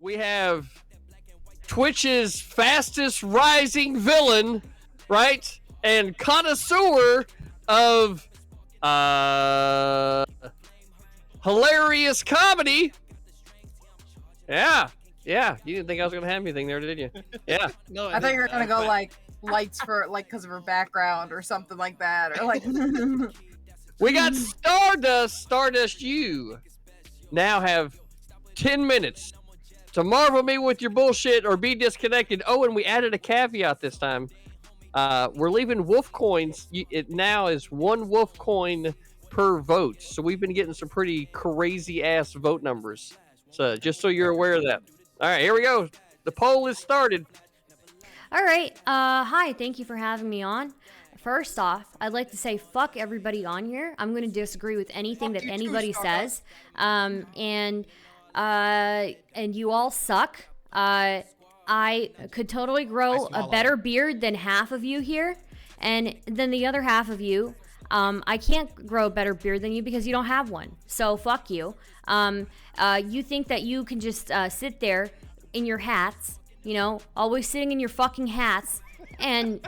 we have Twitch's fastest rising villain, right? And connoisseur of hilarious comedy. Yeah. You didn't think I was gonna have anything there, did you? Yeah. No, I thought you were gonna go like lights for like because of her background or something like that, or like. We got Stardust. Stardust, you now have 10 minutes to marvel me with your bullshit or be disconnected. Oh, and we added a caveat this time. We're leaving wolf coins. It now is 1 wolf coin per vote. So we've been getting some pretty crazy ass vote numbers. So just so you're aware of that. All right, here we go. The poll is started. All right. Hi. Thank you for having me on. First off, I'd like to say fuck everybody on here. I'm going to disagree with anything that anybody says. And you all suck. I could totally grow a better beard than half of you here. And then the other half of you, I can't grow a better beard than you because you don't have one. So fuck you. You think that you can just sit there in your hats, you know, always sitting in your fucking hats and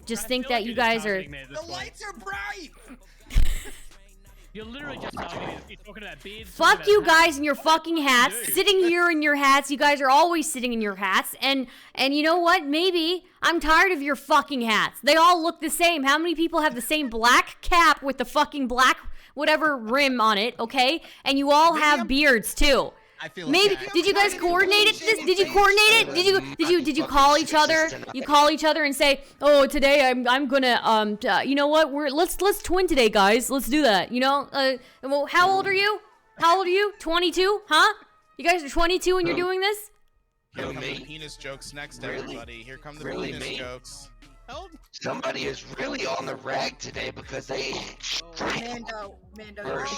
just think that you guys are... The lights are bright! You're literally just talking about beards. Fuck you guys in your fucking hats, sitting here in your hats. You guys are always sitting in your hats. And you know what? Maybe I'm tired of your fucking hats. They all look the same. How many people have the same black cap with the fucking black whatever rim on it, okay? And you all have beards too. I feel Maybe did you guys coordinate it? Did you coordinate it? Did you call each other? You call each other and say, "Oh, today I'm gonna you know what? Let's twin today, guys. Let's do that." You know? Well, how old are you? How old are you? 22? Huh? You guys are 22 and you're doing this? Here come the penis jokes next, everybody. Here come the penis jokes. Somebody is really on the rag today because they ain't Mando.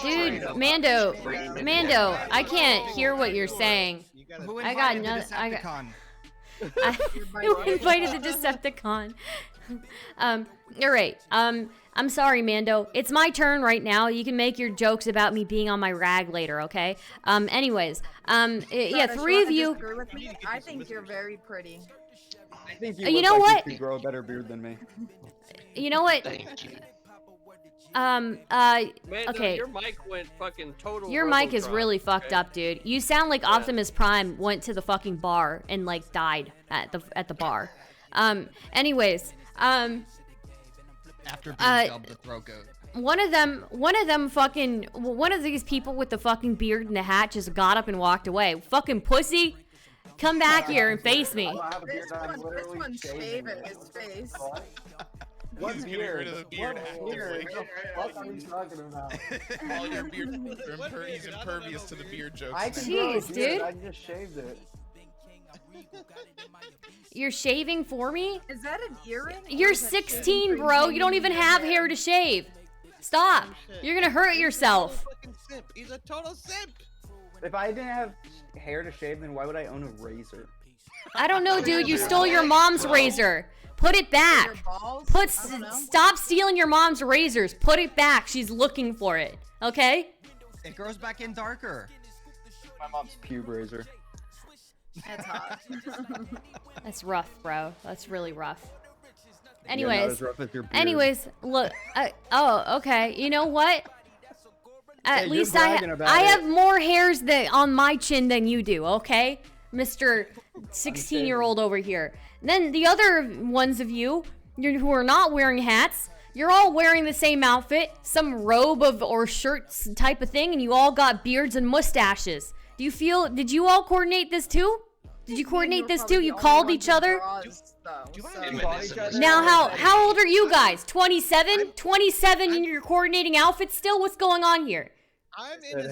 Dude, Mando, I can't hear what you're saying. I got nothing. I invited the Decepticon. All right. I'm sorry, Mando. It's my turn right now. You can make your jokes about me being on my rag later, okay? Anyways, yeah, 3 of you. With me? I think you're very pretty. I think you know what? You could grow a better beard than me. You know what? Thank you. Okay. Your mic went fucking total. Your mic is really fucked up, dude. You sound like Optimus Prime went to the fucking bar and like died at the bar. Anyways, after being dubbed the throat goat. One of these people with the fucking beard and the hat just got up and walked away. Fucking pussy. Come back here and face me. This one's shaving his face. He's getting rid of the beard actively. What are you talking about? All your beard he's impervious to the beard jokes. Jeez, dude. I just shaved it. You're shaving for me? Is that an earring? You're 16, bro. You don't even have hair to shave. Stop. You're gonna hurt yourself. He's a total simp. If I didn't have hair to shave, then why would I own a razor? I don't know, dude. You stole your mom's razor. Put it back. Stop stealing your mom's razors. Put it back. She's looking for it. Okay? It grows back in darker. My mom's pube razor. That's hot. That's rough, bro. That's really rough. Yeah, Anyways, not as rough as your beard. anyways, look. Oh, okay. You know what? At Hey, least you're I bragging about have it. more hairs on my chin than you do, okay? Mr. 16-year-old over here. And then the other ones of you who are not wearing hats, you're all wearing the same outfit, some robe or shirts type of thing, and you all got beards and mustaches. Did you all coordinate this too? Did you coordinate this too? You called each other? Now, how old are you guys? 27? 27 and you're coordinating outfits still? What's going on here? I'm in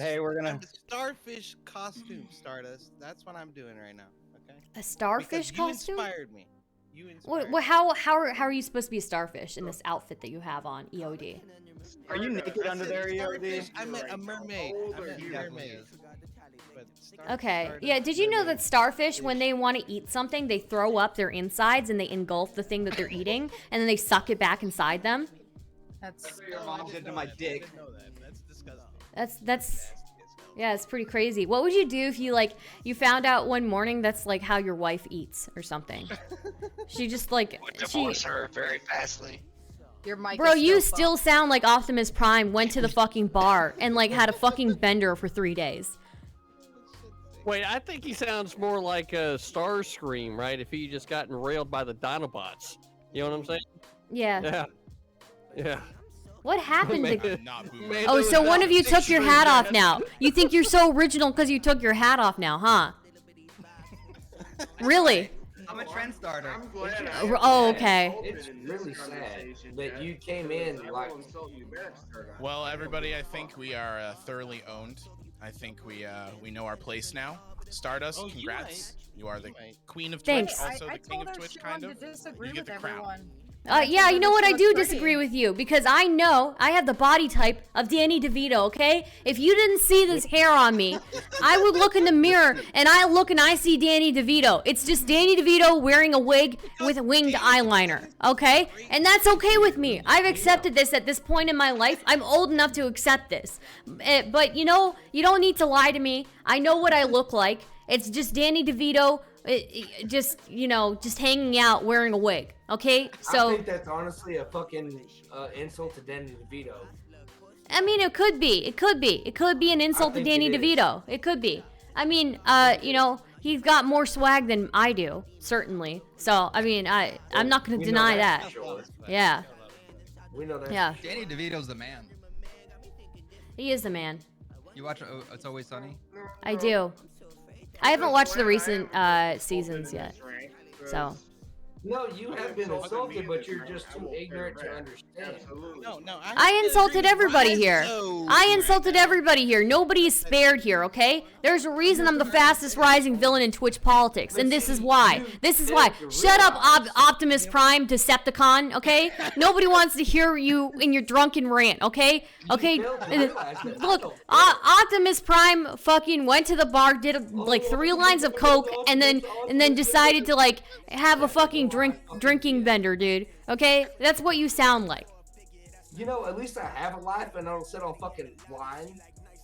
a starfish costume, Stardust. That's what I'm doing right now. Okay. A starfish costume? You inspired me. You inspired What? How are you supposed to be a starfish in this outfit that you have on, EOD? Are you naked under there, EOD? I'm a mermaid. I'm a mermaid. Okay. Yeah. Did you know that starfish, when they want to eat something, they throw up their insides and they engulf the thing that they're eating, and then they suck it back inside them? That's your mom did to my dick. That's disgusting. That's Yeah, it's pretty crazy. What would you do if you like you found out one morning that's like how your wife eats or something? She just like Would divorce her very fastly. Your mic Bro, is you still still sound like Optimus Prime went to the fucking bar and like had a fucking bender for 3 days. Wait, I think he sounds more like a Starscream, right? If he just gotten railed by the Dinobots. You know what I'm saying? Yeah. Yeah. Yeah. What happened to Man- I'm not boomer. man, Oh, it so was one not of you took your hat off man. now. You think you're so original because you took your hat off now, huh? Really? I'm a trend starter. I'm glad. Oh, okay. It's really sad that you came in like. Well, everybody, I think we are thoroughly owned. I think we know our place now. Stardust, Oh, you congrats. You are the might. queen of Thanks. Twitch, also I the king told of her Twitch, she kind wanted of. to disagree You get with the crown. everyone. Yeah, you know what? I do Look disagree pretty. with you because I know I have the body type of Danny DeVito, okay? If you didn't see this hair on me, I would look in the mirror and I look and I see Danny DeVito. It's just Danny DeVito wearing a wig with winged eyeliner, okay? And that's okay with me. I've accepted this at this point in my life. I'm old enough to accept this. But you know, you don't need to lie to me. I know what I look like. It's just Danny DeVito, just, you know, just hanging out wearing a wig, okay? So I think that's honestly a fucking insult to Danny DeVito. I mean, it could be. It could be. It could be an insult to think Danny it is. DeVito. It could be. I mean, you know, he's got more swag than I do, certainly. So, I mean, I'm not going We to know deny that that. for sure. Yeah. We know that. Yeah. Danny DeVito's the man. He is the man. You watch It's Always Sunny? I do. I haven't watched the recent seasons yet. So. No, you have been insulted, but you're just too ignorant to understand. No. I insulted everybody here. I insulted everybody here. Nobody is spared here, okay? There's a reason I'm the fastest rising villain in Twitch politics, and this is why. This is why. Shut up, Optimus Prime, Decepticon, okay? Nobody wants to hear you in your drunken rant, okay? Okay? Look, Optimus Prime fucking went to the bar, did like 3 lines of coke, and then decided to like have a fucking drinking bender, dude. Okay? That's what you sound like. You know, at least I have a life and I don't sit on fucking line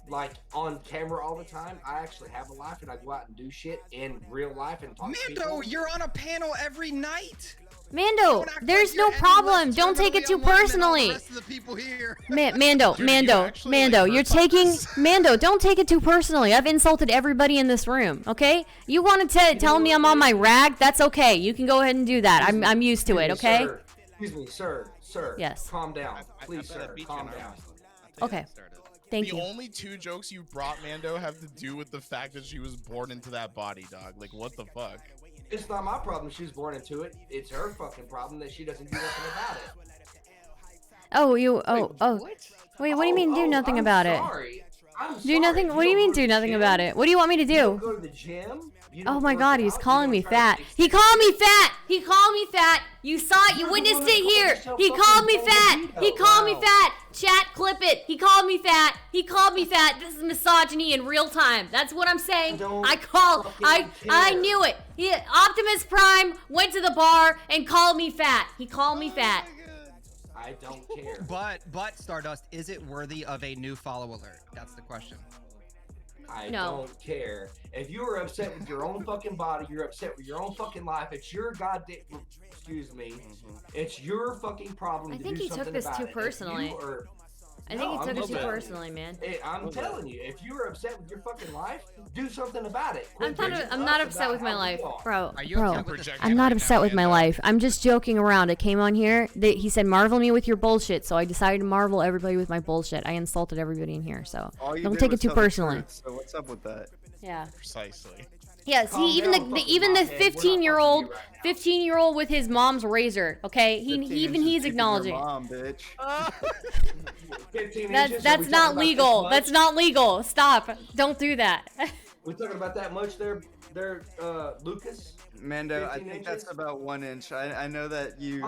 like on camera all the time. I actually have a life and I go out and do shit in real life and talk to people. Mando, you're on a panel every night. Mando, Don't act there's like no you're any problem. less Don't take it too terminally unwell than all the personally. rest of the people here. Mando, Dude, Mando, you actually, Mando, like, you're hurt by taking this. Mando. Don't take it too personally. I've insulted everybody in this room. Okay? You want to tell me I'm on my rag? That's okay. You can go ahead and do that. I'm used to it. Okay? Excuse me, sir. Yes. Calm down, please, I bet I sir. beat you Calm in down. arm wrestling. I'll tell you Okay. that, Stardust. Thank The you. only 2 jokes you brought, Mando, have to do with the fact that she was born into that body, dog. Like, what the fuck? It's not my problem she was born into it. It's her fucking problem that she doesn't do nothing about it. Oh, you. Oh. Wait. What do you mean do nothing about it? Do nothing. What do you mean do nothing about it? What do you want me to do? Go to the gym. Oh my God, he's calling me fat. He called me fat. He called me fat. You saw it. You witnessed it here. He called me fat. He called me fat. Chat, clip it. He called me fat. He called me fat. This is misogyny in real time. That's what I'm saying. I knew it. Optimus Prime went to the bar and called me fat. He called me fat. I don't care. But Stardust, is it worthy of a new follow alert? That's the question. I No. don't care. If you are upset with your own fucking body, you're upset with your own fucking life. It's your goddamn. Excuse me. It's your fucking problem. I to think do he took something this about too it. If personally. you are- I No, think he I'm took it just too telling personally, man. I'm telling you, if you are upset with your fucking life, do something about it. I'm Quit not. bitching I'm not us upset about with my how life, you are. bro. Are you Bro, okay with this? I'm not right upset now, with my Mando? life. I'm just joking around. It came on here that he said marvel me with your bullshit, so I decided to marvel everybody with my bullshit. I insulted everybody in here, so don't take it too personally. So what's up with that? Yeah. Precisely. Yeah. Calm See, even down, the fucking even the mothead. We're not talking to you 15-year-old, right now. 15-year-old with his mom's razor. Okay, 15 even inches he's deep in your acknowledging. Mom, bitch. 15 inches, That's are we that's talking not about this legal. much? That's not legal. Stop. Don't do that. We talking about that much there, Lucas? Mando, I 15 think that's inches? about 1 inch. I know that you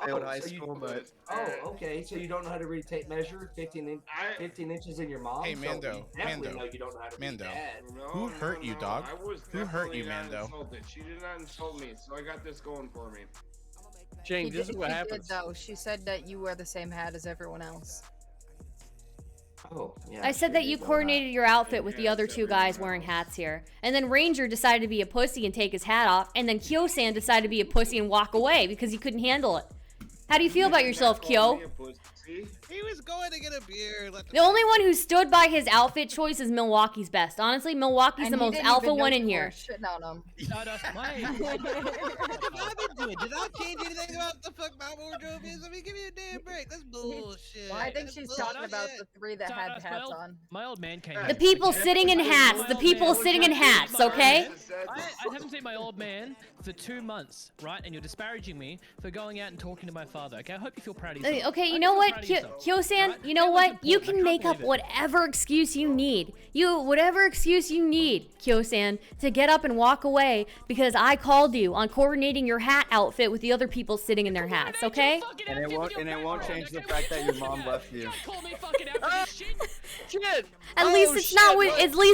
failed high so you- school, but Oh, okay. So you don't know how to really tape measure 15 inches in your mom? Hey, so Mando, we definitely Mando, know you don't know how to read Mando. that. Who hurt you, dog? Who hurt you, Mando? She did not insult me, so I got this going for me. James, this is what She happens. did, though. She said that you wear the same hat as everyone else. Oh, yeah. I said that you coordinated your outfit with the other two guys wearing hats here. And then Ranger decided to be a pussy and take his hat off. And then Kyo-san decided to be a pussy and walk away because he couldn't handle it. How do you feel about yourself, Kyo? He was going to get a beer. The only one who stood by his outfit choice is Milwaukee's best. Honestly, Milwaukee's And the he most didn't alpha even know one in people here. were shitting on him. What have I been doing? Did I change anything about the fuck my wardrobe is? I mean, give me a damn break. That's bullshit. Well, I think she's talking about bullshit. the three that had hats on. My old man came. The people sitting in hats. The people sitting in hats, okay? I haven't seen my old man for 2 months, right? And you're disparaging me for going out and talking to my father. Okay, I hope you feel proud of yourself. Okay, you know what, Kyo-san? You know what? You can make up whatever excuse you need. Whatever excuse you need, Kyo-san, to get up and walk away because I called you on coordinating your hat outfit with the other people sitting in their hats, okay? And it won't change the fact that your mom left you. Shit. At least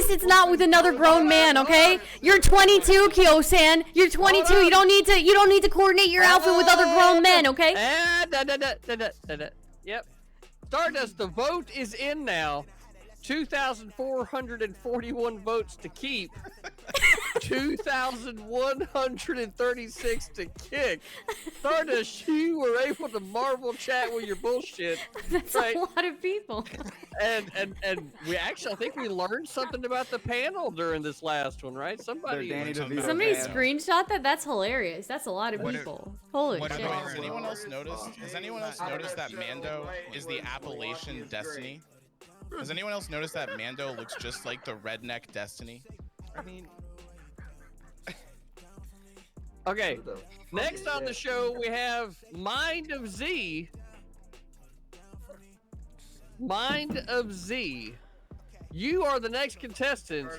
it's not with another grown man, okay? You're 22, Kyo-san. You're 22. You don't need to coordinate your outfit with other grown men, okay? Yep. Stardust, the vote is in now. 2,441 votes to keep. 2,136 to kick. Stardust, you were able to Marvel chat with your bullshit. That's a lot of people. And we actually, I think we learned something about the panel during this last one, right? Somebody Screenshot that. That's hilarious. That's a lot of people. Holy shit. Has anyone else noticed? Has anyone else noticed that Mando is the Appalachian Destiny? Has anyone else noticed that Mando looks just like the redneck Destiny? I mean, okay. Next on the show, we have Mind of Z. Mind of Z. You are the next contestant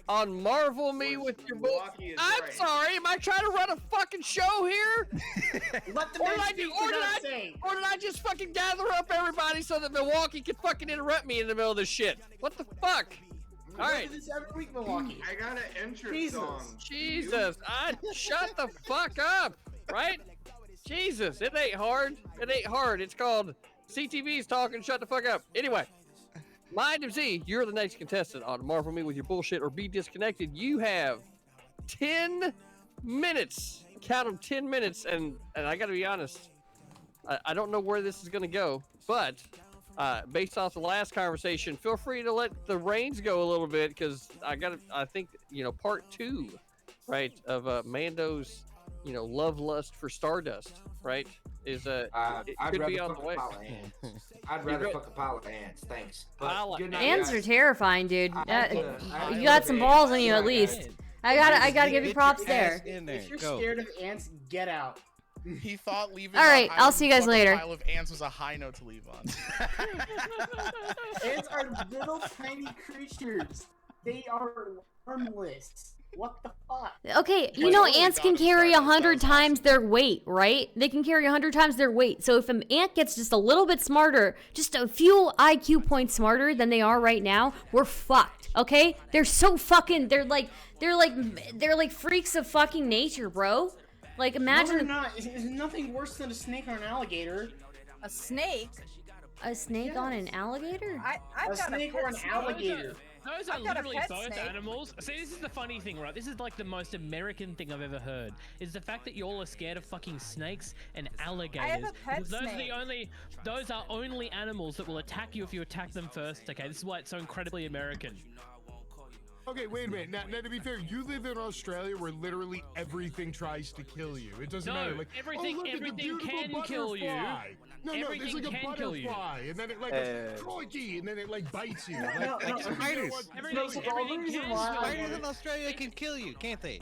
on Marvel Me with your bull. I'm sorry, am I trying to run a fucking show here? Let the or, man did I, speak or, for did I, God's sake. or did I just fucking gather up everybody so that Milwaukee could fucking interrupt me in the middle of this shit? What the fuck? All right. This every week, Milwaukee. I got an intro song. Jesus, shut the fuck up, right? Jesus, it ain't hard. It ain't hard. It's called CTV's talking. Shut the fuck up. Anyway, Mind of Z, you're the next contestant on Marvel Me with your bullshit or be disconnected. You have 10 minutes. Count them 10 minutes, and I gotta be honest, I don't know where this is gonna go, but based off the last conversation, feel free to let the reins go a little bit because I think part 2, right, of Mando's love lust for Stardust, right, is it could be on the way. I'd rather fuck a pile of ants, thanks. Ants are terrifying, dude. You got some balls on you at least. I gotta give you props there. If you're scared of ants, get out. He thought leaving. All right, I'll see you guys later. A pile of ants was a high note to leave on. Ants are little tiny creatures. They are harmless. What the fuck? Okay, ants can carry 100 times their weight, right? They can carry 100 times their weight. So if an ant gets just a little bit smarter, just a few IQ points smarter than they are right now, we're fucked. Okay? They're so fucking. They're like freaks of fucking nature, bro. Like imagine. No, they're not. It's nothing worse than a snake or an alligator. A snake? A snake on an alligator? I've a got snake a or an alligator. Those are literally both animals. See, this is the funny thing, right? This is like the most American thing I've ever heard. Is the fact that you all are scared of fucking snakes and alligators. I have a pet Because snake. those are only animals that will attack you if you attack them first. Okay, this is why it's so incredibly American. Okay, wait a minute. Now, to be fair, you live in Australia where literally everything tries to kill you. It doesn't matter. Like, everything can kill you. No, there's like a butterfly, and then it like goes, crikey, and then it like bites you. Spiders. Everything Spiders in Australia can kill you, can't they?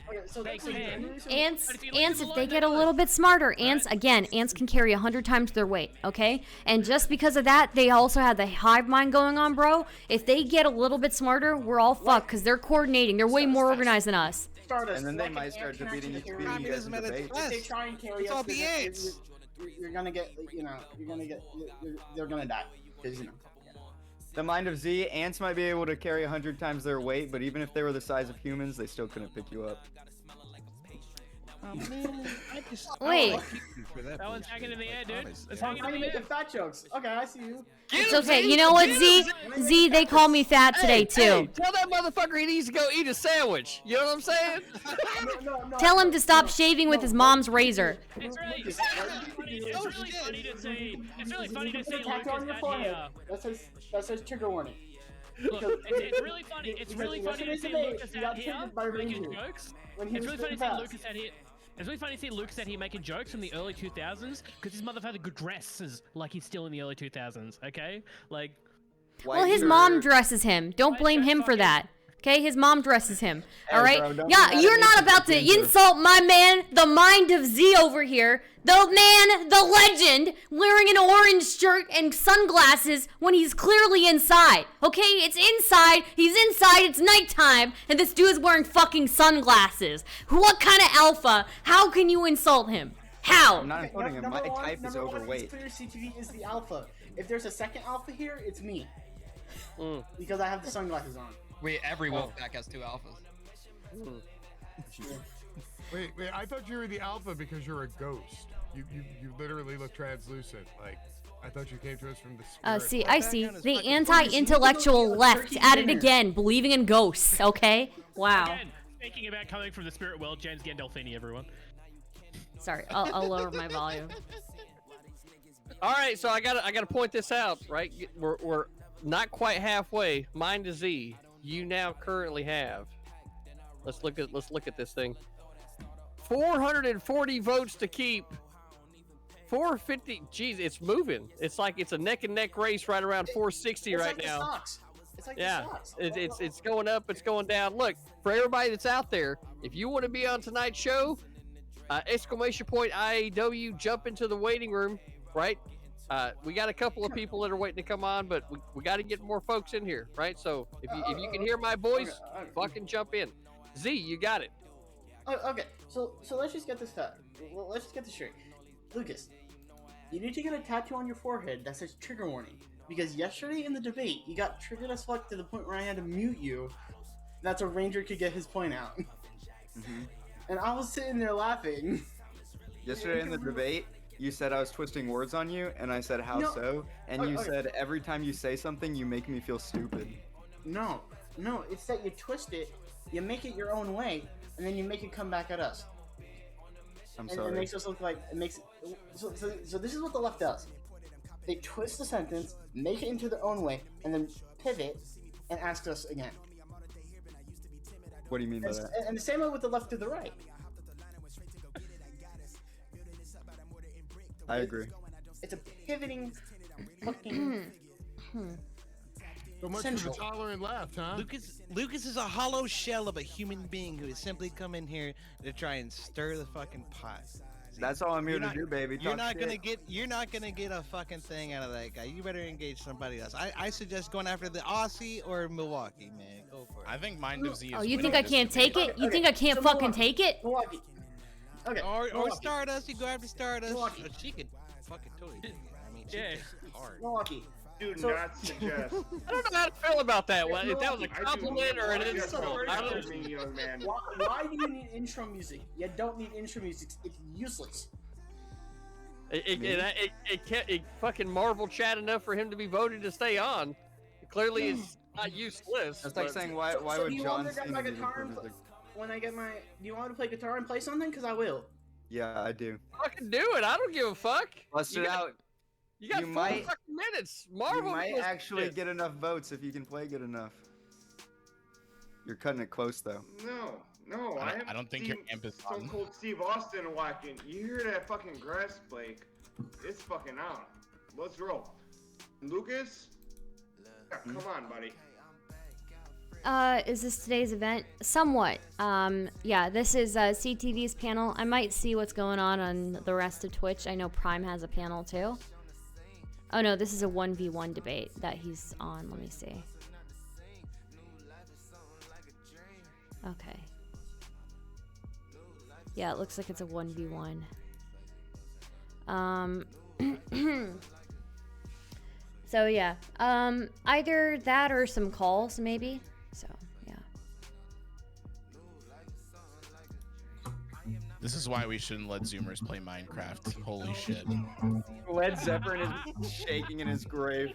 Ants, if they get a little bit smarter, ants can carry 100 times their weight, okay? And just because of that, they also have the hive mind going on, bro. If they get a little bit smarter, we're all fucked because they're coordinating. They're way more organized than us. And then they might start debating you guys in debate. If they try and carry us, the ants. You're gonna get, they're gonna die. Because, The Mind of Z, ants might be able to carry 100 times their weight, but even if they were the size of humans, they still couldn't pick you up. Oh man, I just Wait. That one's hanging in the air, dude. It's I'm hanging in trying to the make air. the fat jokes. Okay, I see you. It's okay. You know what, Z? Z, they call me fat today too. Hey, tell that motherfucker he needs to go eat a sandwich. You know what I'm saying? No, Tell him to stop shaving with his mom's razor. It's really funny to see. It's really funny to see Lucas on your out forehead. here. That says trigger warning. Look, it's really funny. It's really funny to see Lucas out here making jokes. It's really funny to see Lucas out here. It's really funny to see Lucas out here making jokes from the early 2000s because this motherfucker dresses like he's still in the early 2000s. Okay, like. Well, his mom dresses him. Don't blame him for that. Okay, his mom dresses him. All right. bro, don't Yeah, be mad you're at me not for about to ginger. insult my man, the mind of Z over here. The man, the legend, wearing an orange shirt and sunglasses when he's clearly inside. Okay, it's inside. He's inside. It's nighttime, and this dude is wearing fucking sunglasses. What kind of alpha? How can you insult him? How? I'm not insulting him. My type is Number one, overweight. it's clear CTV is the alpha. If there's a second alpha here, it's me. Because I have the sunglasses on. Wait, every Wolfpack has 2 alphas. Wait, I thought you were the alpha because you're a ghost. You literally look translucent. Like, I thought you came to us from the spirit. See, I see. The anti-intellectual left at it again, believing in ghosts, okay? Wow. Again, speaking about coming from the spirit world, James Gandolfini, everyone. Sorry, I'll lower my volume. All right, so I gotta point this out, right? We're not quite halfway. Mine to Z. You now currently have. Let's look at this thing. 440 votes to keep. 450. Jeez, it's moving. It's like it's a neck and neck race right around 460 right like now. The stocks. It's like Yeah, the stocks. it's going up, it's going down. Look, for everybody that's out there, if you want to be on tonight's show, exclamation point IAW, jump into the waiting room, right? We got a couple of people that are waiting to come on, but we got to get more folks in here, right? So if you can hear my voice, fucking jump in. Z, you got it. Okay, so let's just get this let's just get this straight. Lucas, you need to get a tattoo on your forehead that says trigger warning. Because yesterday in the debate, you got triggered as fuck to the point where I had to mute you. That's a ranger could get his point out. And I was sitting there laughing. Yesterday in the debate, you said I was twisting words on you, and I said, how so? And you said, every time you say something, you make me feel stupid. No, it's that you twist it, you make it your own way, and then you make it come back at us. I'm And sorry. it makes us look like, so this is what the left does. They twist the sentence, make it into their own way, and then pivot and ask us again. What do you mean by that? And the same way with the left to the right. I agree. It's a pivoting fucking So much for the tolerant left, huh? Lucas is a hollow shell of a human being who has simply come in here to try and stir the fucking pot. That's all I'm here to do, baby. You're Talk not gonna shit. get. You're not gonna get a fucking thing out of that guy. You better engage somebody else. I suggest going after the Aussie or Milwaukee, man. Go for it. I think Mind of Z is. Oh, you winning think I this can't debate. take it? You think I can't fucking take it? Milwaukee. Okay. Or Milwaukee. Stardust. You go after Stardust. Milwaukee. She could fucking totally. Do that. I mean, she Yeah. takes it hard. Milwaukee. Do So- not suggest. I don't know how to feel about that. Well, if that was a I do compliment or an not insult. I suggest don't me, young man. Why do you need intro music? You don't need intro music. It's useless. It can't. It fucking Marvel chat enough for him to be voted to stay on. Clearly, it's not useless. That's like but- saying, why So would do you John want me to grab my Cena guitar and when I get my? Do you want me to play guitar and play something? Cause I will. Yeah, I do. Fucking do it. I don't give a fuck. Bust You it got- out. You got You 4 might- fucking minutes. You Marvel might was actually pissed. get enough votes if you can play good enough. You're cutting it close, though. No, I don't think your amp is on. So-called Steve Austin walking. You hear that fucking grass, Blake? It's fucking out. Let's roll. Lucas? Yeah, come on, buddy. Is this today's event? Somewhat. Yeah, this is CTV's panel. I might see what's going on the rest of Twitch. I know Prime has a panel too. Oh no, this is a 1v1 debate that he's on. Let me see. Okay. Yeah, it looks like it's a 1v1. So yeah, either that or some calls maybe. So yeah. This is why we shouldn't let Zoomers play Minecraft. Holy shit. Led Zeppelin is shaking in his grave.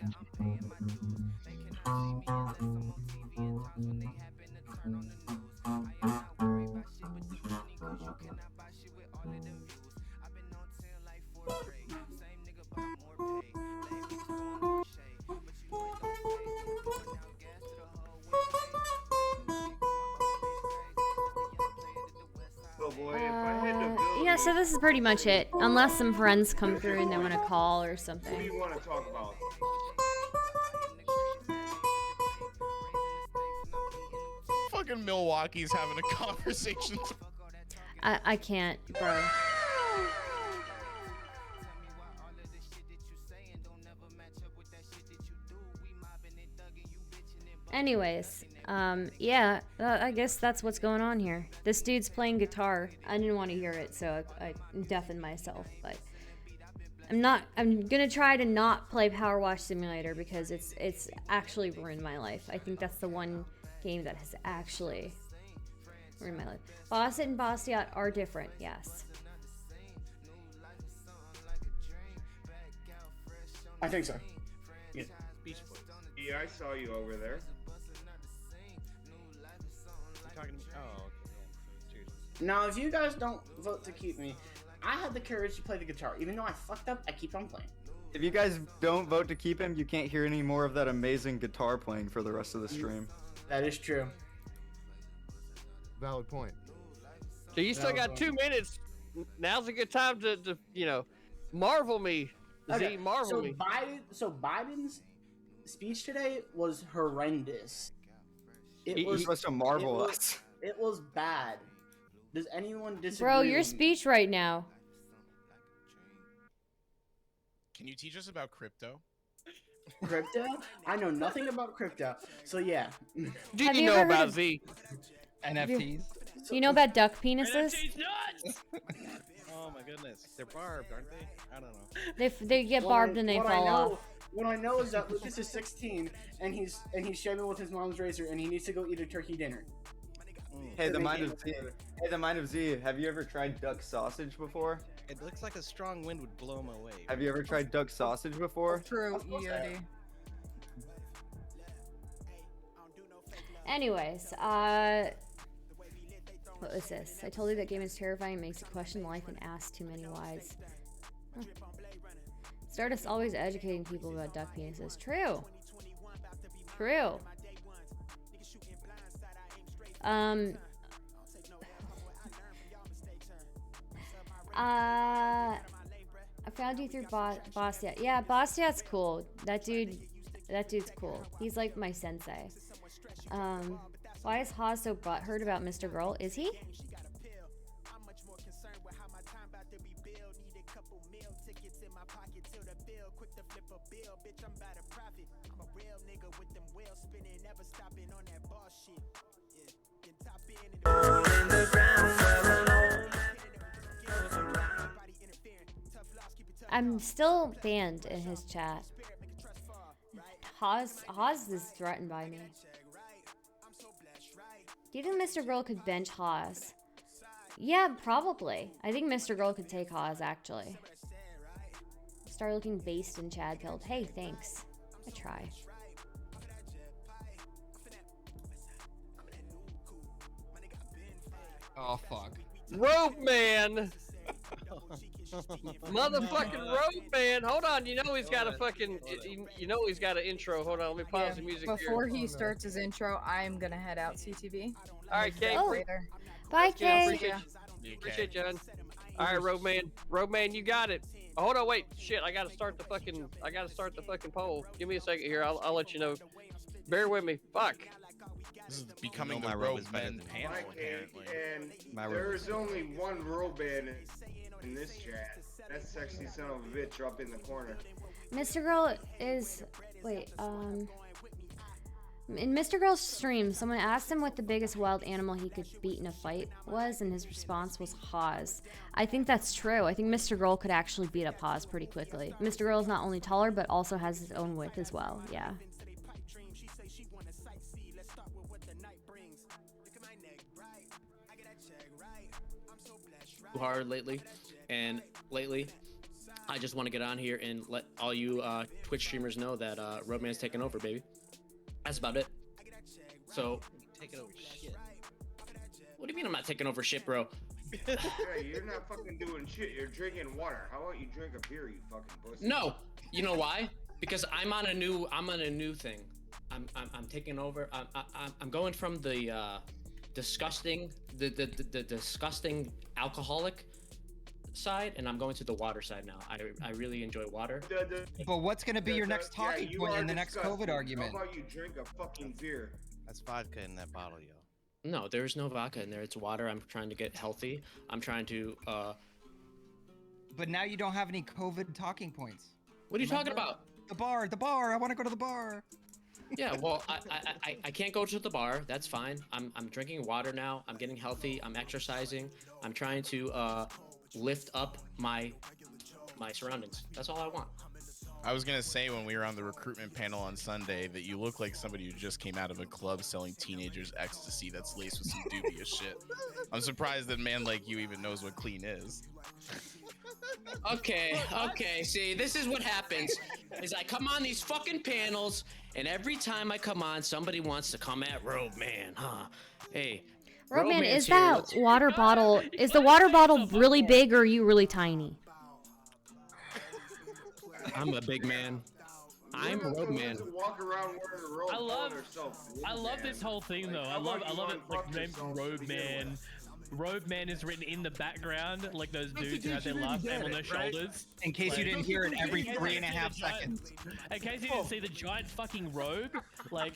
Yeah, so this is pretty much it. Unless some friends come through and they want to call or What do something. you want to talk about? Fucking Milwaukee's having a conversation. I can't, bro. Anyways, yeah, I guess that's what's going on here. This dude's playing guitar. I didn't want to hear it, so I deafened myself, but I'm gonna try to not play Power Wash Simulator because it's actually ruined my life. I think that's the one game that has actually ruined my life. Bosset and Bastiat are different, yes. I think so. Yeah. Yeah, I saw you over there. Talking to me? Oh, okay. Yeah. Cheers. Now, if you guys don't vote to keep me, I had the courage to play the guitar. Even though I fucked up, I keep on playing. If you guys don't vote to keep him, you can't hear any more of that amazing guitar playing for the rest of the stream. That is true. Valid point. So you still got 2 minutes. Now's a good time to marvel me. Okay, Z, marvel me. Biden's speech today was horrendous. He's supposed to marvel us. It was bad. Does anyone disagree? Bro, your with me? speech right now. Can you teach us about crypto? Crypto? I know nothing about crypto. So yeah. Do Have you you know ever heard about of- Z? NFTs. You know about duck penises? Oh my goodness, they're barbed, aren't they? I don't know. They get barbed and they fall off. What I know is that Lucas is 16 and he's shaving with his mom's razor and he needs to go eat a turkey dinner. Hey, the mind of Z. Hey, the mind of Z. Have you ever tried duck sausage before? It looks like a strong wind would blow him away. Have you ever tried duck sausage before? True, EOD. Anyways, what was this? I told you that game is terrifying and makes you question life and ask too many whys. Huh. Stardust always educating people about duck penises. True. True. I found you through Bastiat. Yeah, Bastiat's cool. That dude's cool. He's like my sensei. Why is Haas so butthurt about Mr. Girl? Is he? I'm still banned in his chat. Haas is threatened by me. Do you think Mr. Girl could bench Haas? Yeah, probably. I think Mr. Girl could take Haas, actually. Start looking based in Chad Pilled. Hey, thanks. I try. Oh, fuck. Rope Man! Motherfucking Rope Man! Hold on, you know he's got a fucking, you know he's got an intro. Hold on, let me pause the music Before here. he starts his intro, I'm gonna head out CTV. All right, Kay. Oh. Later. Bye, Kay. Appreciate you, John. All right, Rope Man, you got it. Oh, hold on, wait, shit, I gotta start the fucking poll. Give me a second here, I'll let you know. Bear with me, fuck. This is becoming my the robe rope is better men than panel, apparently. And My there's only one robe in this chat. That sexy son of a bitch up in the corner. Mr. Girl is... Wait, in Mr. Girl's stream, someone asked him what the biggest wild animal he could beat in a fight was, and his response was Haas. I think that's true. I think Mr. Girl could actually beat up Haas pretty quickly. Mr. Girl is not only taller, but also has his own width as well. Yeah. hard lately, and lately, I just want to get on here and let all you Twitch streamers know that Roadman's taking over, baby. That's about it. So, Taking over shit. what do you mean I'm not taking over shit, bro? Yeah, you're not fucking doing shit. You're drinking water. How about you drink a beer, you fucking pussy? No, you know why? Because I'm on a new thing. I'm taking over. I'm going from the disgusting disgusting alcoholic side, and I'm going to the water side now. I really enjoy water. But what's gonna be your next talking point in the next COVID argument? How about you drink a fucking beer? That's vodka in that bottle, yo. No, there's no vodka in there. It's water. I'm trying to get healthy. I'm trying to. But now you don't have any COVID talking points. What are you talking about? The bar. I want to go to the bar. Yeah, well, I can't go to the bar. That's fine. I'm drinking water now. I'm getting healthy. I'm exercising. I'm trying to lift up my surroundings. That's all I want. I was gonna say when we were on the recruitment panel on Sunday that you look like somebody who just came out of a club selling teenagers ecstasy that's laced with some dubious shit. I'm surprised that a man like you even knows what clean is. Okay. See, this is what happens. Is I come on these fucking panels, and every time I come on, somebody wants to come at Roadman, huh? Hey. Roadman, Roadman's is here. that water bottle? Is the water bottle really big, or are you really tiny? I'm a big man. I'm Roadman. Walk around wearing a robe. I love this whole thing though. I love it. Like the name Roadman. Roadman is written in the background, like those dudes who have their last name on their shoulders. In case you didn't hear it every 3.5 seconds. In case you didn't see the giant fucking robe,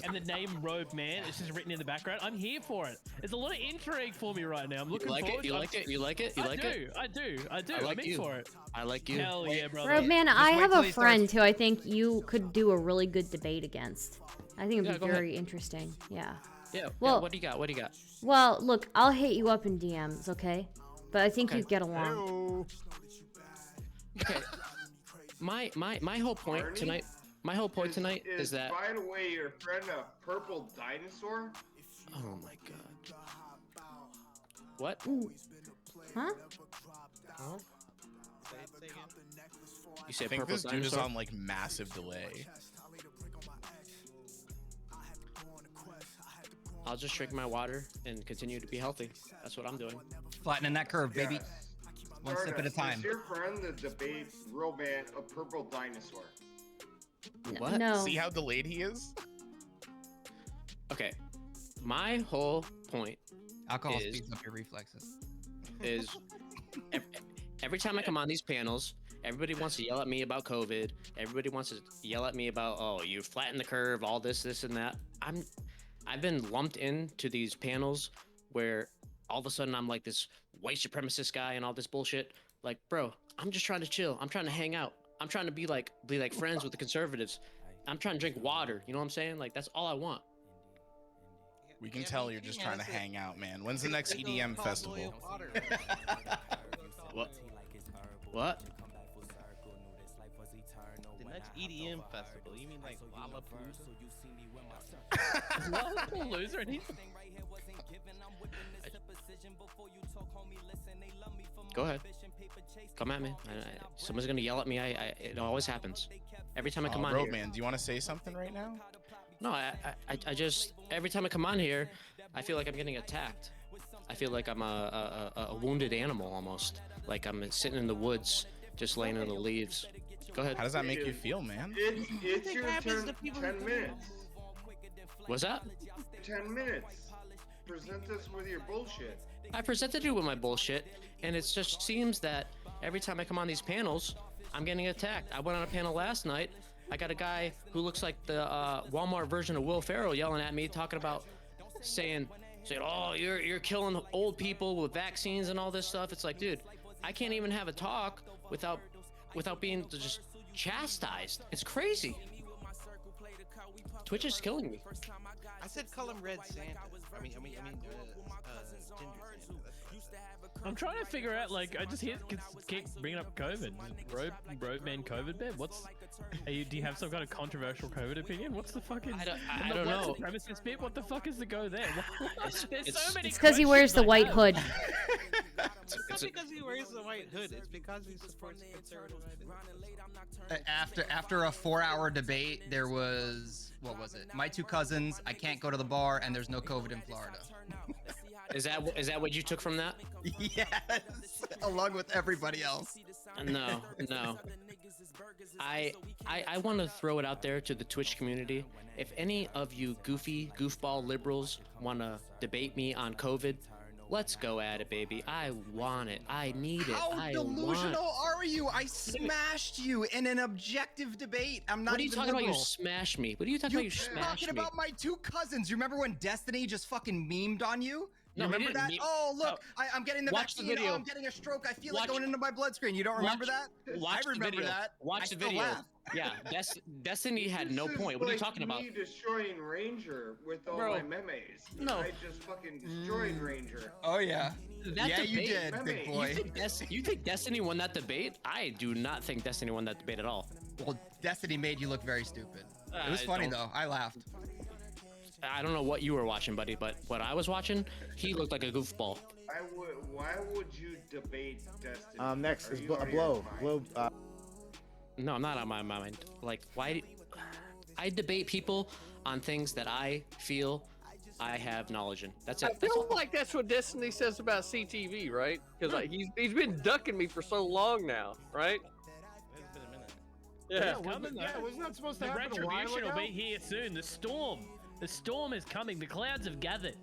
and the name Roadman, it's just written in the background. I'm here for it. There's a lot of intrigue for me right now. I'm looking forward. You like it? You like it? I do. I like I'm in for it. I like you. Hell yeah, brother. Roadman, I have a friend who I think you could do a really good debate against. I think it'd be very interesting. Yeah. Yeah. Well, what do you got? What do you got? Well, look, I'll hit you up in DMs, okay? But I think you get along. Okay. My whole point tonight. My whole point tonight is that. By the way, your friend a purple dinosaur? Oh my god. What? Huh? Huh? You I say think purple this dude is dinosaur? on like massive delay. I'll just drink my water and continue to be healthy. That's what I'm doing. Flattening that curve, baby. One step at a time. Is your friend the debate Roadman a purple dinosaur? What? No. See how delayed he is? Okay. My whole point Alcohol is, speeds up your reflexes. is every time I come on these panels, everybody wants to yell at me about COVID. Everybody wants to yell at me about, oh, you flattened the curve, all this, and that. I've been lumped into these panels where all of a sudden I'm like this white supremacist guy and all this bullshit. Like, bro, I'm just trying to chill. I'm trying to hang out. I'm trying to be like friends with the conservatives. I'm trying to drink water. You know what I'm saying? Like, that's all I want. We can tell you're just trying to hang out, man. When's the next EDM festival? What? What? The next EDM festival? You mean like Lollapalooza? Is Lollapalooza loser and he's Go ahead. Come at me. Someone's gonna yell at me. It always happens. Every time I come on here. Roadman, do you want to say something right now? No, I just every time I come on here, I feel like I'm getting attacked. I feel like I'm a wounded animal almost. Like I'm sitting in the woods, just laying in the leaves. Go ahead. How does that make you feel, man? It's your turn. 10 minutes. What's that? 10 minutes. Present us with your bullshit. I presented you with my bullshit, and it just seems that every time I come on these panels, I'm getting attacked. I went on a panel last night. I got a guy who looks like the Walmart version of Will Ferrell yelling at me, talking about saying, oh, you're killing old people with vaccines and all this stuff. It's like, dude, I can't even have a talk without being just chastised. It's crazy. Twitch is killing me. I said call him Red Santa. I mean, Ginger Santa. I'm trying to figure out, like, I just keep bringing up COVID. Roadman COVID bed? Do you have some kind of controversial COVID opinion? What's the fucking... I don't know. Supremacist bit? What the fuck is the go there? There's so many It's because he wears the white hood. It's not because he wears the white hood. It's because he supports conservative. After a 4-hour debate, there was, what was it? My two cousins, I can't go to the bar, and there's no COVID in Florida. Is that what you took from that? Yes, along with everybody else. No. I want to throw it out there to the Twitch community. If any of you goofball liberals want to debate me on COVID, let's go at it, baby. I want it. I need it. How delusional are you? I smashed you in an objective debate. I'm not What are you even talking liberal. about? You smash me. What are you talking about? You smash me. Talking about my two cousins. You remember when Destiny just fucking memed on you? No, you remember that? meme. Oh, look, I'm getting the Watch the vaccine. video. Oh, I'm getting a stroke. I feel like going into my blood screen. You don't remember that? Watch I remember the video. that. Watch I the still video. laugh. Yeah, Destiny had no This is point. What are you like talking about? Me destroying Ranger with all Bro. my memes. No. I just fucking destroyed Ranger. Oh yeah. That yeah, you debate- did, big boy. You think Destiny won that debate? I do not think Destiny won that debate at all. Well, Destiny made you look very stupid. It was I funny don't- though. I laughed. I don't know what you were watching, buddy, but what I was watching, he looked like a goofball. Why would you debate Destiny? Next Are is you out of Blow. your mind? Blow. No, I'm not on my mind. Like, why? I debate people on things that I feel I have knowledge in. That's I it. That's feel all. like that's what Destiny says about CTV, right? Because like he's been ducking me for so long now, right? It's been a minute. Yeah. Wasn't that supposed to The happen a while retribution will ago? be here soon. The storm is coming. The clouds have gathered.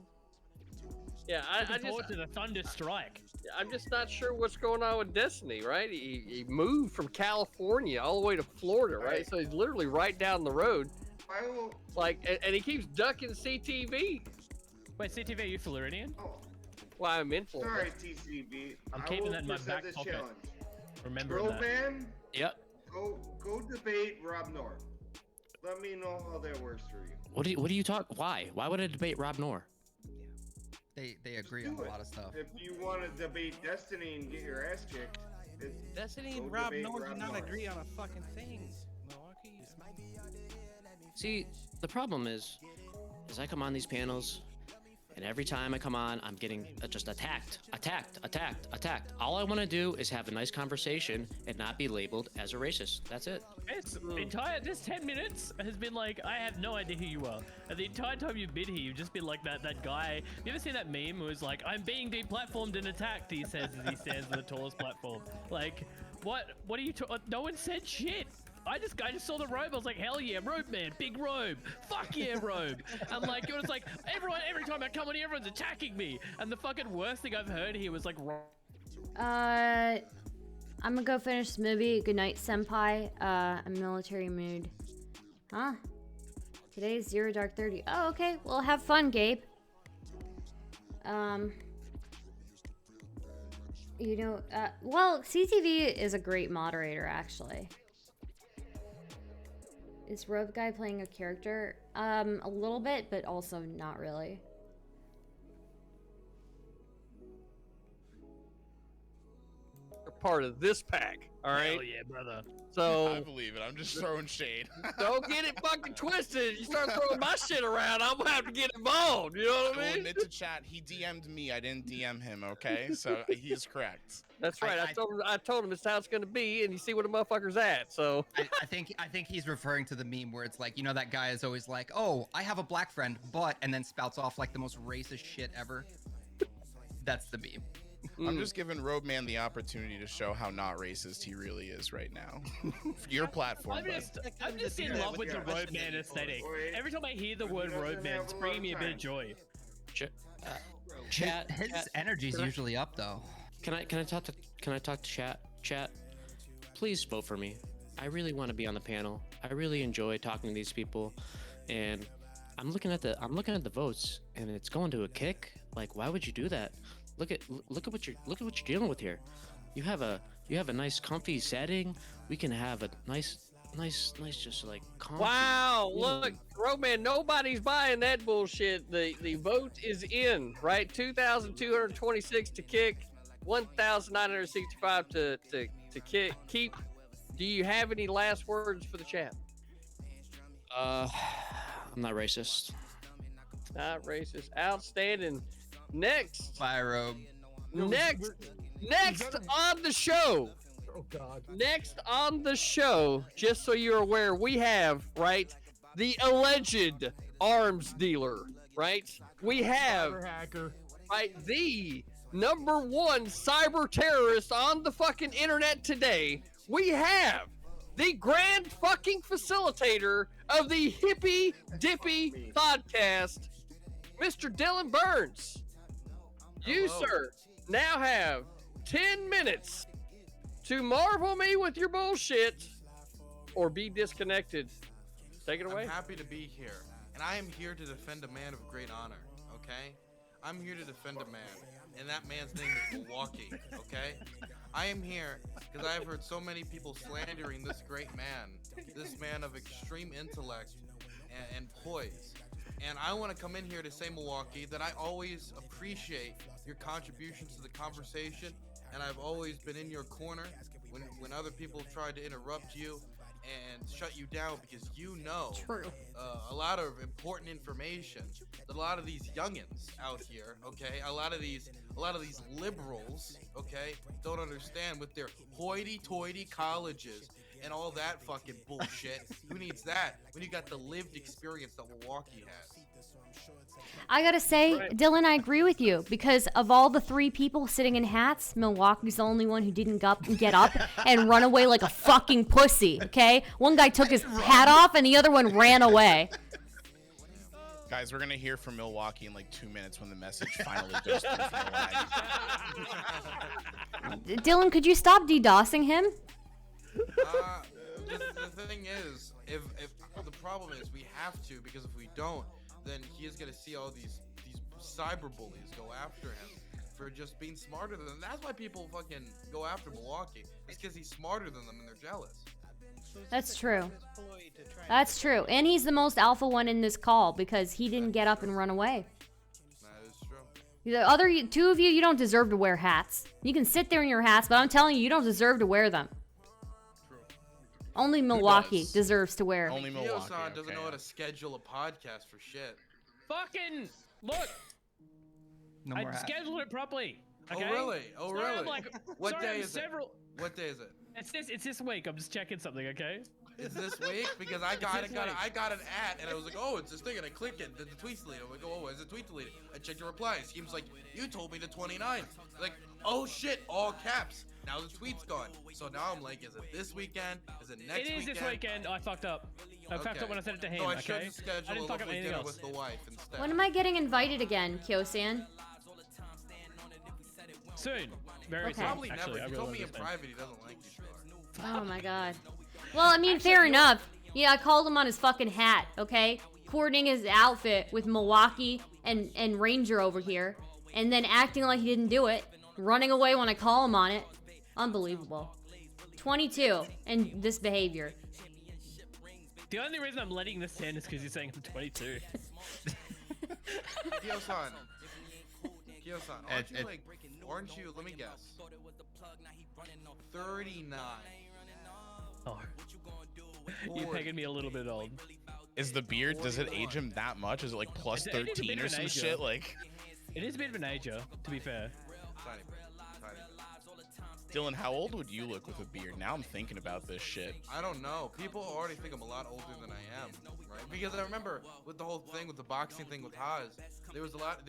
Yeah, I Looking just forward to the thunder strike. I'm just not sure what's going on with Destiny, right? He moved from California all the way to Florida, right? So he's literally right down the road. I will. Like, and he keeps ducking CTV. Wait, CTV, are you Floridian? Well, I'm in Florida. Sorry, TCB. I'm I keeping will that in my present back this pocket. challenge. Remember that. Roman, Yep. go debate Rob North. Let me know how that works for you. What do you talk? Why? Why would I debate Rob Noor? They agree on a lot of stuff. If you want to debate Destiny and get your ass kicked, Destiny and go Rob debate North do Rob not North. agree on a fucking thing. Milwaukee. See, the problem is I come on these panels, and every time I come on, I'm getting just attacked. All I want to do is have a nice conversation and not be labeled as a racist. That's it. This 10 minutes has been like, I have no idea who you are. And the entire time you've been here, you've just been like that guy. You ever seen that meme who was like, I'm being deplatformed and attacked, he says as he stands on the tallest platform. Like, what are you no one said shit. I just saw the robe. I was like, hell yeah, robe man, big robe. Fuck yeah, robe. And like, it was like, every time I come on here, everyone's attacking me. And the fucking worst thing I've heard here was like, I'm gonna go finish this movie. Good night, senpai. I'm military mood. Huh? Today's 0 Dark 30. Oh, okay. Well, have fun, Gabe. You know, well, CTV is a great moderator, actually. Is Robe Guy playing a character? A little bit, but also not really. Part of this pack, all right? hell yeah, brother. So I believe it. I'm just throwing shade. don't get it fucking twisted. You start throwing my shit around, I'm gonna have to get involved. You know I what will I mean? admit to chat, he DM'd me. I didn't DM him. Okay, so he is correct. That's right. I told him it's how it's gonna be, and you see where the motherfucker's at. So I think he's referring to the meme where it's like, you know, that guy is always like, oh, I have a black friend, but, and then spouts off like the most racist shit ever. That's the meme. I'm just giving Robe Man the opportunity to show how not racist he really is right now. For your platform, I'm just in love with the road man aesthetic. Every time I hear the word road man, it's bringing me a bit of joy. Chat. His energy's Can I- usually up though. Can I talk to chat? Chat, please vote for me. I really want to be on the panel. I really enjoy talking to these people, and I'm looking at the votes, and it's going to a kick. Like, why would you do that? Look at what you're dealing with here. You have a nice comfy setting. We can have a nice just like comfy. wow, look, Roman, nobody's buying that bullshit. The vote is in, right? 2,226 to kick, 1,965 to keep. Do you have any last words for the chat? I'm not racist. Not racist. Outstanding. Next. Bye, Robe. Next on the show. Oh God. Next on the show, just so you're aware, we have, right, the alleged arms dealer, right? We have, Cyber hacker. right, the #1 cyber terrorist on the fucking internet today. We have the grand fucking facilitator of the Hippy Dippy podcast, Mr. Dylan Burns. You, sir, now have 10 minutes to marvel me with your bullshit or be disconnected. Take it away. I'm happy to be here, and I am here to defend a man of great honor, okay? I'm here to defend a man, and that man's name is Milwaukee, okay? I am here because I have heard so many people slandering this great man, this man of extreme intellect and poise. And I want to come in here to say, Milwaukee, that I always appreciate your contributions to the conversation, and I've always been in your corner when other people tried to interrupt you and shut you down, because you know a lot of important information that a lot of these youngins out here, okay, a lot of these liberals, okay, don't understand with their hoity-toity colleges and all that fucking bullshit. Who needs that when you got the lived experience that Milwaukee has? I gotta say, Dylan, I agree with you, because of all the 3 people sitting in hats, Milwaukee's the only one who didn't get up and run away like a fucking pussy, okay? One guy took his hat off and the other one ran away. Guys, we're gonna hear from Milwaukee in like 2 minutes when the message finally goes through from the line. Dylan, could you stop DDoSing him? The thing is, if the problem is we have to, because if we don't, then he is gonna see all these cyber bullies go after him for just being smarter than them. That's why people fucking go after Milwaukee. It's because he's smarter than them and they're jealous. That's true. That's true. And he's the most alpha one in this call because he didn't get up and run away. That is true. The other 2 of you, you don't deserve to wear hats. You can sit there in your hats, but I'm telling you, you don't deserve to wear them. True. Only Milwaukee deserves to wear. Only Milwaukee. Kyo-san doesn't know how to schedule a podcast for shit. Fucking look. No I more hats. scheduled it properly. Okay? Oh really? Oh Sorry, really? I'm like, What sorry, day I'm is several... it? What day is it? It's this week. I'm just checking something, okay? Is this week? Because I got an ad and I was like, oh, it's this thing, and I clicked it. The tweet's deleted. I'm like, oh, is the tweet deleted? I checked the replies. He was like, you told me the 29th. Like, oh shit, all caps. Now the tweet's gone. So now I'm like, is it this weekend? Is it next weekend? It is this weekend. I fucked up. I fucked up when I sent it to him. No, I okay? should schedule I didn't fuck up anything dinner else. with the wife instead. When am I getting invited again, Kyo-san? Soon. Very soon. Probably Actually, never. I He told me in understand. private he doesn't like you, Oh my god. Well, I mean, fair enough. Yeah, I called him on his fucking hat, okay? Coordinating his outfit with Milwaukee and Ranger over here, and then acting like he didn't do it, running away when I call him on it. Unbelievable. 22, and this behavior. The only reason I'm letting this stand is because you're saying I'm 22. Kyo-san, aren't you, let me guess, 39. Oh. You're pegging me a little bit old. Is the beard, does it age him that much? Is it like plus It is a bit 13 of or an some ager. shit? Like, It is a bit of an ager, to be fair. Tiny bit. Dylan, how old would you look with a beard? Now I'm thinking about this shit. I don't know. People already think I'm a lot older than I am, right? Because I remember with the whole thing with the boxing thing with Haas, there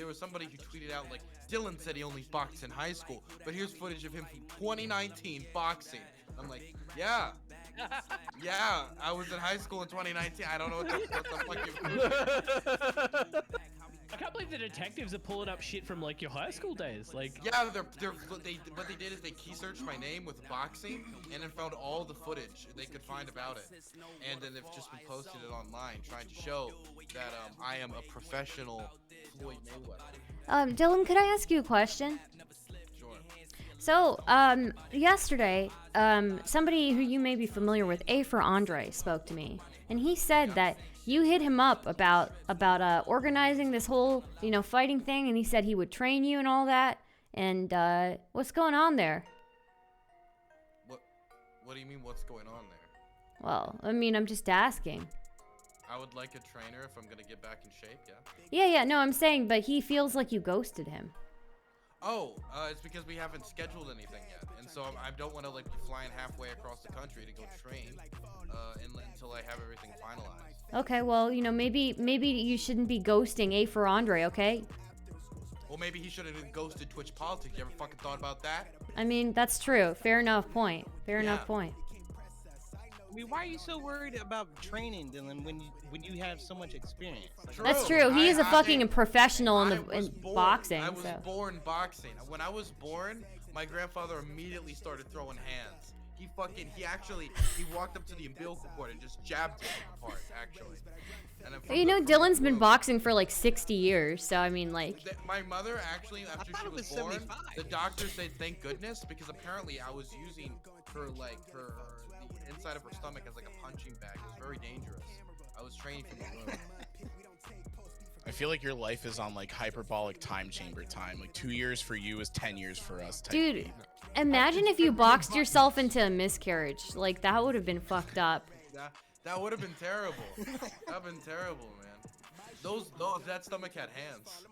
was somebody who tweeted out like, Dylan said he only boxed in high school, but here's footage of him from 2019 boxing. I'm like, yeah, I was in high school in 2019. I don't know what the fucking. I can't believe the detectives are pulling up shit from like your high school days. Like, yeah, what they did is they key searched my name with boxing and then found all the footage they could find about it, and then they've just been posting it online, trying to show that I am a professional Floyd Mayweather. Dylan, could I ask you a question? Sure. So, yesterday, somebody who you may be familiar with, A for Andre, spoke to me, and he said that you hit him up about organizing this whole, fighting thing, and he said he would train you and all that. And what's going on there? What do you mean? What's going on there? Well, I mean, I'm just asking. I would like a trainer if I'm gonna get back in shape. Yeah. Yeah. No, I'm saying, but he feels like you ghosted him. It's because we haven't scheduled anything yet, and so I don't want to like be flying halfway across the country to go train, until I have everything finalized. Okay, well, you know, maybe you shouldn't be ghosting A for Andre, okay? Well, maybe he should have ghosted Twitch politics. You ever fucking thought about that? I mean, that's true. Fair enough point. Fair enough point. I mean, why are you so worried about training, Dylan, when you have so much experience? Like, That's true. He is a fucking professional in boxing. I was so. born boxing. When I was born, my grandfather immediately started throwing hands. He walked up to the umbilical cord and just jabbed it apart, actually. And then You know, Dylan's been boxing for like 60 years, so I mean, like. My mother actually, after she was born, the doctor said thank goodness because apparently I was using the inside of her stomach as like a punching bag. It was very dangerous. I was training from the womb. I feel like your life is on like hyperbolic time chamber time. Like 2 years for you is 10 years for us. Dude, imagine if you boxed yourself into a miscarriage. Like, that would have been fucked up. That would have been terrible. That'd been terrible, man. That stomach had hands.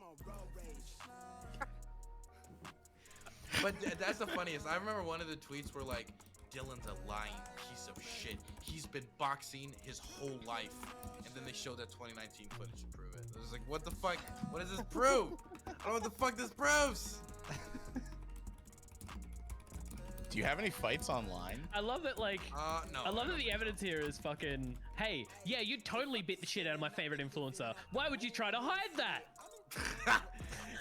But that's the funniest. I remember one of the tweets were like, Dylan's a lying piece of shit. He's been boxing his whole life. And then they showed that 2019 footage to prove it. It was like, what the fuck? What does this prove? I don't know what the fuck this proves. Do you have any fights online? I love that, like, no. I love that the evidence here is fucking, hey, yeah, you totally bit the shit out of my favorite influencer. Why would you try to hide that?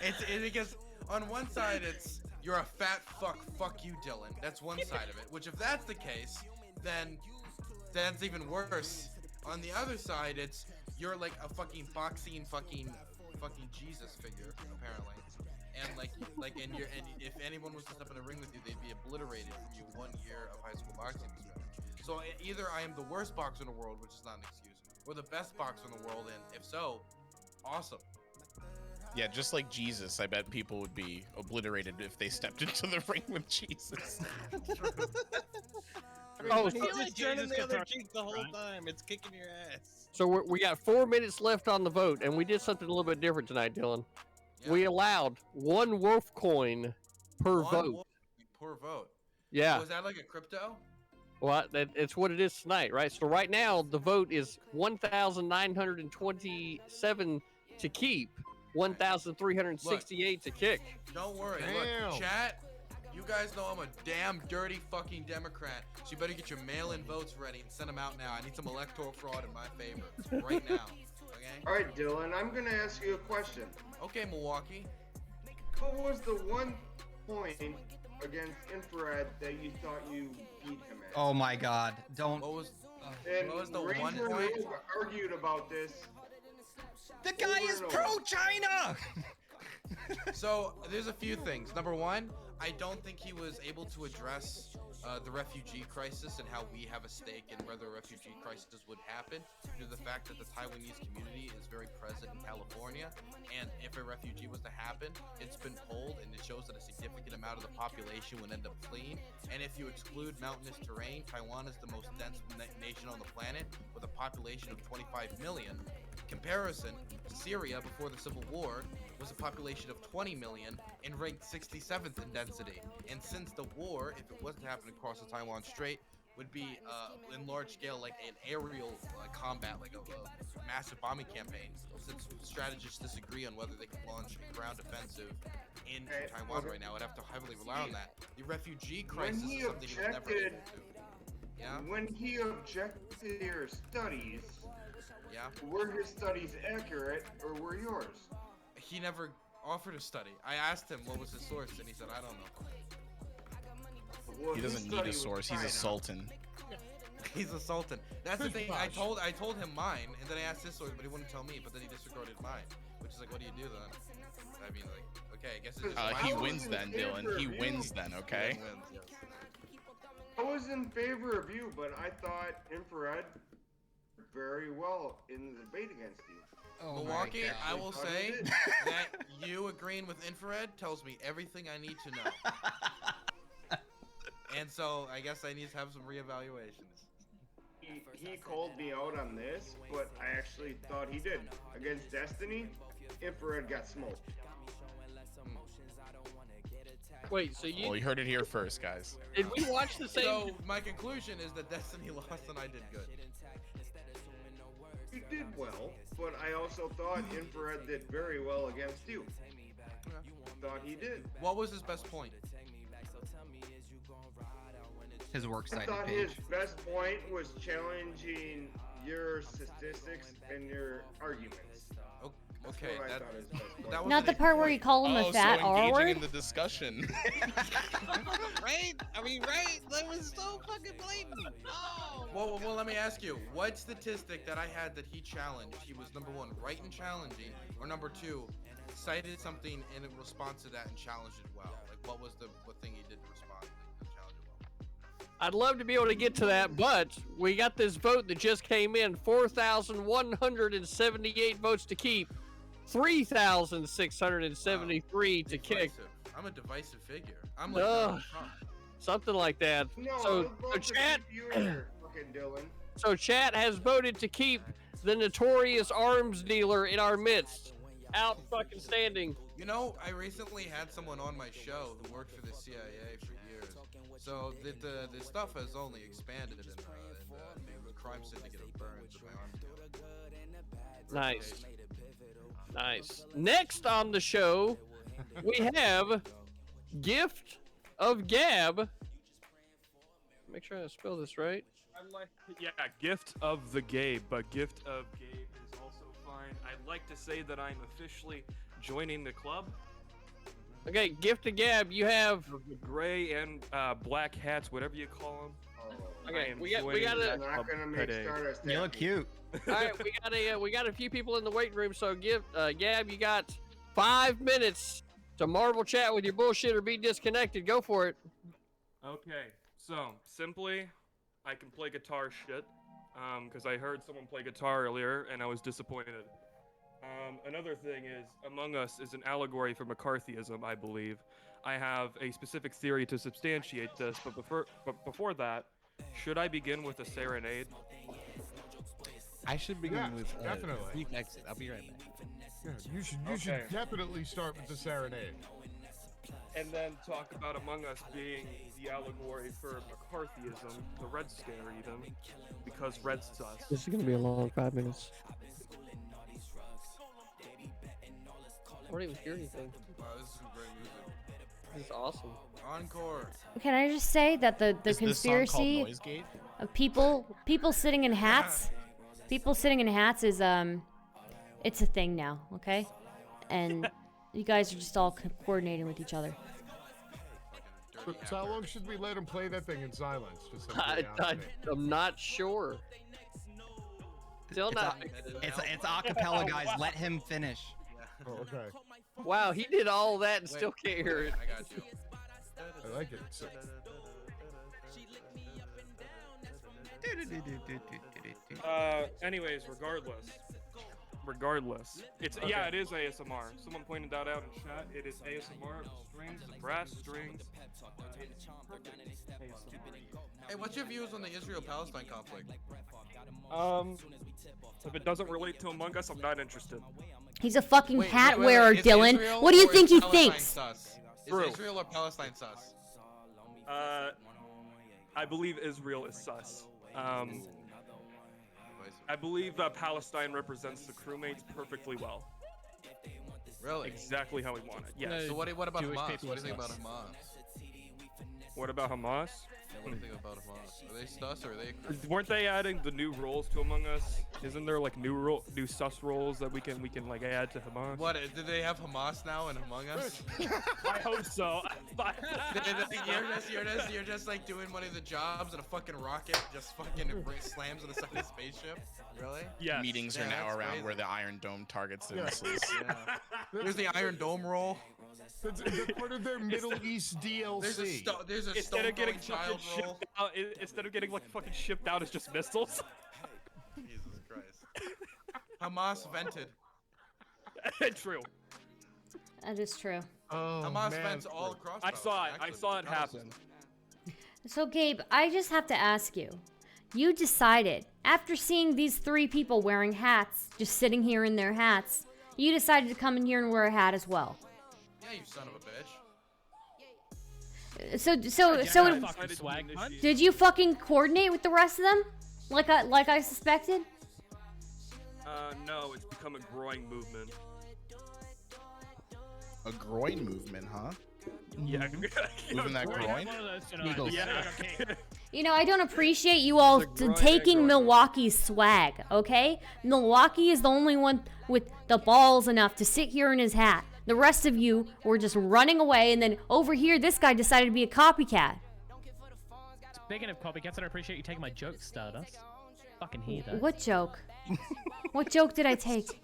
It's because on one side it's, you're a fat fuck you, Dylan. That's one side of it. Which, if that's the case, then that's even worse. On the other side, it's you're like a fucking boxing fucking Jesus figure, apparently. And and if anyone was to step in a ring with you, they'd be obliterated from your 1 year of high school boxing experience. So either I am the worst boxer in the world, which is not an excuse, or the best boxer in the world, and if so, awesome. Yeah, just like Jesus, I bet people would be obliterated if they stepped into the ring with Jesus. Oh, so just turning the other cheek the whole time. It's kicking your ass. So we got 4 minutes left on the vote, and we did something a little bit different tonight, Dylan. Yeah. We allowed 1 wolf coin per vote. Per vote. Yeah. Was that like a crypto? Well, it's what it is tonight, right? So right now the vote is 1,927 to keep, 1,368 to kick. Don't worry. Damn. Look, chat. You guys know I'm a damn dirty fucking Democrat, so you better get your mail-in votes ready and send them out now. I need some electoral fraud in my favor right now. Okay? All right, Dylan. I'm gonna ask you a question. Okay, Milwaukee. What was the one point against Infrared that you thought you beat him at? Oh my God! Don't. What was the Razor one point? Argued about this. The guy is pro-China. So there's a few things. Number one, I don't think he was able to address the refugee crisis and how we have a stake in whether a refugee crisis would happen due to the fact that the Taiwanese community is very present in California. And if a refugee was to happen, it's been polled and it shows that a significant amount of the population would end up fleeing. And if you exclude mountainous terrain, Taiwan is the most dense nation on the planet with a population of 25 million. Comparison, Syria before the Civil War was a population of 20 million and ranked 67th in density. And since the war, if it was to happen across the Taiwan Strait, would be in large scale like an aerial combat, like a massive bombing campaign. Since strategists disagree on whether they can launch a ground offensive in Taiwan right now, I'd have to heavily rely on that. The refugee crisis is something he was never able to. Yeah? When he objected to your studies, were his studies accurate or were yours? He never offered a study. I asked him what was his source, and he said, I don't know. Well, he doesn't need a source. He's a sultan. He's a sultan. That's the thing. I told him mine, and then I asked his source, but he wouldn't tell me. But then he disregarded mine, which is like, what do you do then? I mean, like, okay, I guess it's just he wins then, Dylan. He wins then, okay? I was in favor of you, but I thought Infrared very well in the debate against you. Oh Milwaukee, I will say that you agreeing with Infrared tells me everything I need to know. And so I guess I need to have some reevaluations. He called me out on this, but I actually thought he did. Against Destiny, Infrared got smoked. Wait, so you Well, you heard it here first, guys. did we watch the same? So my conclusion is that Destiny lost and I did good. You did well, but I also thought Infrared did very well against you. Thought he did. What was his best point? His works I cited thought page. his best point was challenging your statistics and your arguments. Okay, That's what I thought his best point was. Not the part where you call him a fat so R engaging word. in the discussion. Right? I mean, right? That was so fucking blatant. Oh. Well, let me ask you. What statistic that I had that he challenged? He was number one, right in challenging, or number two, cited something in response to that and challenged it well. Like, what was the thing he did to respond and challenge it well? I'd love to be able to get to that, but we got this vote that just came in: 4,178 votes to keep, 3,673 to kick. Divisive. I'm a divisive figure. I'm like Ugh. Donald Trump. Something like that. No, So chat. fucking Dylan. So chat has voted to keep the notorious arms dealer in our midst out fucking standing. You know, I recently had someone on my show who worked for the CIA for years. So the stuff has only expanded in the crime syndicate of Burns and my arms dealer. Nice. Nice. Next on the show, we have Gift of Gab. Make sure I spell this right. Yeah, Gift of the Gabe, but Gift of Gabe is also fine. I'd like to say that I'm officially joining the club. Okay, Gift of Gab, you have the gray and black hats, whatever you call them. Okay, we gotta. Not gonna make Stardust You look cute. All right, we got a few people in the waiting room. So Gab, you got 5 minutes to Marvel chat with your bullshit or be disconnected. Go for it. Okay, so simply, I can play guitar shit, because I heard someone play guitar earlier and I was disappointed. Another thing is, Among Us is an allegory for McCarthyism, I believe. I have a specific theory to substantiate this, but before that, should I begin with a serenade? I should begin with definitely. brief exit. I'll be right back. Yeah, you should definitely start with the serenade. And then talk about Among Us being the allegory for McCarthyism, the Red Scare even, because Red's sus. This is gonna be a long 5 minutes. I don't even hear anything. Wow, this is some great music. This is awesome. Encore. Can I just say that the Is this song called conspiracy Noisegate? of people sitting in hats, is it's a thing now, okay? And you guys are just all coordinating with each other. So how long should we let him play that thing in silence? Just I'm not sure. Still not. It's acapella, guys. Let him finish. Oh, okay. Wow, he did all that and still can't hear it. I got you. I like it. So, Anyways, regardless, it's it is ASMR. Someone pointed that out in chat. It is ASMR. The strings, the brass strings. It's perfect ASMR. Hey, what's your views on the Israel-Palestine conflict? If it doesn't relate to Among Us, I'm not interested. He's a fucking Wait, hat wait, wearer, is Dylan. Israel What do you or think is he Palestine thinks? Sus? True. Is Israel or Palestine sus? I believe Israel is sus. I believe that Palestine represents the crewmates perfectly well. Really? Exactly how we want it. Yes. So what about Jewish Hamas? people What do you are think about sus. Hamas? What about Hamas? What do you think about Hamas? Are they sus or are they? Weren't they adding the new roles to Among Us? Isn't there like new sus roles that we can like add to Hamas? What? Did they have Hamas now in Among Us? I hope so. You're just like doing one of the jobs and a fucking rocket just fucking slams on the side of the spaceship. Really? Yeah. Meetings are now around where the Iron Dome targets the missiles. Yeah. There's the Iron Dome roll. That's part of their Middle East DLC. There's a Instead of getting child fucking roll. shipped out, instead of getting like fucking shipped out, it's just missiles. Jesus Christ. Hamas vented. True. That is true. Oh, Hamas man. vents all across. I saw it. I saw it happen. So, Gabe, I just have to ask you. You decided, after seeing these 3 people wearing hats, just sitting here in their hats, you decided to come in here and wear a hat as well. Yeah, you son of a bitch. So Fucking swag punch. did you fucking coordinate with the rest of them? Like I suspected? No, it's become a growing movement. A groin movement, huh? Yeah. Moving that groin? Eagles. Yeah. You know, I don't appreciate you all taking Milwaukee's swag, okay? Milwaukee is the only one with the balls enough to sit here in his hat. The rest of you were just running away, and then over here, this guy decided to be a copycat. Speaking of copycats, I appreciate you taking my joke, Stardust. Fucking hear that. What joke? What joke did I take?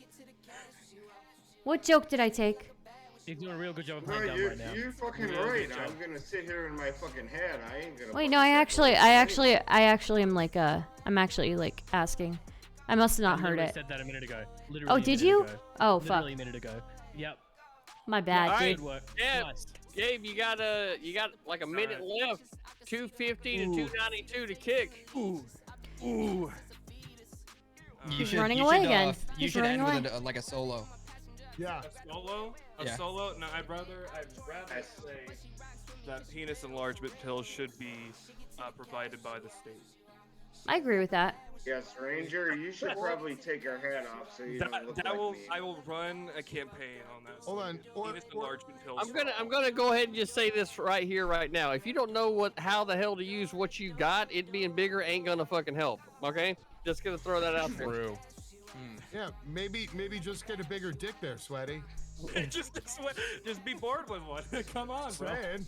What joke did I take? You're doing a real good job of No, playing dumb right now. you're fucking Real right. good I'm job. gonna sit here in my fucking head. I ain't gonna. Wait, no, I actually am like, I'm actually like asking. I must have not heard literally it. said that a minute ago. Oh, Literally a did minute you? ago. Oh, fuck. Literally a minute ago. Yep. My bad, Alright, dude. Gabe, Nice. Gabe, you got like a minute left. 250 to 292 to kick. You He's should, running you away should, again. You He's should end running with like a solo. Yeah. A solo? A Yeah. solo? No, I'd rather say that penis enlargement pills should be provided by the state. I agree with that. Yes, Ranger, you should probably take your hat off so you don't look like me. I will run a campaign on that. Hold on. Penis enlargement pills. I'm gonna go ahead and just say this right here, right now. If you don't know how the hell to use what you got, it being bigger ain't gonna fucking help. Okay, just gonna throw that out there. True. Yeah, maybe just get a bigger dick there, Sweaty. just be bored with one. Come on, bro. Saying.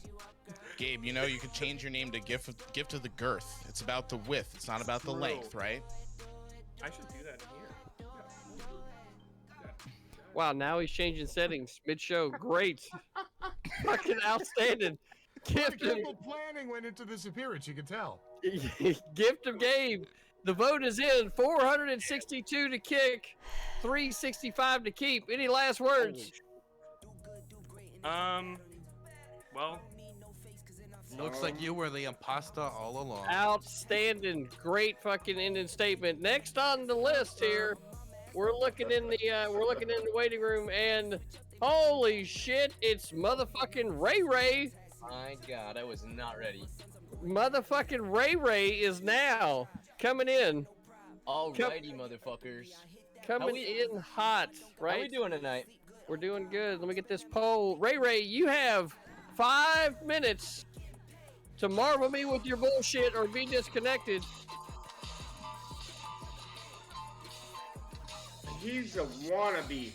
Gabe, you know you could change your name to gift of the girth. It's about the width. It's not about the True. length, right? I should do that in here. Wow, now he's changing settings mid-show. Great, fucking outstanding. Gift of, Careful planning went into this appearance. You can tell. gift of Gabe. The vote is in. 462 to kick, 365 to keep. Any last words? Well, Looks like you were the imposter all along. Outstanding. Great fucking ending statement. Next on the list here, we're looking in the waiting room, and holy shit, it's motherfucking Ray Ray. My God, I was not ready. Motherfucking Ray Ray is now coming in. Alrighty, motherfuckers. Coming in hot, right? How we doing tonight? We're doing good. Let me get this poll. Ray Ray, you have 5 minutes to marvel me with your bullshit or be disconnected. He's a wannabe.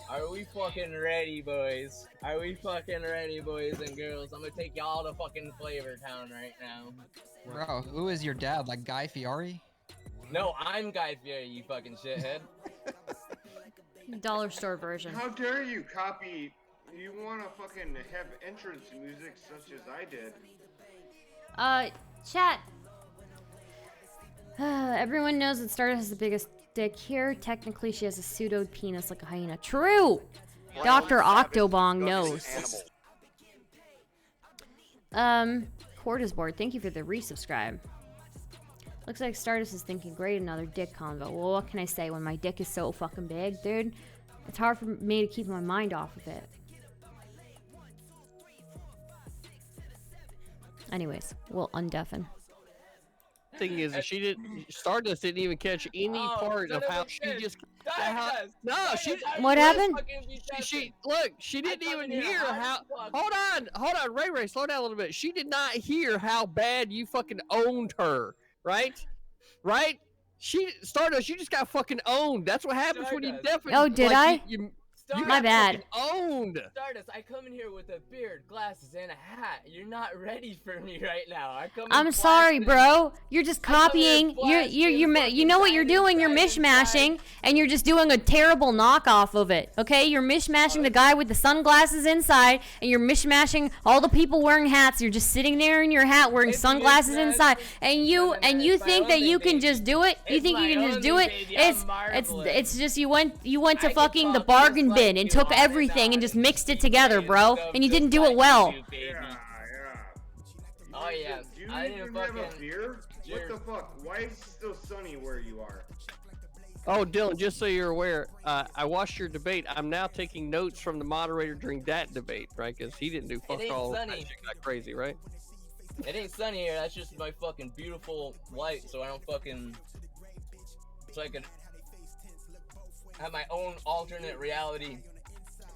Are we fucking ready, boys? Are we fucking ready, boys and girls? I'm gonna take y'all to fucking Flavor Town right now. Bro, who is your dad? Like Guy Fieri? No, I'm Guy Fieri, you fucking shithead. Dollar store version. How dare you copy? You want to fucking have entrance music such as I did. Chat. Everyone knows that Stardust has the biggest dick here. Technically, she has a pseudo penis like a hyena. True! Dr. Octobong knows. Court is bored. Thank you for the resubscribe. Looks like Stardust is thinking great, another dick convo. Well, what can I say when my dick is so fucking big, dude? It's hard for me to keep my mind off of it. Anyways, we'll undeafen. Thing is, Stardust didn't even catch any part of how she just. What happened? She didn't even hear how. Hold on, Ray, slow down a little bit. She did not hear how bad you fucking owned her, right? Stardust, you just got fucking owned. That's what happens when you definitely. Oh, did I? Stardust, My bad. Owned. Stardust, I come in here with a beard, glasses, and a hat. You're not ready for me right now. I'm sorry, bro. You're just copying. You know what you're doing? You're mishmashing, and you're just doing a terrible knockoff of it. Okay? You're mishmashing the guy with the sunglasses inside, and you're mishmashing all the people wearing hats. You're just sitting there in your hat wearing sunglasses inside, and you think that you can just do it? You think you can just do it? It's just you went to fucking the bargain bin and took everything and just mixed it together, bro. And you didn't do it well. Oh yeah. Do you I even didn't have a fucking. beer? What the fuck? Why is it still sunny where you are? Oh, Dylan, just so you're aware, I watched your debate. I'm now taking notes from the moderator during that debate, right? Because he didn't do fuck ain't all. sunny. That shit got crazy, right? It ain't sunny here. That's just my fucking beautiful light, so I don't fucking. So I can have my own alternate reality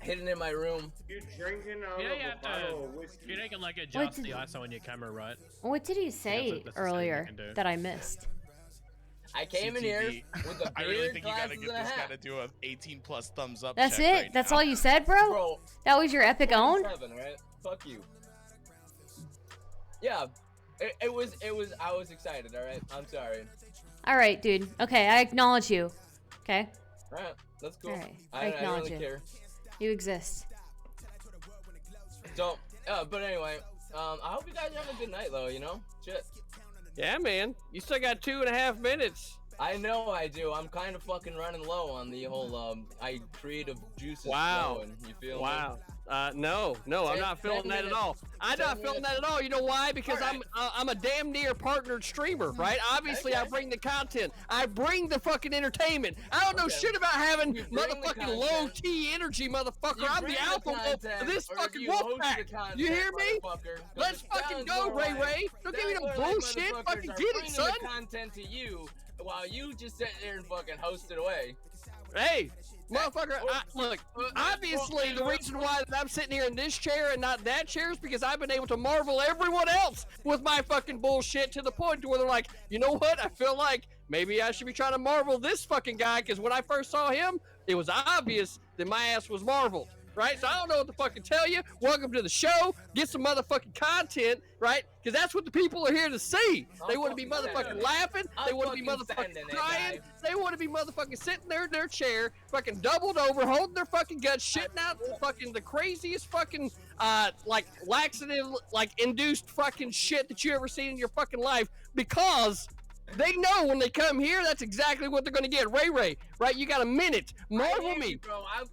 hidden in my room. You're drinking out You know, of you a have bottle to. of whiskey. You can like What adjust did- the ISO on your camera, right? What did he say that's the setting you earlier can do. that I missed? I came in here with a I really beard, think you gotta glasses, get and a this guy hat. to do a 18+ thumbs up. That's check it? right That's now. all you said, bro? Bro, That was your epic own? 27, right? Fuck you. Yeah, it was. I was excited. All right, I'm sorry. All right, dude. Okay, I acknowledge you. Okay? All right, that's cool. All right, I I don't acknowledge really you. care. You exist. So, but anyway, I hope you guys have a good night, though. You know, shit. Yeah, man. You still got 2.5 minutes. I know I do. I'm kind of fucking running low on the whole creative juices Wow. flowing. You feel Wow. me? No, I'm 10 not feeling that at minutes. all. I'm 10 not feeling minutes. that at all. You know why? Because All right. I'm a damn near partnered streamer, right? Obviously, I Okay. bring the content. I bring the fucking entertainment. I don't know Okay. shit about having You bring the motherfucking low content. T energy, motherfucker. You I'm bring the the alpha wolf content, of this or fucking you wolf host pack. the content, You hear me? motherfucker, 'cause Let's it fucking sounds go, more Ray like- Ray. Don't give me sounds no more like bullshit. motherfuckers Fucking are get it, bringing son. the content to you while you just sit there and fucking host it away. Hey, motherfucker, look, obviously the reason why I'm sitting here in this chair and not that chair is because I've been able to marvel everyone else with my fucking bullshit to the point to where they're like, you know what? I feel like maybe I should be trying to marvel this fucking guy because when I first saw him, it was obvious that my ass was marveled. Right? So I don't know what to fucking tell you. Welcome to the show. Get some motherfucking content, right? Because that's what the people are here to see. They want to be motherfucking laughing. They want to be motherfucking crying. They want to be motherfucking sitting there in their chair, fucking doubled over, holding their fucking guts, shitting out fucking the craziest fucking, like, laxative, like, induced fucking shit that you ever seen in your fucking life because they know when they come here, that's exactly what they're gonna get. Ray Ray, right? You got a minute. Marvel me. Bro, I'm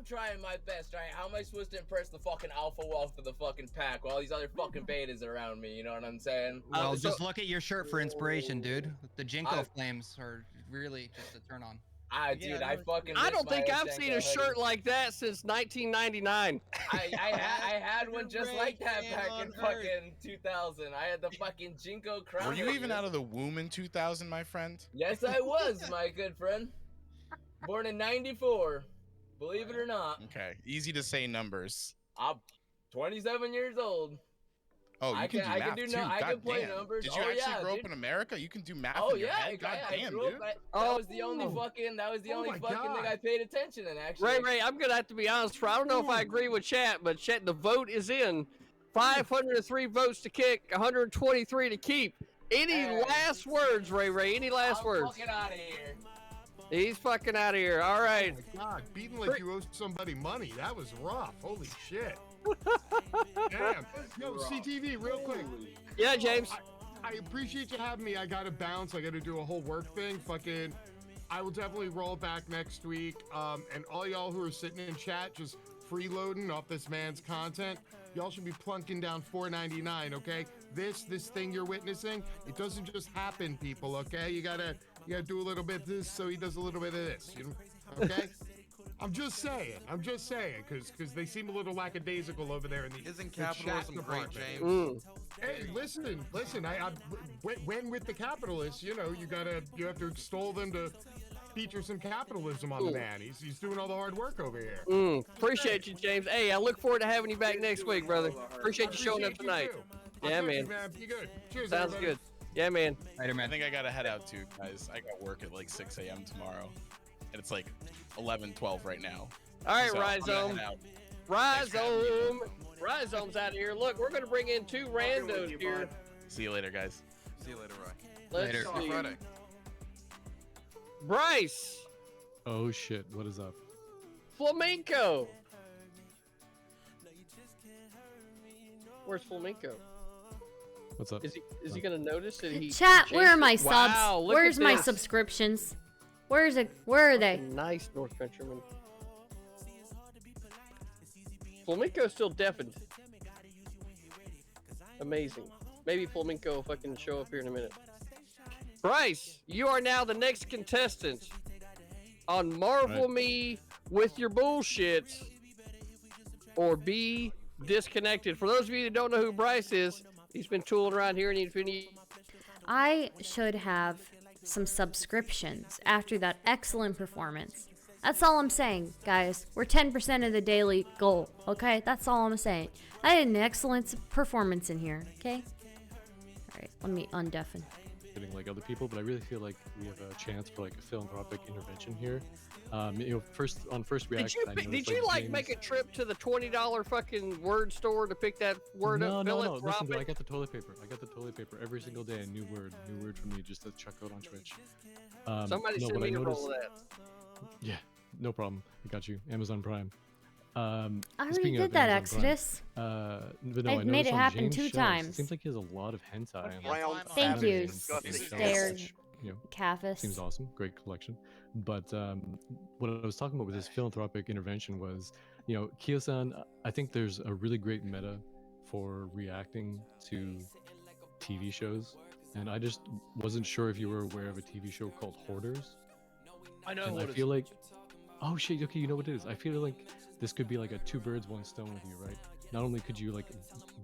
trying my best, right? How am I supposed to impress the fucking alpha wolf of the fucking pack while all these other fucking betas around me, you know what I'm saying? Well, just look at your shirt for inspiration, dude. The Jinko flames are really just a turn on. Dude, I fucking. I miss don't my think I've Jenko seen a hoodie. shirt like that since 1999. I had one just like that back in fucking 2000. I had the fucking Jinko crown. Were you even out of the womb in 2000, my friend? Yes, I was, my good friend. Born in '94. Believe it or not. Okay, easy to say numbers. I'm 27 years old. Oh, you can do math I can too. I God can play damn. numbers. Did you Oh, actually yeah, grow dude. up in America? You can do math Oh in your yeah, head? God damn, grew dude. up. That was the only fucking. That was the only my fucking God. thing I paid attention in. Actually, Ray, I'm gonna have to be honest. I don't know if I agree with chat, but chat, the vote is in. 503 votes to kick, 123 to keep. Any last words, Ray? Any last words? Fucking out of here. He's fucking out of here. All right. Oh my God, beating like you owe somebody money. That was rough. Holy shit. Damn. Yo, CTV, real quick. Yeah, James. I appreciate you having me. I gotta bounce. I gotta do a whole work thing. Fucking, I will definitely roll back next week. And all y'all who are sitting in chat, just freeloading off this man's content, y'all should be plunking down $4.99. Okay, this thing you're witnessing, it doesn't just happen, people. Okay, you gotta do a little bit of this, so he does a little bit of this. You know? Okay. I'm just saying, because they seem a little lackadaisical over there in the Isn't the chat capitalism great, department. James? Hey, listen. When with the capitalists, you have to extol them to feature some capitalism on the man. He's doing all the hard work over here. Appreciate you, James. Hey, I look forward to having you back next week, brother. Appreciate you showing up tonight. Yeah, man. Be good. Cheers, Sounds everybody. good. Yeah, man. Later, man. I think I gotta head out too, guys. I got work at like 6 a.m. tomorrow, and it's like 11:12 right now. All right, So, I'm gonna Rhizome. head out. Rhizome's out of here. Look, we're gonna bring in two randos here. See you later, guys. See you later, Roy. Let's See you see. Friday. Bryce, Oh shit, what is up? Flamenco. Where's Flamenco? What's up? Is he gonna notice that he? Chat, changed where are my it? subs? Wow, look Where's at my this. subscriptions? Where are they? Nice North Countryman. Flamenco's still deafened. Amazing. Maybe Flamenco if I can show up here in a minute. Bryce, you are now the next contestant on Marvel Me with your bullshit, or be disconnected. For those of you that don't know who Bryce is, he's been tooling around here and he's been. I should have some subscriptions after that excellent performance. That's all I'm saying, guys. We're 10% of the daily goal, okay? That's all I'm saying. I had an excellent performance in here, okay? Alright, let me undeafen. Like other people, but I really feel like we have a chance for like a philanthropic intervention here. First reaction. Did you make a trip to the $20 fucking word store to pick that word up? No. Listen, dude, I got the toilet paper every single day. A new word from you just to check out on Twitch. Somebody send me a roll of that. Yeah, no problem. I got you. Amazon Prime. I already did that, Exodus. But no, I've made it happen 2 times. It seems like he has a lot of hentai. Thank you, Stare. Cafis. Seems awesome. Great collection. But what I was talking about with this philanthropic intervention was, Kyo-san, I think there's a really great meta for reacting to TV shows. And I just wasn't sure if you were aware of a TV show called Hoarders. I know and what I feel like, oh shit, okay, you know what it is. I feel like this could be like a 2 birds, 1 stone with you, right? Not only could you like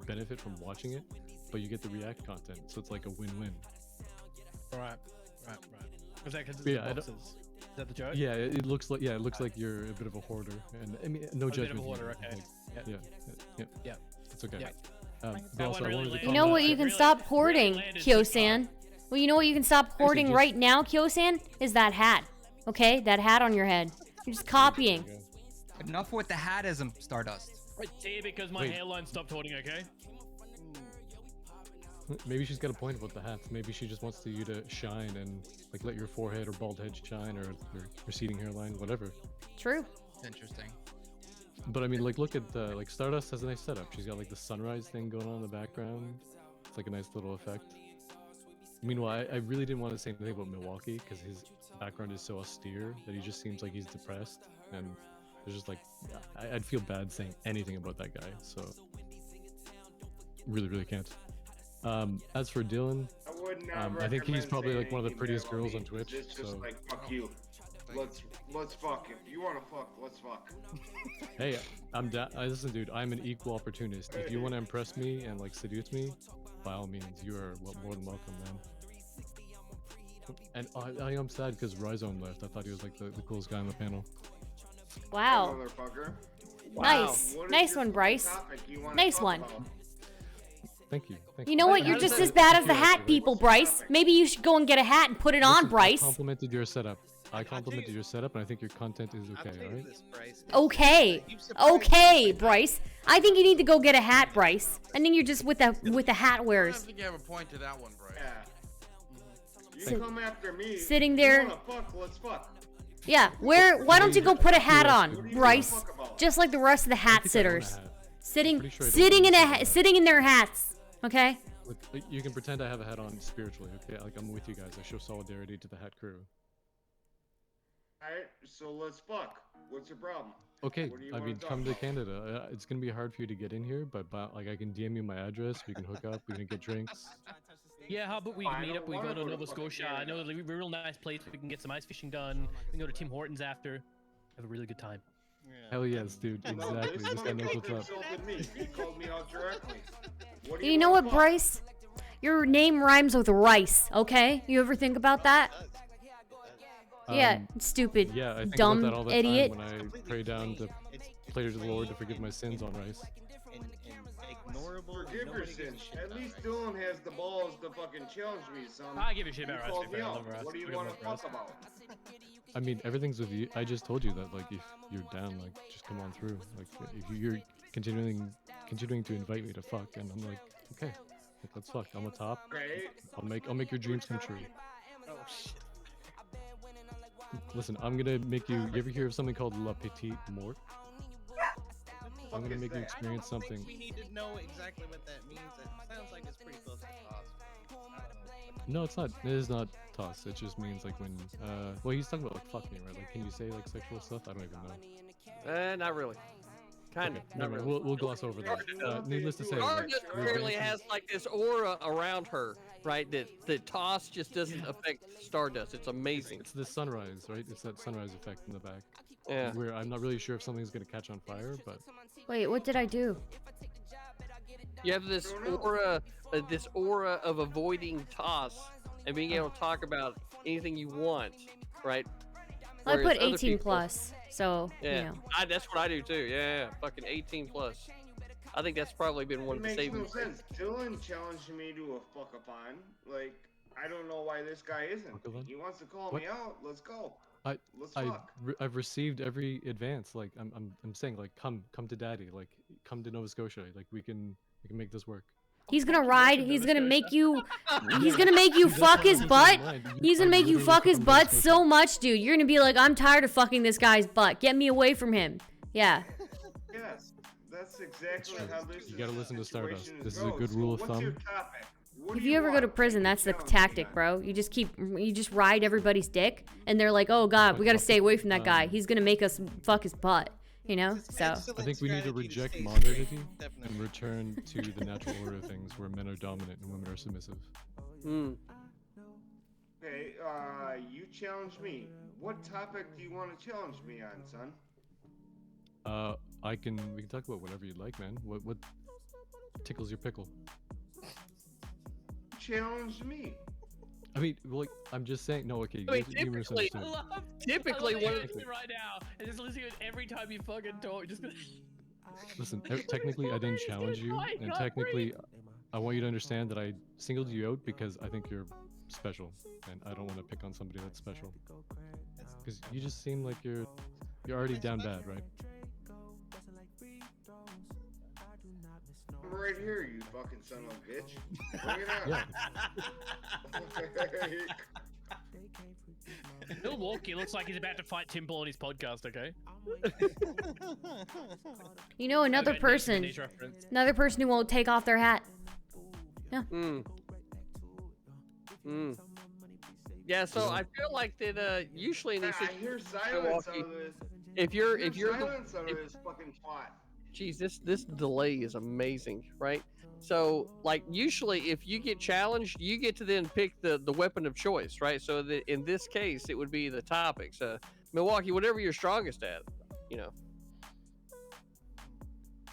benefit from watching it, but you get the react content, so it's like a win-win. Right. Was that because Yeah, boxes? Is that the joke? Yeah, it looks like you're a bit of a hoarder, and I mean, no A bit judgment. of a hoarder, here, okay. like, yeah, it's okay. Yeah. But also, I wanted to You know what you can stop hoarding, Kyo-san? Well, you know what you can stop hoarding right now, Kyo-san? Is that hat. Okay? That hat on your head. You're just copying. Enough with the hatism, Stardust. Right there, because my hairline stopped hoarding, okay? Maybe she's got a point about the hats. Maybe she just wants you to shine and like let your forehead or bald head shine, or your receding hairline, whatever. True. Interesting. But I mean, like, look at like Stardust has a nice setup. She's got like the sunrise thing going on in the background. It's like a nice little effect. Meanwhile, I really didn't want to say anything about Milwaukee because his background is so austere that he just seems like he's depressed, and there's just like I'd feel bad saying anything about that guy. So really can't. As for Dylan, I think he's probably like one of the prettiest girls on Twitch. It's just So like fuck you. Let's fuck. If you wanna fuck, let's fuck. hey, I'm down. Listen, dude, I'm an equal opportunist. If you want to impress me and like seduce me, by all means, you are more than welcome, man. And I am sad because Rhizome left. I thought he was like the coolest guy on the panel. Wow. Nice. Nice one, Bryce. Nice one. Thank you. You know what? You're just as bad as the hat people, Bryce. Maybe you should go and get a hat and put it on, Bryce. I complimented your setup. And I think your content is okay, alright? Okay, Bryce. I think you need to go get a hat, Bryce. I think you're just with the hat I wearers. think you have a point to that one, Bryce. You come after me. Sitting there. You wanna fuck, let's fuck. Yeah, why don't you go put a hat on, Bryce? Just like the rest of the hat sitters. Sitting in their hats, okay? Look, you can pretend I have a hat on spiritually, okay? Like, I'm with you guys. I show solidarity to the hat crew. Alright, so let's fuck. What's your problem? Okay, What do you I wanna mean, talk come to about? Canada. It's gonna be hard for you to get in here, but like, I can DM you my address. We can hook up. We can get drinks. Yeah, how about we meet up? We go to Nova Scotia. I know a real nice place. We can get some ice fishing done. We can go to Tim Hortons after. Have a really good time. Hell yes, dude. Exactly. This guy knows what's up. Insulted me. He called me out directly. What do You know wanna what, fuck? Bryce? Your name rhymes with rice, okay? You ever think about that? Yeah, stupid, Yeah, I think dumb about that all the idiot. time when I pray down to pray to the Lord to forgive my sins on rice. Forgive your sins. At least Dylan has the balls to fucking challenge me, son. I give a shit about You rice, called to me be fair. I out. love rice. What do you I want to love rice. talk about? I mean, everything's with you. I just told you that, like, if you're down, like, just come on through. Like, if you're continuing to invite me to fuck, and I'm like, okay, like, let's fuck. I'm a top. Great. I'll make your dreams come true. Oh shit. Listen, I'm gonna make you. You ever hear of something called La Petite Mort? I'm gonna make you experience something. We need to know exactly what that means. It sounds like it's pretty close to toss. No, it's not. It is not toss. It just means like when. Well, he's talking about like fuck me, right? Like, can you say like sexual stuff? I don't even know. Not really. Kind Okay, of. never mind. We'll gloss over that. Needless to say, Stardust your apparently advances- has like this aura around her, right? That the toss just doesn't affect Stardust. It's amazing. It's the sunrise, right? It's that sunrise effect in the back. Yeah. Where I'm not really sure if something's gonna catch on fire, but Wait, what did I do? You have this aura of avoiding toss and being able to talk about anything you want, right? Well, I Whereas put other 18 people- plus, so Yeah, you know. that's what I do too. Yeah, fucking 18 plus. I think that's probably been one It of the makes saving no sense. Dylan challenged me to a fuck-a-thon. Like, I don't know why this guy isn't. Fuck-a-thon? He wants to call What? me out. Let's go. Let's I've fuck. I've received every advance. Like I'm saying, like come to daddy, like come to Nova Scotia, like we can make this work. He's gonna ride. He's gonna make you. He's gonna make you fuck his butt. He's gonna make you fuck his butt so much, dude. You're gonna be like, I'm tired of fucking this guy's butt. Get me away from him. Yeah. Yes, that's exactly how this You gotta listen to Stardust. situation This is a goes. good rule of What's your thumb. topic? What If do you ever go want? to prison, that's the tactic, bro. You just ride everybody's dick, and they're like, oh god, we gotta stay away from that guy. He's gonna make us fuck his butt. You know? So. I think we need to reject modernity and return to the natural order of things, where men are dominant and women are submissive. Okay, you challenged me. What topic do you want to challenge me on, son? We can talk about whatever you'd like, man. What tickles your pickle? Challenge me. I mean, like, I'm just saying. No, okay. I mean, you misunderstood. typically one one of right now, and just listening to it every time you fucking talk. Just Listen, technically, I didn't challenge you, and technically, I want you to understand that I singled you out because I think you're special, and I don't want to pick on somebody that's special. Because you just seem like you're already down bad, right? I'm right here, you fucking son of a bitch. Bring it on. Milwaukee looks like he's about to fight Tim Bull on his podcast. Okay. You know, another person who won't take off their hat. Yeah. Yeah, so I feel like that usually in these I hear silence out of this. if you're silence out of this fucking twat. Geez, this delay is amazing, right? So, like, usually if you get challenged, you get to then pick the weapon of choice, right? So in this case, it would be the topics. Milwaukee, whatever you're strongest at, you know.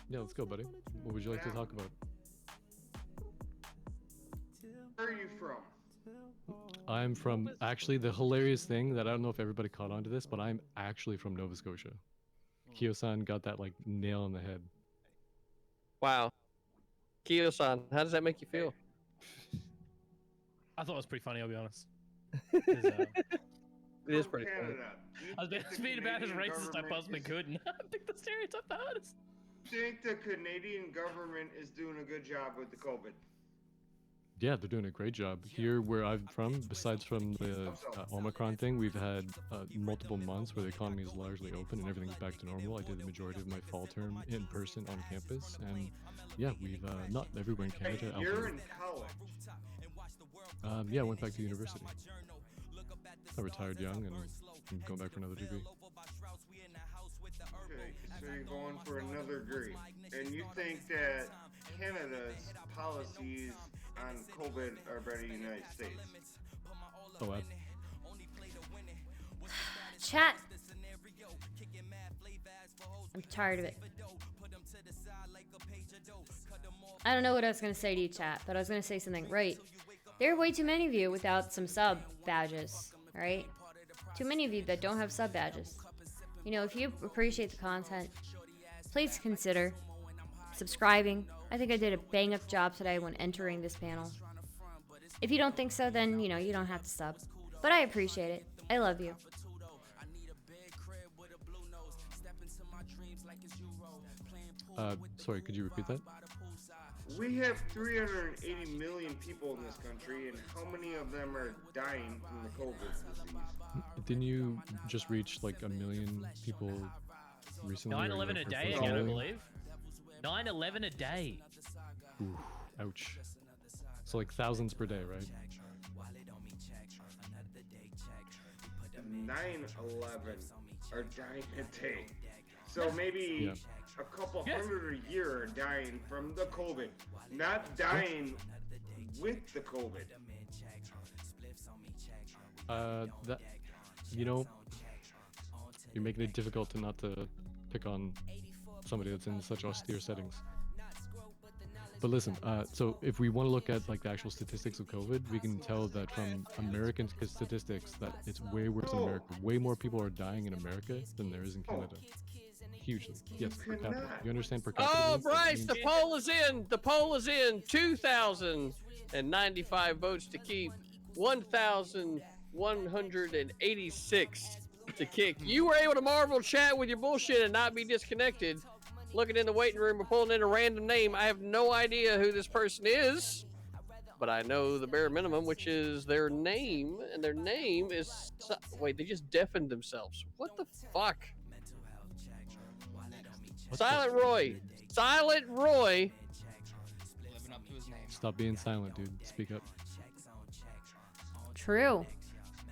Yeah, let's go, buddy. What would you like to talk about? Where are you from? I'm from, actually, the hilarious thing that I don't know if everybody caught on to this, but I'm actually from Nova Scotia. Kyo-san got that, like, nail on the head. Wow. Kyo-san, how does that make you feel? I thought it was pretty funny. I'll be honest. It is pretty funny. I was being about as racist as I possibly could, and I picked the stereotype the hardest. Think the Canadian government is doing a good job with the COVID? Yeah, they're doing a great job. Here, where I'm from, besides from the Omicron thing, we've had multiple months where the economy is largely open and everything's back to normal. I did the majority of my fall term in person on campus, and yeah, we've not everywhere in Canada. Hey, you're in college. Yeah, I went back to university. I retired young, and I'm going back for another degree. Okay, so you're going for another degree, and you think that Canada's policies on COVID are better than the United States? Oh, Chat. I'm tired of it. I don't know what I was gonna say to you, chat, but I was gonna say something. Right. There are way too many of you without some sub badges, right? Too many of you that don't have sub badges. You know, if you appreciate the content, please consider subscribing. I think I did a bang-up job today when entering this panel. If you don't think so, then, you know, you don't have to sub. But I appreciate it. I love you. Sorry, could you repeat that? We have 380 million people in this country, and how many of them are dying from the COVID disease? Didn't you just reach like 1 million people recently? 9/11 a day again, I believe. 9/11 a day. Ooh, ouch. So like thousands per day, right? 9/11 are dying a day. So maybe a couple hundred a year are dying from the COVID, not dying with the COVID. That, you know, you're making it difficult to not to pick on somebody that's in such austere settings. But listen, so if we want to look at like the actual statistics of COVID, we can tell that from American statistics that it's way worse in America. Way more people are dying in America than there is in Canada. Hugely. Yes, per capita. You understand per capita? Oh, means? That Bryce, means- the poll is in. The poll is in. 2,095 votes to keep. 1,186 to kick. You were able to Marvel chat with your bullshit and not be disconnected. Looking in the waiting room or pulling in a random name. I have no idea who this person is, but I know the bare minimum, which is their name, and their name is... Wait, they just deafened themselves. What the fuck? Silent Roy. Silent Roy. Living up to his name. Stop being silent, dude. Speak up. True.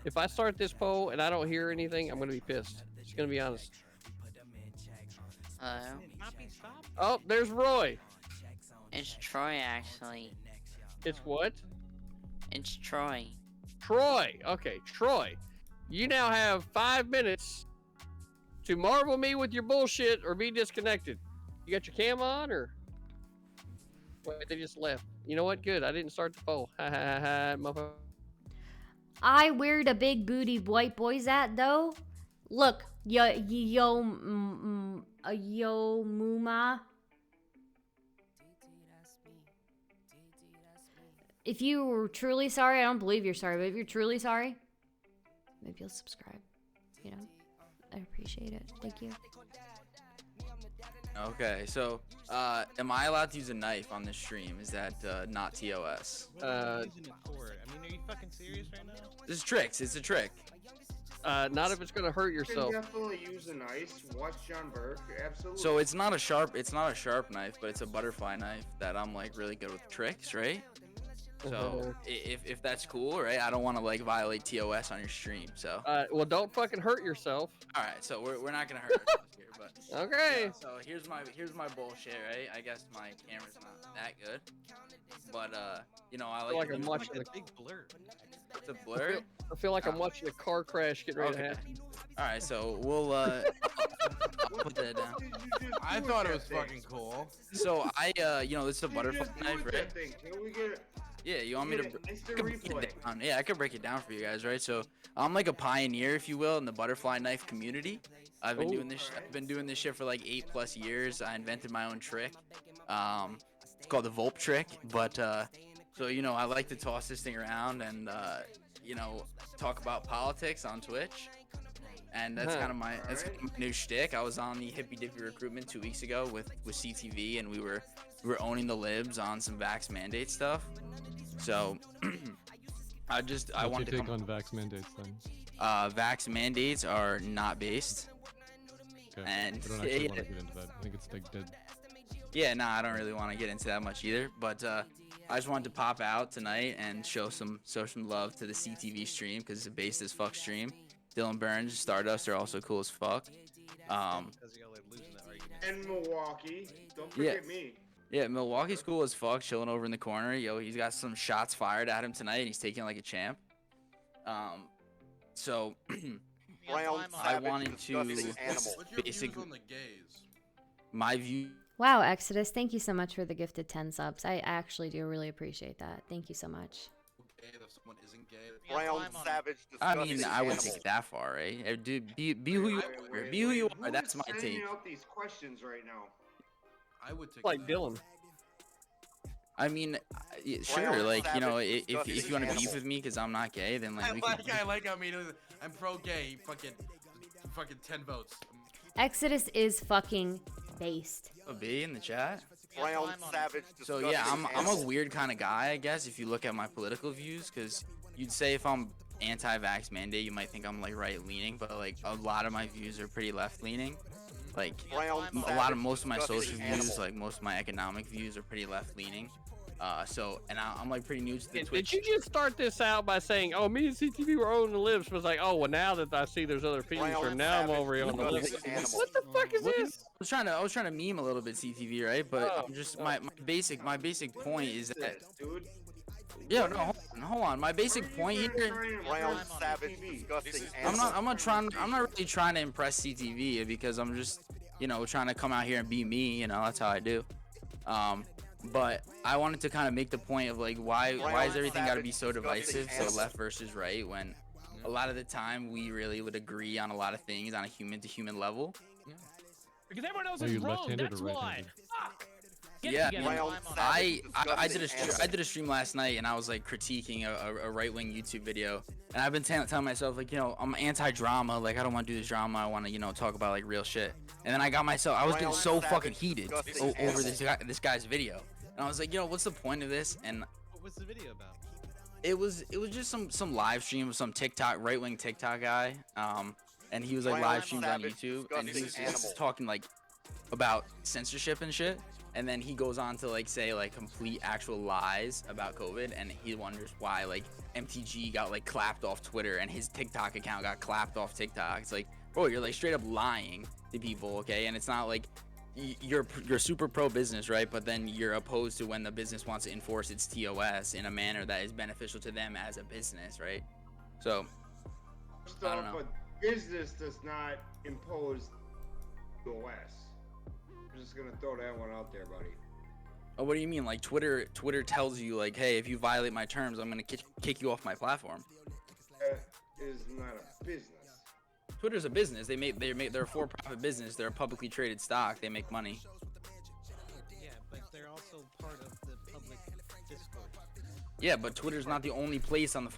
If I start this poll and I don't hear anything, I'm going to be pissed. Just going to be honest. Hello? Oh, there's Roy. It's Troy, actually. It's what? It's Troy. Troy. Okay, Troy. You now have 5 minutes to marvel me with your bullshit or be disconnected. You got your cam on or? Wait, they just left. You know what? Good. I didn't start the poll. Ha ha ha ha, motherfucker. Where the big booty white boys at though? Look, yo Muma. If you were truly sorry, I don't believe you're sorry, but if you're truly sorry, maybe you'll subscribe. You know, I appreciate it. Thank you. Okay, so am I allowed to use a knife on this stream? Is that not TOS? What are you using it for? I mean, are you fucking serious right now? This is tricks. It's a trick. Not if it's gonna hurt You yourself. can definitely use an ice. Watch John Burke. Absolutely. So it's not a sharp knife, but it's a butterfly knife that I'm like really good with tricks, right? So if that's cool, right? I don't want to like violate TOS on your stream, so. Well, don't fucking hurt yourself. All right, so we're not gonna hurt ourselves here, but. Okay. Yeah, so here's my bullshit, right? I guess my camera's not that good, but you know I like. I'm watching a big blur. It's a blur. I feel like I'm watching a car crash getting ready to happen. All right, so we'll I'll put that down. I thought it was fucking cool. So you know, this is a butterfly knife, right? Can we get it? Yeah, you want me to? Instant I could break replay. it down. Yeah, I could break it down for you guys, right? So I'm like a pioneer, if you will, in the butterfly knife community. I've been doing this. I've been doing this shit for like 8+ years. I invented my own trick. It's called the Volp trick. But so you know, I like to toss this thing around and you know, talk about politics on Twitch. And that's kind of my new shtick. I was on the Hippy Dippy recruitment 2 weeks ago with CTV, and we were owning the libs on some vax mandate stuff. So I wanted to take on vax mandates then. Vax mandates are not based. Okay. And I don't actually want to get into that. I think it's like dead. Yeah, no, I don't really want to get into that much either. But I just wanted to pop out tonight and show some love to the CTV stream because it's a based as fuck stream. Dylan Burns, Stardust are also cool as fuck. And Milwaukee. Don't forget me. Yeah, Milwaukee's cool as fuck, chilling over in the corner. Yo, he's got some shots fired at him tonight, and he's taking it like a champ. So I wanted to basically my view. Wow, Exodus, thank you so much for the gifted 10 subs. I actually do really appreciate that. Thank you so much. Brown savage. I mean, I wouldn't take it that far, right? Dude, be who you are. Be who you are. That's my take. Sending out these questions right now. I would take like Dylan. I mean, sure, like, you know, if you want to beef with me because I'm not gay, then like. I like how I'm pro gay. Fucking 10 votes. Exodus is fucking based. A B in the chat. Brown savage. So yeah, I'm a weird kind of guy, I guess, if you look at my political views, because you'd say if I'm anti-vax mandate, you might think I'm like right-leaning, but like a lot of my views are pretty left-leaning. Like most of my social views, like most of my economic views are pretty left-leaning. I'm like pretty new to the Did Twitch. you just start this out by saying, "Oh, me and CTV were on the lips"? Was like, "Oh, well, now that I see there's other feelings, or now I'm over here on the lips." What the fuck is this? I was trying to meme a little bit CTV, right? But Oh, I'm just my basic point is that. Dude. Yeah, no, hold on. My basic point here. Brown, savage, disgusting. I'm not really trying to impress CTV because I'm just, trying to come out here and be me. That's how I do. But I wanted to kind of make the point of like why is everything got to be so divisive, so left versus right, when a lot of the time we really would agree on a lot of things on a human to human level. Because everyone else Are is you wrong. left-handed That's or why. right-handed? Fuck. Yeah, I did a stream last night and I was like critiquing a right-wing YouTube video, and I've been telling myself like, I'm anti-drama, like I don't want to do this drama, I want to talk about like real shit. And then I was getting so fucking heated over this guy's video, and I was like, what's the point of this? And What was the video about? it was just some live stream of some right-wing TikTok guy, and he was like live streamed on YouTube, and he was just talking like about censorship and shit. And then he goes on to like say like complete actual lies about COVID, and he wonders why like MTG got like clapped off Twitter and his TikTok account got clapped off TikTok. It's like, bro, you're like straight up lying to people, okay? And it's not like you're super pro business, right? But then you're opposed to when the business wants to enforce its TOS in a manner that is beneficial to them as a business, right? So I don't know. But business does not impose TOS. I'm just gonna throw that one out there, buddy. Oh, what do you mean? Like Twitter tells you like, hey, if you violate my terms, I'm gonna kick you off my platform. That is not a business. Twitter's a business. They're a for-profit business. They're a publicly traded stock. They make money. Yeah, but they're also part of the public discourse. Yeah, but Twitter's not the only place on the.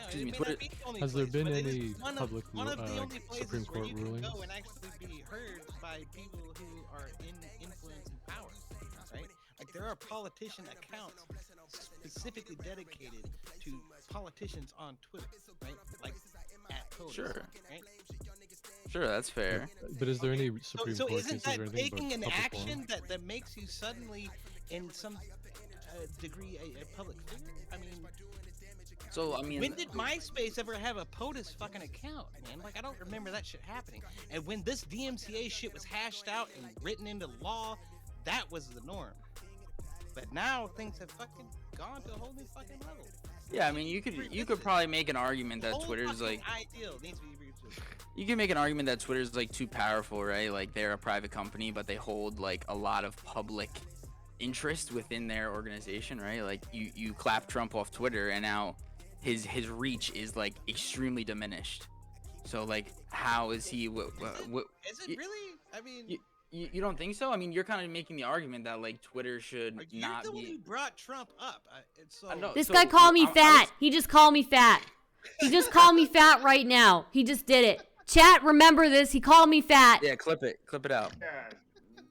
Excuse me, Twitter. Has there been any one public of the only places Supreme where Court you can rulings? go and actually be heard by people who are in influence and power, right? Like there are politician accounts specifically dedicated to politicians on Twitter, right? Like at POTUS, Sure. right? Sure, that's fair. But is there any Supreme So Court isn't cases or that anything taking an about public action forum? that makes you suddenly, in some degree, a public figure? I mean, So I mean, when did MySpace ever have a POTUS fucking account, man? Like I don't remember that shit happening. And when this DMCA shit was hashed out and written into law, that was the norm. But now things have fucking gone to a whole new fucking level. yeah, I mean, you could probably make an argument that Whole Twitter's fucking like. ideal needs to be reviewed. You can make an argument that Twitter's like too powerful, right? Like they're a private company, but they hold like a lot of public interest within their organization, right? Like you clap Trump off Twitter, and now his reach is like extremely diminished. So like, how is he? What? Is it really? I mean, You don't think so? I mean, you're kind of making the argument that like Twitter should you're not the one be. who brought Trump up. So This guy called me fat. He just called me fat. He just called me fat right now. He just did it. Chat, remember this. He called me fat. Yeah, clip it out. Yeah,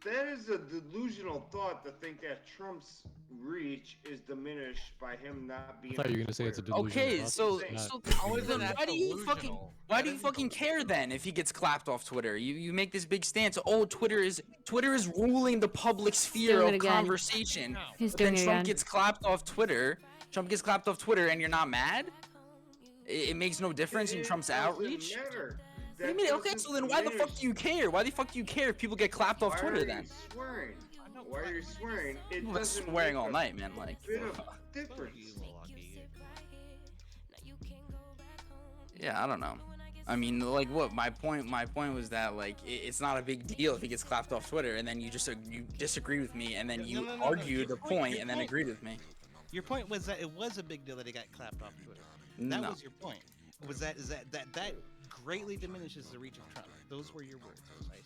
that is a delusional thought to think that Trump's reach is diminished by him not being. I thought you were gonna say it's a delusion. Okay, so then why do you fucking care then if he gets clapped off Twitter? You make this big stance. Oh, Twitter is ruling the public sphere doing of it again. conversation. He's But then doing it Trump again. gets clapped off Twitter. Trump gets clapped off Twitter, and you're not mad? It makes no difference in Trump's outreach. What do you mean? Okay, so then why the fuck do you care? Why the fuck do you care if people get clapped off Twitter then? Swearing. Why are you swearing? It People been doesn't swearing make all a night, man. Like, bit of difference. yeah, I don't know. I mean, like, what? My point was that like it's not a big deal if he gets clapped off Twitter, and then you disagree with me, and then you argue the point, and then agreed with me. Your point was that it was a big deal that he got clapped off Twitter. That No. was your point. Was that greatly diminishes the reach of Trump. Those were your words. Right?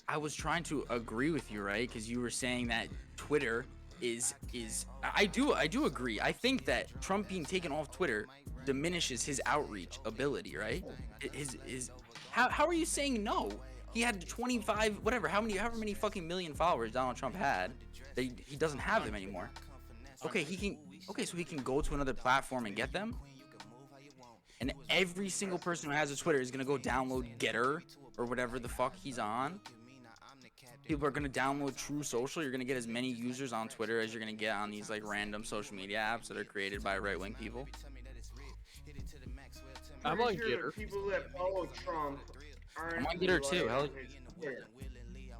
I was trying to agree with you, right? Because you were saying that Twitter is. I do agree. I think that Trump being taken off Twitter diminishes his outreach ability, right? How are you saying no? He had 25, whatever, however many fucking million followers Donald Trump had. He doesn't have them anymore. Okay, so he can go to another platform and get them. And every single person who has a Twitter is gonna go download Getter or whatever the fuck he's on. people are gonna download True Social. You're gonna get as many users on Twitter as you're gonna get on these like random social media apps that are created by right-wing people. I'm on Pretty sure Getter. the people that follow Trump aren't I'm on Getter too. like, Hell. on his Twitter.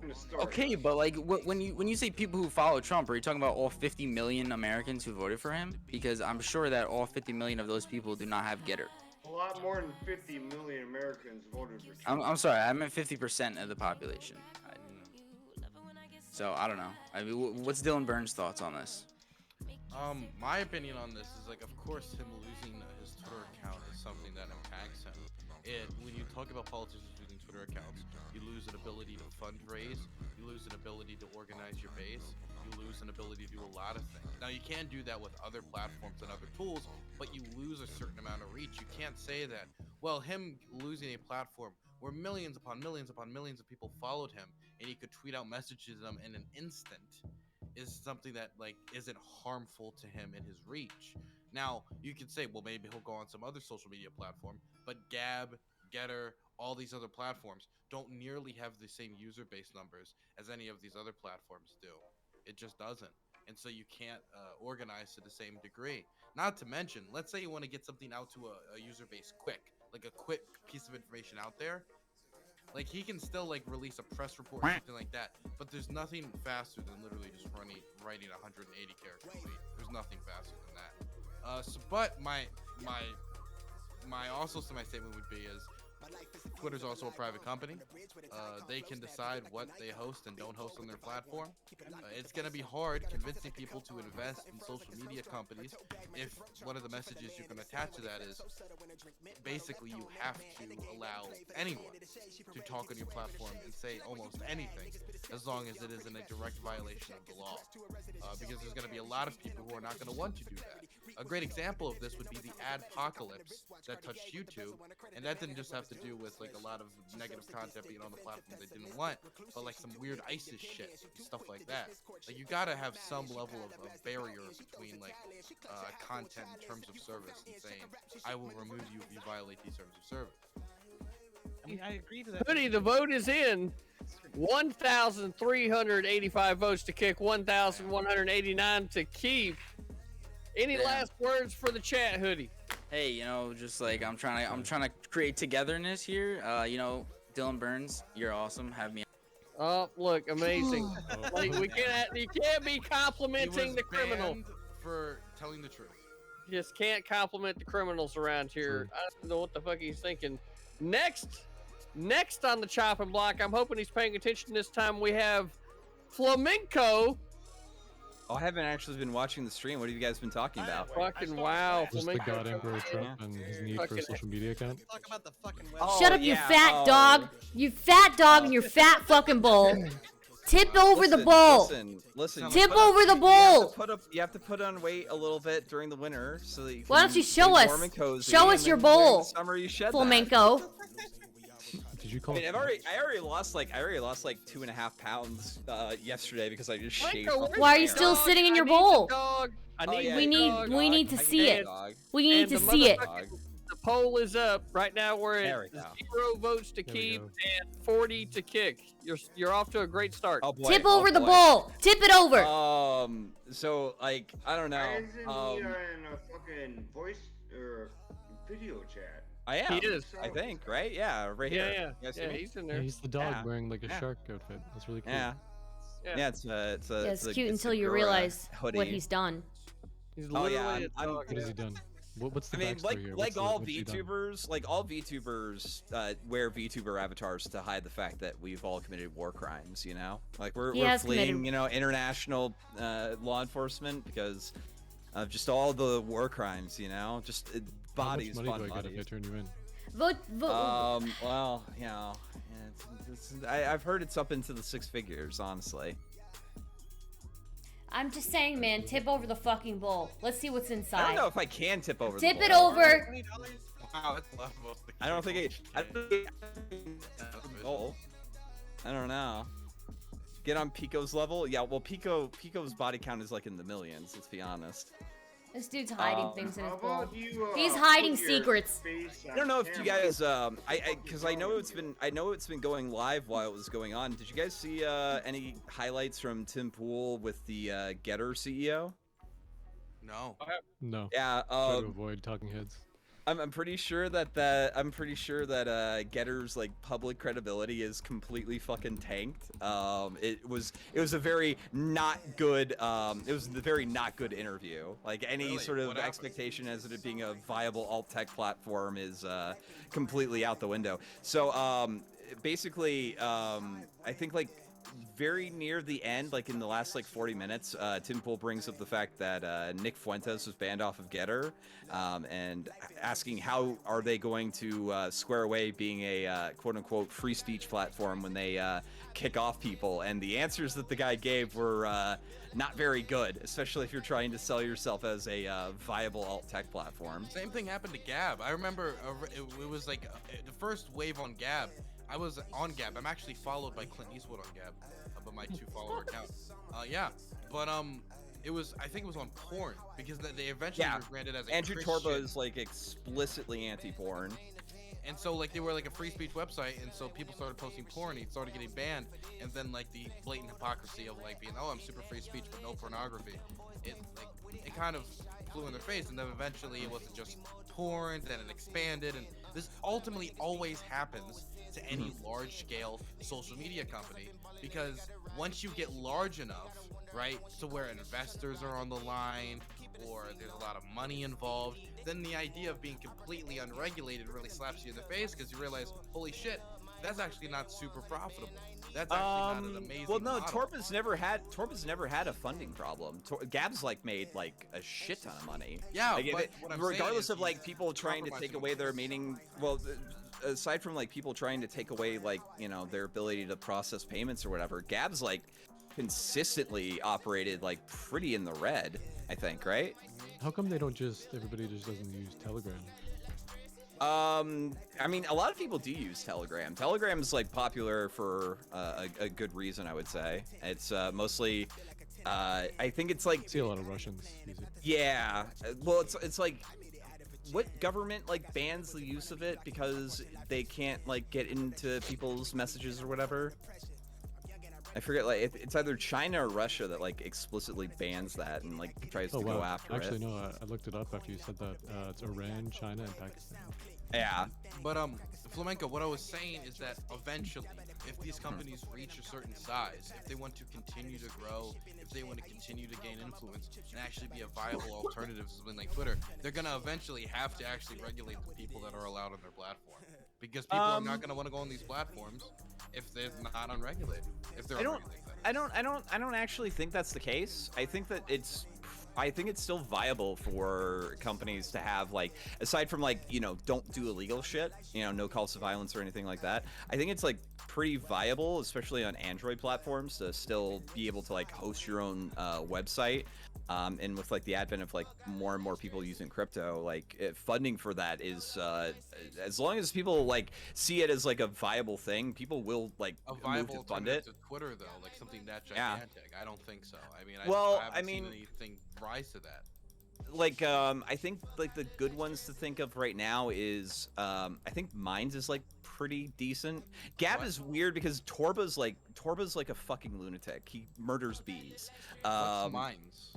In the story. Okay, but like when you say people who follow Trump, are you talking about all 50 million Americans who voted for him? Because I'm sure that all 50 million of those people do not have Getter. A lot more than 50 million Americans voted for Trump. I'm sorry, I meant 50% of the population. So I don't know. I mean, what's Dylan Burns' thoughts on this? My opinion on this is like, of course, him losing his Twitter account is something that impacts him. When you talk about politicians losing Twitter accounts, you lose an ability to fundraise, you lose an ability to organize your base, you lose an ability to do a lot of things. Now, you can do that with other platforms and other tools, but you lose a certain amount of reach. You can't say that, well, him losing a platform where millions upon millions upon millions of people followed him and he could tweet out messages to them in an instant is something that like isn't harmful to him and his reach. Now, you could say, well, maybe he'll go on some other social media platform, but Gab, Getter, all these other platforms don't nearly have the same user base numbers as any of these other platforms do. It just doesn't. And so you can't organize to the same degree. Not to mention, let's say you want to get something out to a user base quick, like a quick piece of information out there. Like he can still like release a press report or something like that, but there's nothing faster than literally just writing a 180 character tweet. There's nothing faster than that. But my statement would be is Twitter's also a private company. They can decide what they host and don't host on their platform. It's going to be hard convincing people to invest in social media companies if one of the messages you can attach to that is basically you have to allow anyone to talk on your platform and say almost anything as long as it is in a direct violation of the law. Because there's going to be a lot of people who are not going to want to do that. A great example of this would be the adpocalypse that touched YouTube, and that didn't just have to do with like a lot of negative content being on the platform they didn't want, but like some weird ISIS shit, stuff like that. Like you gotta have some level of barrier between like content in terms of service and saying, I will remove you if you violate these terms of service. I mean, I agree to that. Hoodie, the vote is in. 1,385 votes to kick, 1,189 to keep. Any last words for the chat, Hoodie? Hey, you know, just like I'm trying to create togetherness here. You know, Dylan Burns, you're awesome. Have me. Oh, look, amazing. Like, you can't be complimenting the criminal for telling the truth. Just can't compliment the criminals around here. I don't know what the fuck he's thinking. Next on the chopping block, I'm hoping he's paying attention this time. We have Flamenco. Oh, I haven't actually been watching the stream. What have you guys been talking about? Fucking wow. Just the God Emperor Trump and his need for a social media account. Talk about the fucking Shut up, you fat dog. You fat dog and your fat fucking bowl. Tip over the bowl. Listen. Tip over the bowl. You have to put on weight a little bit during the winter so that you can Why don't you show stay us? warm and cozy, Show and us your then during bowl. the summer you shed Flamenco. Did you call? I mean, I already lost like 2.5 pounds yesterday because I just shaved. Why are you still sitting in your bowl? We need to see it. We need to see it. The poll is up right now. We're at 0 votes to keep and 40 to kick. You're off to a great start. Oh boy, Tip over the bowl. Tip it over. So like I don't know. Why isn't he in a fucking voice or video chat? I am. He is. I think, right? Yeah, right here. Yeah. You guys see me? He's in Yeah, there. he's the dog Yeah. wearing like a Yeah. shark outfit. That's really cool. Yeah. Yeah, it's It's a cute until a you Gora realize hoodie. what he's done. He's Oh yeah, literally a dog. What has he done? What's the I mean, backstory here? like What's all what's he done? VTubers, wear VTuber avatars to hide the fact that we've all committed war crimes. You know, like we're has fleeing, committed- you know, international law enforcement because of just all the war crimes. You know, just bodies, How much money fun do I get if I bodies. turn you in? Vote. Well, you know, I've heard it's up into the 6 figures, honestly. I'm just saying, man. Tip over the fucking bowl. Let's see what's inside. I don't know if I can tip over. Tip the it bowl. over. Wow, that's level. I don't think oh, I don't know. Get on Pico's level? Yeah, well, Pico's body count is like in the millions. Let's be honest. This dude's hiding things in his How bowl. about you, He's hiding put your secrets. face I don't know if you camera? guys, because I know it's been going live while it was going on. Did you guys see any highlights from Tim Pool with the Getter CEO? No. No. Yeah. Try to avoid talking heads. I'm pretty sure that Getter's like public credibility is completely fucking tanked. It was a very not good interview. Like any Really? sort of What happened? expectation as it being a viable alt tech platform is completely out the window. So basically, I think like very near the end, like in the last like 40 minutes, Tim Pool brings up the fact that Nick Fuentes was banned off of Getter, and asking how are they going to square away being a quote-unquote free speech platform when they kick off people. And the answers that the guy gave were not very good, especially if you're trying to sell yourself as a viable alt tech platform. Same thing happened to Gab. I remember it was like the first wave on Gab. I was on Gab. I'm actually followed by Clint Eastwood on Gab, but my 2 follower account. Yeah, but it was, I think it was on porn because they eventually were branded as a Andrew Christian. Torba is like explicitly anti-porn. And so like they were like a free speech website, and so people started posting porn. He started getting banned, and then like the blatant hypocrisy of like being, oh, I'm super free speech but no pornography. It kind of flew in their face, and then eventually it wasn't just porn. Then it expanded, and this ultimately always happens to any large-scale social media company, because once you get large enough, right, to where investors are on the line or there's a lot of money involved, then the idea of being completely unregulated really slaps you in the face, because you realize, holy shit, that's actually not super profitable. That's actually not an amazing Well, no, model. Torba's never had a funding problem. Gab's like made like a shit ton of money. Yeah, like, but what I'm saying regardless is of like people trying to take away their meaning. Well, aside from like people trying to take away like their ability to process payments or whatever, Gab's like consistently operated like pretty in the red. I think, right? How come everybody just doesn't use Telegram? I mean, a lot of people do use Telegram. Telegram's like popular for a good reason, I would say. It's mostly, I think it's like. See a lot of Russians use it. Yeah, well, it's like, what government like bans the use of it because they can't like get into people's messages or whatever? I forget, like it's either China or Russia that like explicitly bans that and like tries to go after Actually, it. no, I looked it up after you said that. It's Iran, China, and Pakistan. Yeah. But Flamenco, what I was saying is that eventually, if these companies reach a certain size, if they want to continue to grow, if they want to continue to gain influence and actually be a viable alternative to something like Twitter, they're gonna eventually have to actually regulate the people that are allowed on their platform, because people are not gonna want to go on these platforms if they're not unregulated. If they're I don't actually think that's the case. I think it's still viable for companies to have, like, aside from like, don't do illegal shit, no calls to violence or anything like that. I think it's like pretty viable, especially on Android platforms, to still be able to like host your own website. And with like the advent of like more and more people using crypto, like funding for that is as long as people like see it as like a viable thing, people will like a move viable to fund it. alternative to Twitter, though, like something that Yeah. gigantic. I don't think so. I mean, Well, I haven't seen anything rise to that. Like I think like the good ones to think of right now is I think Minds is like pretty decent. Gab is weird because Torba's like a fucking lunatic. He murders bees. What's Minds?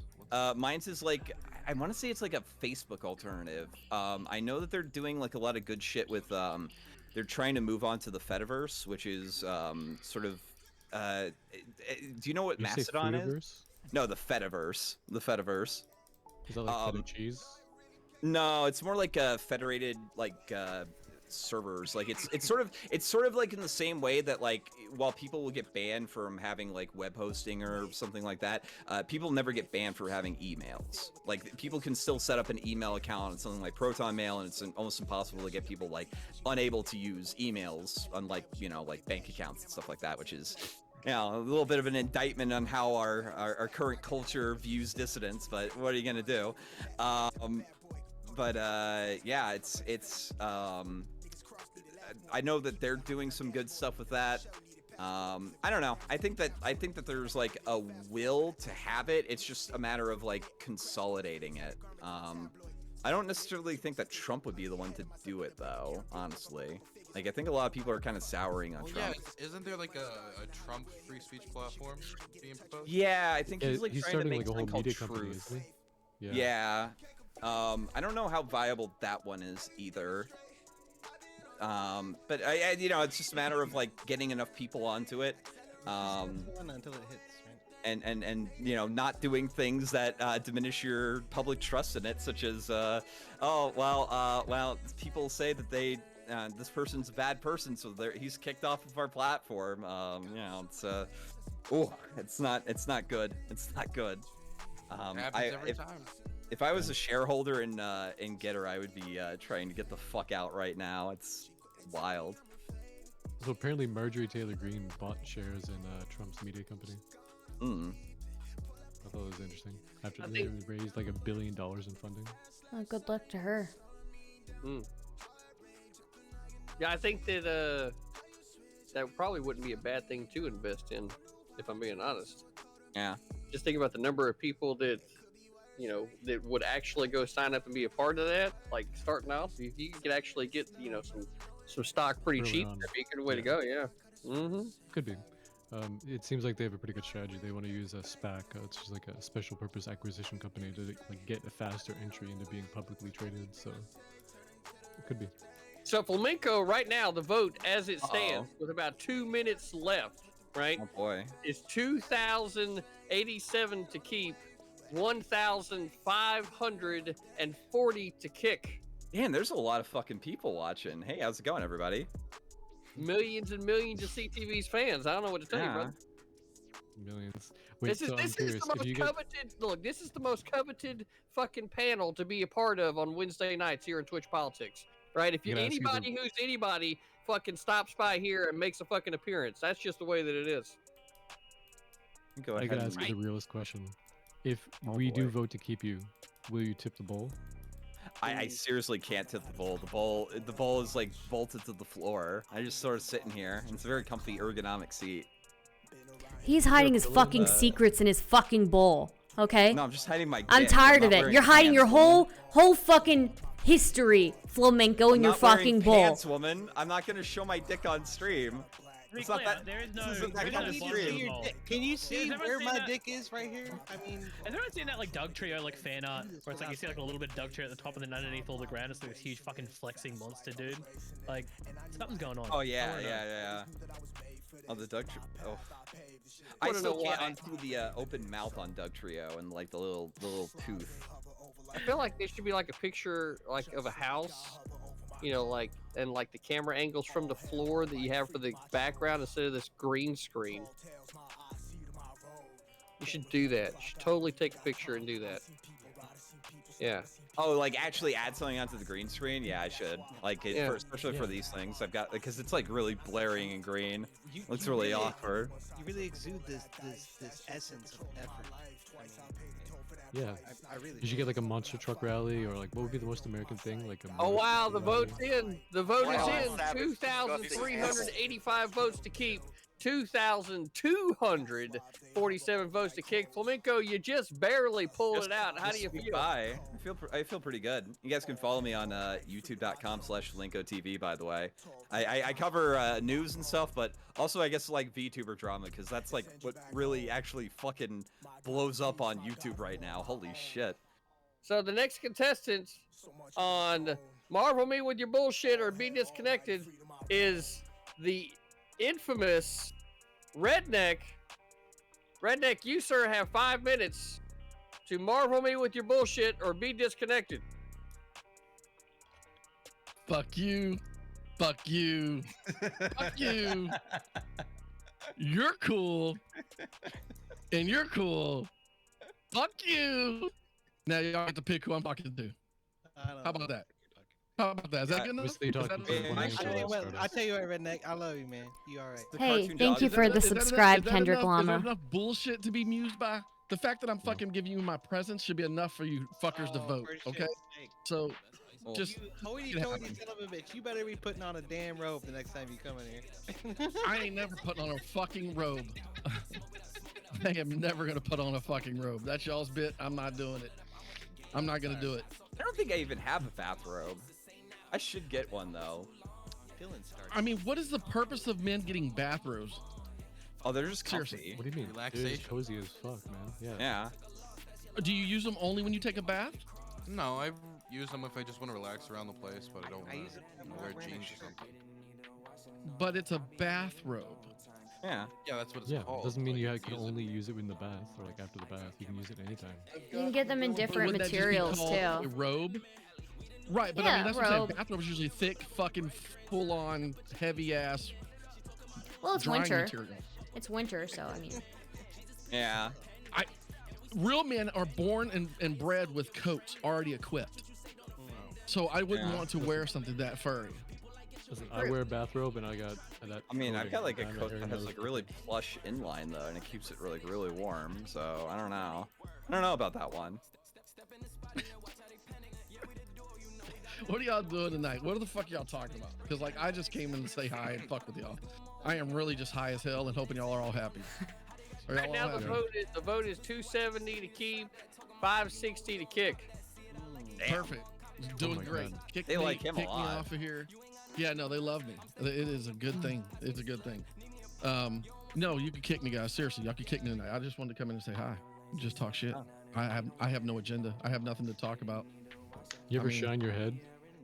Minds is like, I want to say it's like a Facebook alternative. I know that they're doing like a lot of good shit with they're trying to move on to the Fediverse, which is sort of do you know what You say Mastodon is? Foodiverse? No, the Fediverse. The Fediverse. Is that like feta cheese? No, it's more like a federated like servers. Like it's sort of like in the same way that like while people will get banned from having like web hosting or something like that, people never get banned for having emails. Like people can still set up an email account on something like Proton Mail, and it's almost impossible to get people like unable to use emails, unlike like bank accounts and stuff like that, which is a little bit of an indictment on how our current culture views dissidents, but what are you gonna do? Yeah, it's I know that they're doing some good stuff with that. I don't know. I think that there's like a will to have it. It's just a matter of like consolidating it. I don't necessarily think that Trump would be the one to do it, though. Honestly, like I think a lot of people are kind of souring on Trump. Yeah, isn't there like a Trump free speech platform being proposed? Yeah, I think he's like he's trying starting to make like a whole something media called company, Truth. isn't he? Yeah. I don't know how viable that one is either. But I you know, it's just a matter of like getting enough people onto it. Until it hits. And you know, not doing things that diminish your public trust in it, such as well, people say that they this person's a bad person, so he's kicked off of our platform. You know, it's not good. It's not good. Happens every time. If I was a shareholder in Getter, I would be trying to get the fuck out right now. It's wild. So apparently Marjorie Taylor Greene bought shares in Trump's media company. I thought it was interesting. After they raised like $1 billion in funding. Oh, good luck to her. Yeah, I think that that probably wouldn't be a bad thing to invest in, if I'm being honest. Yeah. Just think about the number of people that, you know, that would actually go sign up and be a part of that. Like starting out, if you could actually get, you know, some stock pretty Early cheap, on. that'd be a good way to go. Yeah. Could be. It seems like they have a pretty good strategy. They want to use a SPAC, it's just like a special purpose acquisition company to like get a faster entry into being publicly traded. So it could be. So Flamenco right now, the vote as it stands, with about 2 minutes left, right? Oh boy. Is 2,087 to keep, 1,540 to kick. Man, there's a lot of fucking people watching. Hey, how's it going, everybody? Millions and millions of CTV's fans. I don't know what to tell you, brother. Millions. Wait, This is so I'm the curious, most if you get coveted. Look, this is the most coveted fucking panel to be a part of on Wednesday nights here in Twitch Politics, right? If you I'm gonna ask you anybody who's anybody fucking stops by here and makes a fucking appearance, that's just the way that it is. Go I ahead. gotta ask you the realest question. If we do vote to keep you, will you tip the bowl? I seriously can't tip the bowl. The bowl is like bolted to the floor. I just sort of sitting here. It's a very comfy, ergonomic seat. He's hiding his fucking secrets in his fucking bowl. Okay. No, I'm just hiding my. I'm dick. tired I'm of not it. wearing You're hiding your pants, whole fucking history, Flamenco, in I'm your not wearing fucking bowl. pants, woman. I'm not gonna show my dick on stream. It's not that. There is no. This isn't that there is kind no of need to stream. see your dick. Can you see Has everyone where seen my that? dick is right here? I mean, Has everyone seen that like Doug Trio like fan art where it's like you see like a little bit of Doug Trio at the top and then underneath all the ground it's like this huge fucking flexing monster dude? Like something's going on. Oh I yeah, wanna know. yeah. Oh, the Doug Trio. Oh. I Wanna still know can't why? undo the open mouth on Doug Trio and like the little tooth. I feel like there should be like a picture like of a house, you know, like and like the camera angles from the floor that you have for the background instead of this green screen. You should do that. You should totally take a picture and do that. Yeah. Oh, like actually add something onto the green screen? Yeah, I should. Like, Yeah. especially for Yeah. these things, I've got because it's like really blaring and green. Looks you really awkward. You really exude this essence of effort. Yeah. I really. You should get like a monster truck rally, or like what would be the most American thing? Like a. Oh wow, the rally. vote's in. The vote Wow. is in. 2,385 votes to keep. 2,247 votes to kick. Flamenco, you just barely pulled it out. How do you feel? I feel pretty good. You guys can follow me on youtube.com/LinkoTV, by the way. I cover news and stuff, but also I guess like VTuber drama, because that's like what really actually fucking blows up on YouTube right now. Holy shit. So the next contestant on Marvel Me With Your Bullshit or Be Disconnected is the infamous Redneck. Redneck, you, sir, have 5 minutes to marvel me with your bullshit or be disconnected. Fuck you. Fuck you. Fuck you. You're cool. And you're cool. Fuck you. Now y'all have to pick who I'm talking to. How about that? How about that? Is that good enough? Is that I tell you what, Redneck, I love you, man. You all right? Hey, thank you for the subscribe, Kendrick Is that Llama. enough bullshit to be mused by? The fact that I'm fucking giving you my presence should be enough for you fuckers to vote, okay? So, Just You hoity-toity son of a bitch. You better be putting on a damn robe the next time you come in here. I ain't never putting on a fucking robe. I am never gonna put on a fucking robe. That's y'all's bit. I'm not doing it. I'm not gonna do it. I don't think I even have a bathrobe. I should get one though. I mean, what is the purpose of men getting bathrobes? Oh, they're just Seriously. comfy. What do you mean? They're just cozy as fuck, man. Yeah. Yeah. Do you use them only when you take a bath? No, I use them if I just want to relax around the place, but I don't want to wear jeans or something. But it's a bathrobe. Yeah. Yeah, that's what it's Yeah, called. doesn't mean you can only use it in the bath or like after the bath. You can use it anytime. You can get them in different Wouldn't that just be materials called too. A robe? Right, but I Yeah, mean that's what I'm saying. robe. Bathrobes are usually thick, fucking full-on, heavy-ass. Well, it's drying winter. material. It's winter, so I mean. Yeah. Real men are born and bred with coats already equipped. So I wouldn't Yeah. want to wear something that furry. Listen, I wear a bathrobe and I got that. I mean, I've got like a coating coat down that right has now. like a really plush inline though, and it keeps it really warm. So I don't know. I don't know about that one. What are y'all doing tonight? What the fuck y'all talking about? Because like I just came in to say hi and fuck with y'all. I am really just high as hell and hoping y'all are all happy. Are y'all Right all now the happy? vote is 270 to keep, 560 to kick. Perfect. He's doing my great. God. Kick They me, like him a kick me lot. off of here. Yeah, no, they love me. It is a good thing. It's a good thing. No, you can kick me, guys. Seriously, y'all can kick me tonight. I just wanted to come in and say hi. Just talk shit. I have no agenda. I have nothing to talk about. You ever I mean, shine your head?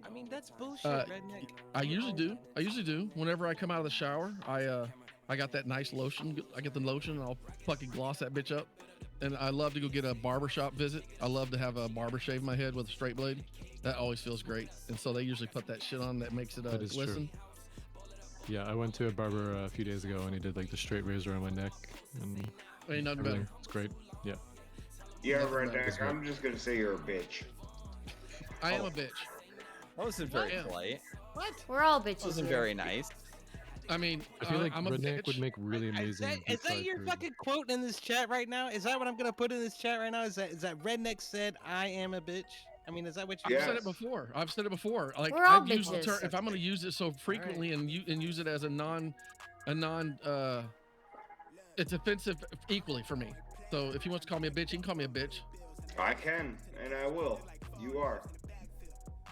I mean, that's bullshit, Uh, redneck. I usually do. I usually do. Whenever I come out of the shower, I got that nice lotion. I get the lotion and I'll fucking gloss that bitch up. And I love to go get a barbershop visit. I love to have a barber shave my head with a straight blade. That always feels great. And so they usually put that shit on that makes it That is true. glisten. Yeah, I went to a barber a few days ago and he did like the straight razor on my neck. And Ain't nothing everything. better. It's great. Yeah. Yeah, Nothing better. redneck. I'm just gonna say you're a bitch. I am a bitch. That wasn't very Yeah. polite. What? We're all bitches That wasn't here. very nice. I mean, I feel like I'm a redneck bitch. would make really amazing. Is that your fucking quote in this chat right now? Is that what I'm gonna put in this chat right now? Is that redneck said I am a bitch? I mean, is that what you? I've said it before. I've said it before. Like We're all I've used the term, bitches. if I'm going to use it so frequently and use it as a non, it's offensive equally for me. So if he wants to call me a bitch, he can call me a bitch. I can, and I will. You are.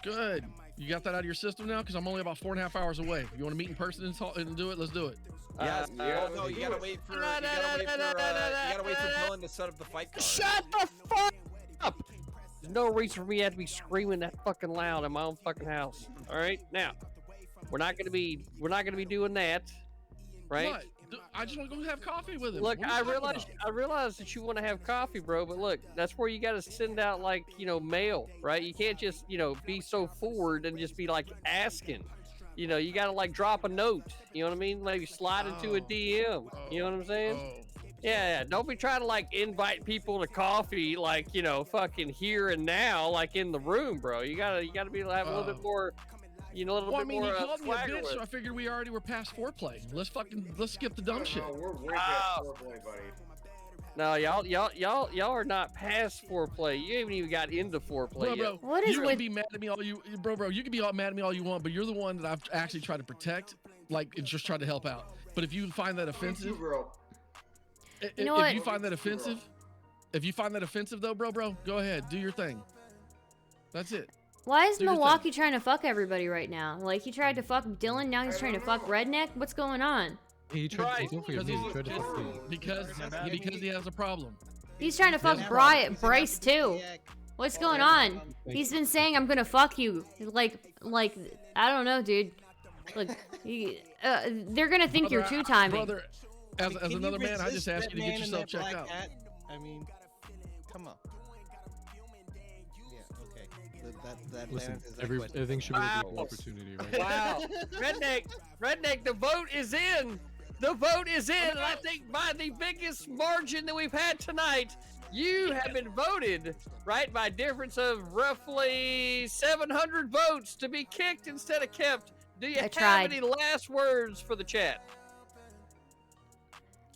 Good. You got that out of your system now? Because I'm only about 4.5 hours away. You want to meet in person and do it? Let's do it. Yes. yeah, Oh no, you gotta wait for. You gotta wait for Dylan to set up the fight card. Shut the fuck up! There's no reason for me to have to be screaming that fucking loud in my own fucking house. All right, now we're not gonna be doing that, right? What? I just want to go have coffee with him. Look, What are you talking about? I realize that you want to have coffee, bro, but look, that's where you got to send out like, mail, right? You can't just, be so forward and just be like asking. You got to like drop a note, you know what I mean? Maybe slide into a DM, you know what I'm saying? Yeah, don't be trying to like invite people to coffee like, fucking here and now, like in the room, bro. You got to be able to have a little bit more, a little Well, I bit mean, more he called me a swagger bitch, with so I it. figured we already were past foreplay. Let's skip the dumb shit. No, we're way past foreplay, buddy. No, y'all are not past foreplay. You haven't even got into foreplay Bro, yet. What is you with- can be mad at me all you, bro. You can be all mad at me all you want, but you're the one that I've actually tried to protect, like, and just tried to help out. But if you find that offensive, You know if what? you find that offensive, though, bro, go ahead, do your thing. That's it. Why is Do your Milwaukee trying to fuck everybody right now? Like he tried to fuck Dylan, now he's trying to fuck Redneck. What's going on? He tried, Right. don't forget, he tried to fuck me. Because he has a problem. He's trying to fuck Bryce too. What's going on? He's been saying I'm gonna fuck you. Like I don't know, dude. Look, they're gonna think you're two timing. Brother, as another man, I just ask you to get yourself checked out. I mean, come on. Yeah, okay. That Listen, answers that question. everything should be Wow. an equal opportunity, right? Wow. Redneck, the vote is in. The vote is in. And I think by the biggest margin that we've had tonight, you have been voted, right, by a difference of roughly 700 votes to be kicked instead of kept. Do you have tried. any last words for the chat?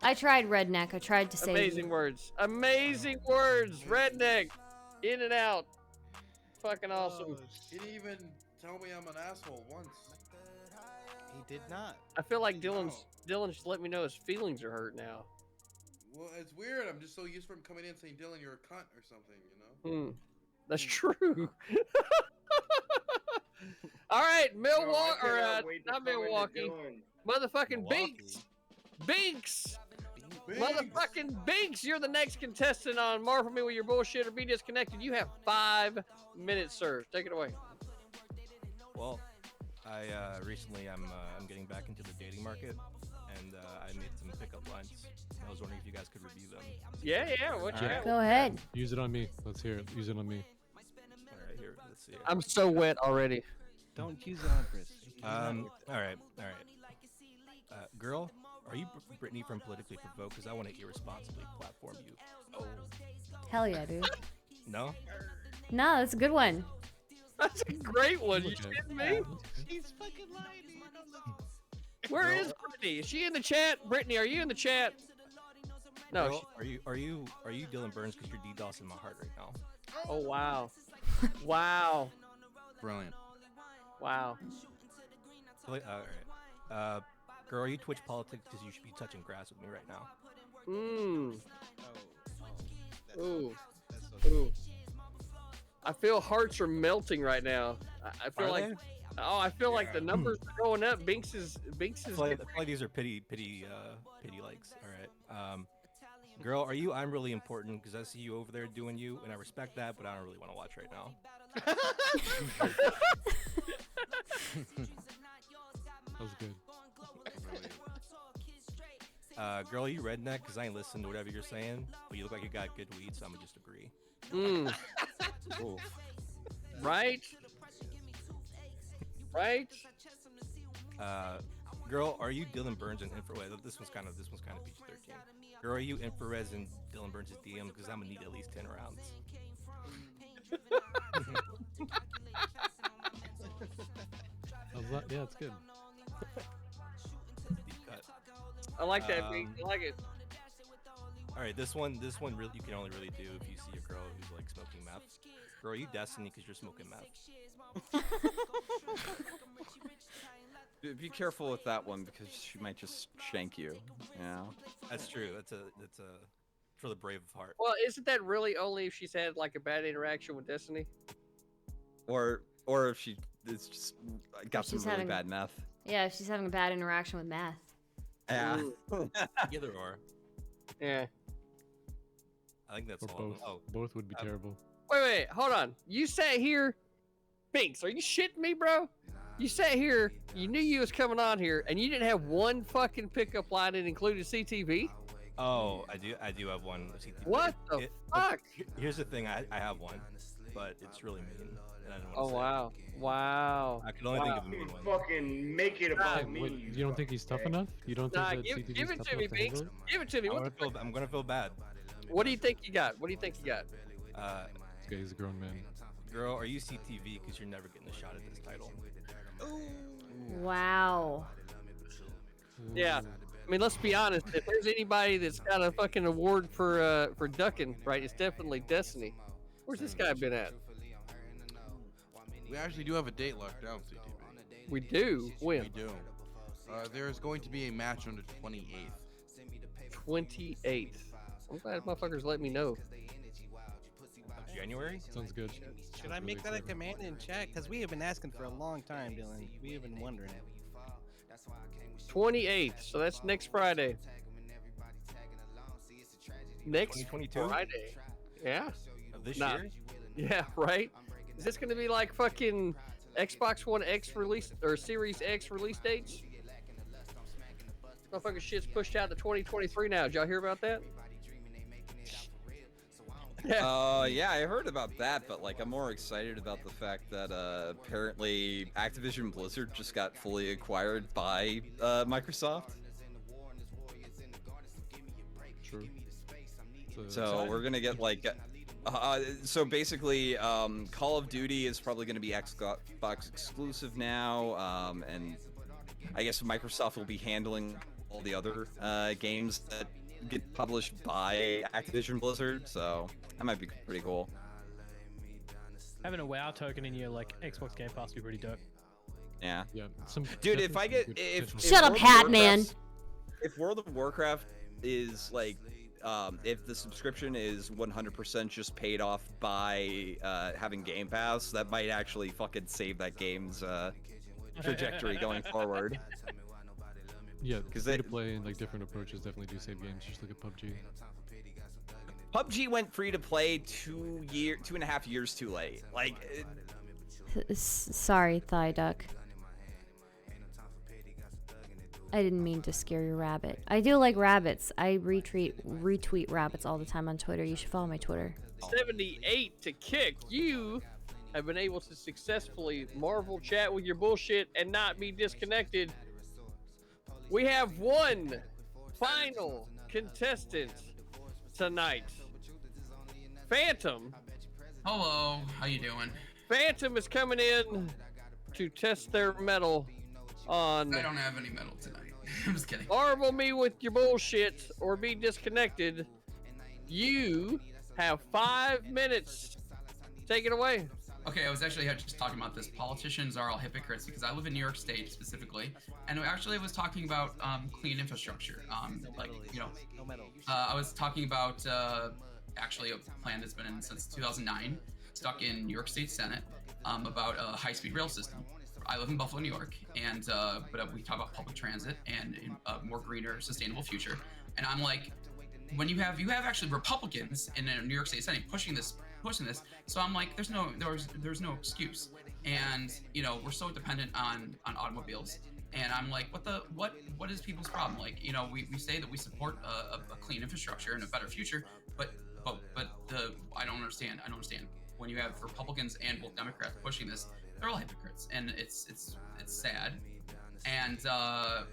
I tried Redneck. I tried to save Amazing you. words. Amazing words. Redneck, in and out. fucking awesome. He didn't even tell me I'm an asshole once. He did not. I feel like Dylan just let me know his feelings are hurt now. Well, it's weird. I'm just so used to him coming in saying, Dylan, you're a cunt or something, you know? That's true. All right, Milwaukee, or not Milwaukee, motherfucking Binks. Binks. Motherfucking Binks, you're the next contestant on Marvel Me with your bullshit or be disconnected. You have 5 minutes, sir. Take it away. Well, I recently I'm getting back into the dating market, and I made some pickup lines. I was wondering if you guys could review them. Yeah. What you got? Go ahead. Use it on me. Let's hear it. Use it on me. All right, here. Let's see. I'm so wet already. Don't use it on Chris. All right. Girl, are you Brittany from Politically Provoked? Because I want to irresponsibly platform you. Oh. Hell yeah, dude. No? No, that's a good one. That's a great one. You kidding me? She's fucking lying. Where is Brittany? Is she in the chat? Brittany, are you in the chat? No. Girl, are you Dylan Burns? Because you're DDoS in my heart right now. Oh wow. Wow. Brilliant. Wow. All right. Girl, are you Twitch politics? Because you should be touching grass with me right now. Ooh. I feel hearts are melting right now. I feel like they? I feel like the numbers are going up. Binks is. I feel like these are pity likes. All right. Girl, are you I'm really important? Because I see you over there doing you, and I respect that, but I don't really want to watch right now. That was good. Girl, are you redneck? Because I ain't listening to whatever you're saying, but you look like you got good weed, so I'm gonna just agree. Oof. Right. Girl, are you Dylan Burns and Infrared? This one's kind of PG-13. Girl, are you Infrared and Dylan Burns' DM? Because I'm gonna need at least 10 rounds. Yeah, it's good. I like that beat. I like it. All right, this one really you can only really do if you see a girl who's like smoking meth. Girl, are you Destiny because you're smoking meth? Be careful with that one because she might just shank you. Yeah. That's true. That's a for the brave of heart. Well, isn't that really only if she's had like a bad interaction with Destiny? Or if she is just got some she's really having- bad meth. Yeah, if she's having a bad interaction with meth. Yeah. Either or. Yeah. I think that's Or all. both. Oh, Both would be terrible. Wait, hold on. You sat here, Binks. Are you shitting me, bro? You sat here. You knew you was coming on here, and you didn't have one fucking pickup line that included CTV. Oh, I do have one. CTV. What the fuck? Here's the thing. I have one, but it's really mean. And I don't want Oh to say wow, wow. I can only think of a mean one. Fucking make it about me. What, you don't think he's tough enough? You don't Nah, think that give CTV's it tough to me, enough to handle Binks. it? Give it to me. I'm gonna feel bad. What do you think you got? What do you think you got? This guy's a grown man. Girl, are you CTV? Because you're never getting a shot at this title. Wow. Yeah. I mean, let's be honest. If there's anybody that's got a fucking award for ducking, right, it's definitely Destiny. Where's this guy been at? We actually do have a date locked down, CTV. We do. When? We do. There is going to be a match on the 28th. 28th. I'm glad motherfuckers let me know. January? Sounds good. Should I make that a command in chat? Because we have been asking for a long time, Dylan. We have been wondering. 28th. So that's next Friday. Next 2022? Friday. Yeah. Of this Nah. year? Yeah, right? Is this going to be like fucking Xbox One X release or Series X release dates? Motherfucking shit's pushed out to 2023 now. Did y'all hear about that? Yeah, I heard about that, but like I'm more excited about the fact that apparently Activision Blizzard just got fully acquired by Microsoft. True. So we're gonna get like, so basically, Call of Duty is probably gonna be Xbox exclusive now, and I guess Microsoft will be handling all the other games that get published by Activision Blizzard. So that might be pretty cool. Having a WoW token in your like Xbox Game Pass would be pretty dope. Yeah. Yeah. Dude, if I get if Shut up, World of Hat Man. Warcraft's- If World of Warcraft is like, if the subscription is 100% just paid off by having Game Pass, that might actually fucking save that game's trajectory going forward. Yeah, 'Cause free they- to play and like different approaches definitely do save games. Just look at PUBG. PUBG went free to play 2.5 years too late. Like, Sorry, Thigh Duck. I didn't mean to scare your rabbit. I do like rabbits. I retweet rabbits all the time on Twitter. You should follow my Twitter. 78 to kick. You have been able to successfully Marvel chat with your bullshit and not be disconnected. We have one final contestant tonight. Phantom. Hello, how you doing? Phantom is coming in to test their metal on. I don't have any metal tonight. I'm just kidding. Marvel me with your bullshit or be disconnected. You have 5 minutes. Take it away. Okay, I was actually just talking about this. Politicians are all hypocrites because I live in New York State specifically, and actually I was talking about clean infrastructure. Like, you know, I was talking about actually a plan that's been in since 2009, stuck in New York State Senate, about a high-speed rail system. I live in Buffalo, New York, and but we talk about public transit and a more greener, sustainable future. And I'm like, when you have actually Republicans in a New York State Senate pushing this. So I'm like, there's no excuse. And you know, we're so dependent on automobiles. And I'm like, what is people's problem? Like, you know, we say that we support a clean infrastructure and a better future, but I don't understand. When you have Republicans and both Democrats pushing this, they're all hypocrites, and it's sad. And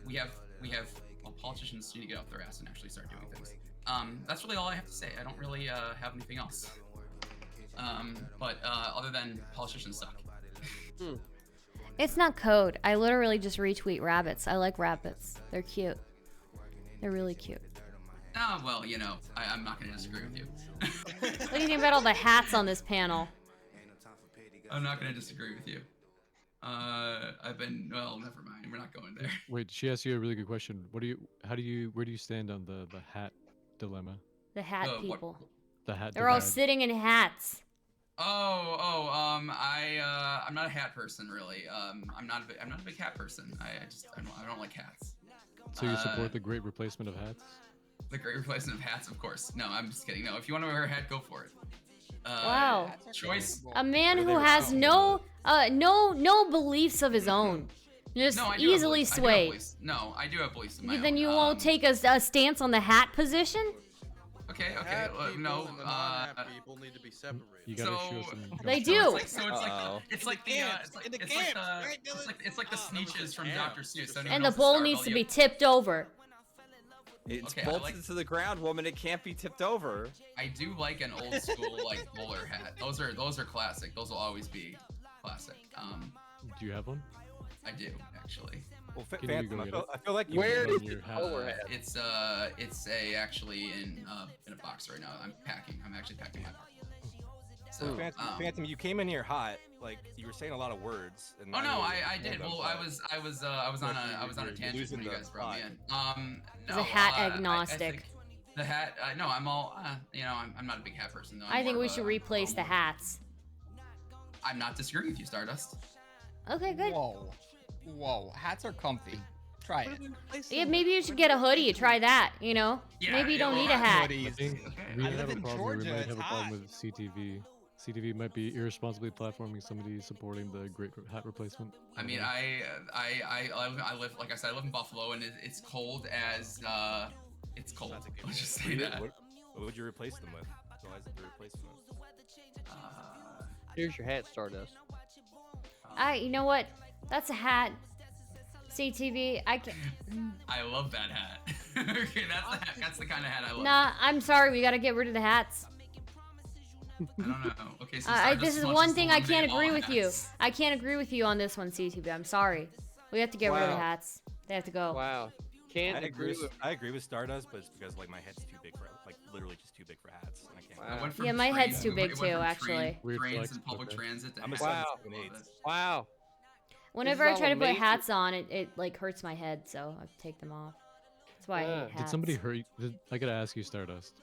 we have well, politicians need to get off their ass and actually start doing things. That's really all I have to say. I don't really have anything else. But other than politicians suck. It's not code. I literally just retweet rabbits. I like rabbits. They're cute. They're really cute. Well, you know, I'm not going to disagree with you. What do you think about all the hats on this panel? I'm not going to disagree with you. Well, never mind. We're not going there. Wait, she asked you a really good question. Where do you stand on the hat dilemma? The hat people. The hat. They're all divide. sitting in hats. I'm not a hat person really. I'm not a big hat person. I don't like hats. So you support the great replacement of hats? The great replacement of hats, of course. No, I'm just kidding. No, if you want to wear a hat, go for it. Wow. Choice. A man who has no beliefs of his own. Just No, I do have easily beliefs. swayed. No, I do have beliefs in my Then own. you won't take a stance on the hat position? Okay. No. People need to be separated. You gotta show some. They do. It's like the Sneetches from Dr. Seuss. And the bowl needs to be tipped over. It's Okay, I bolted like- to the ground, woman. It can't be tipped over. I do like an old school like bowler hat. Those are classic. Those will always be classic. Do you have one? I do actually. Well, Can you go get it? I feel like you Where should is on your your bowler hat? It's actually in a box right now. I'm actually packing my box. So, Phantom, you came in here hot. Like you were saying a lot of words. And Oh now no, you're- I did. Well, I was on a tangent losing when you the guys brought me in. He's No, a hat I agnostic. think the hat. No, I'm all. You know, I'm not a big hat person though. I think we should replace the hats. I'm not disagreeing with you, Stardust. Okay, good. Whoa, hats are comfy. Try it. Yeah, maybe you should get a hoodie. Try that, you know? Yeah, Maybe you don't yeah, need a hat. I think we I have live a in problem. Georgia, We might it's have a problem hot. with CTV. CTV might be irresponsibly platforming somebody supporting the great hat replacement. I mean, I live, like I said, I live in Buffalo, and it's cold as it's cold. Let's just say that. What would you replace them with? Why is it the replacement? Here's your hat, Stardust. You know what? That's a hat. CTV, I can. I love that hat. Okay, that's the hat. That's the kind of hat I love. Nah, I'm sorry. We gotta get rid of the hats. I don't know. Okay, so This is one thing I can't agree with you. I can't agree with you on this one, CTV. I'm sorry. We have to get rid of the Wow. hats. They have to go. Wow. Can't I agree with. agree with Stardust, but it's because like my head's too big for like literally just too big for hats, and I can't. I went from Yeah, my head's trains- too we big went too, from actually. Trains and public transit. To I'm a hats. 7'8". Wow. Whenever This I is try all to put amazing. hats on, it like hurts my head, so I take them off. That's why I hate hats. Did somebody hurt you? I gotta ask you, Stardust.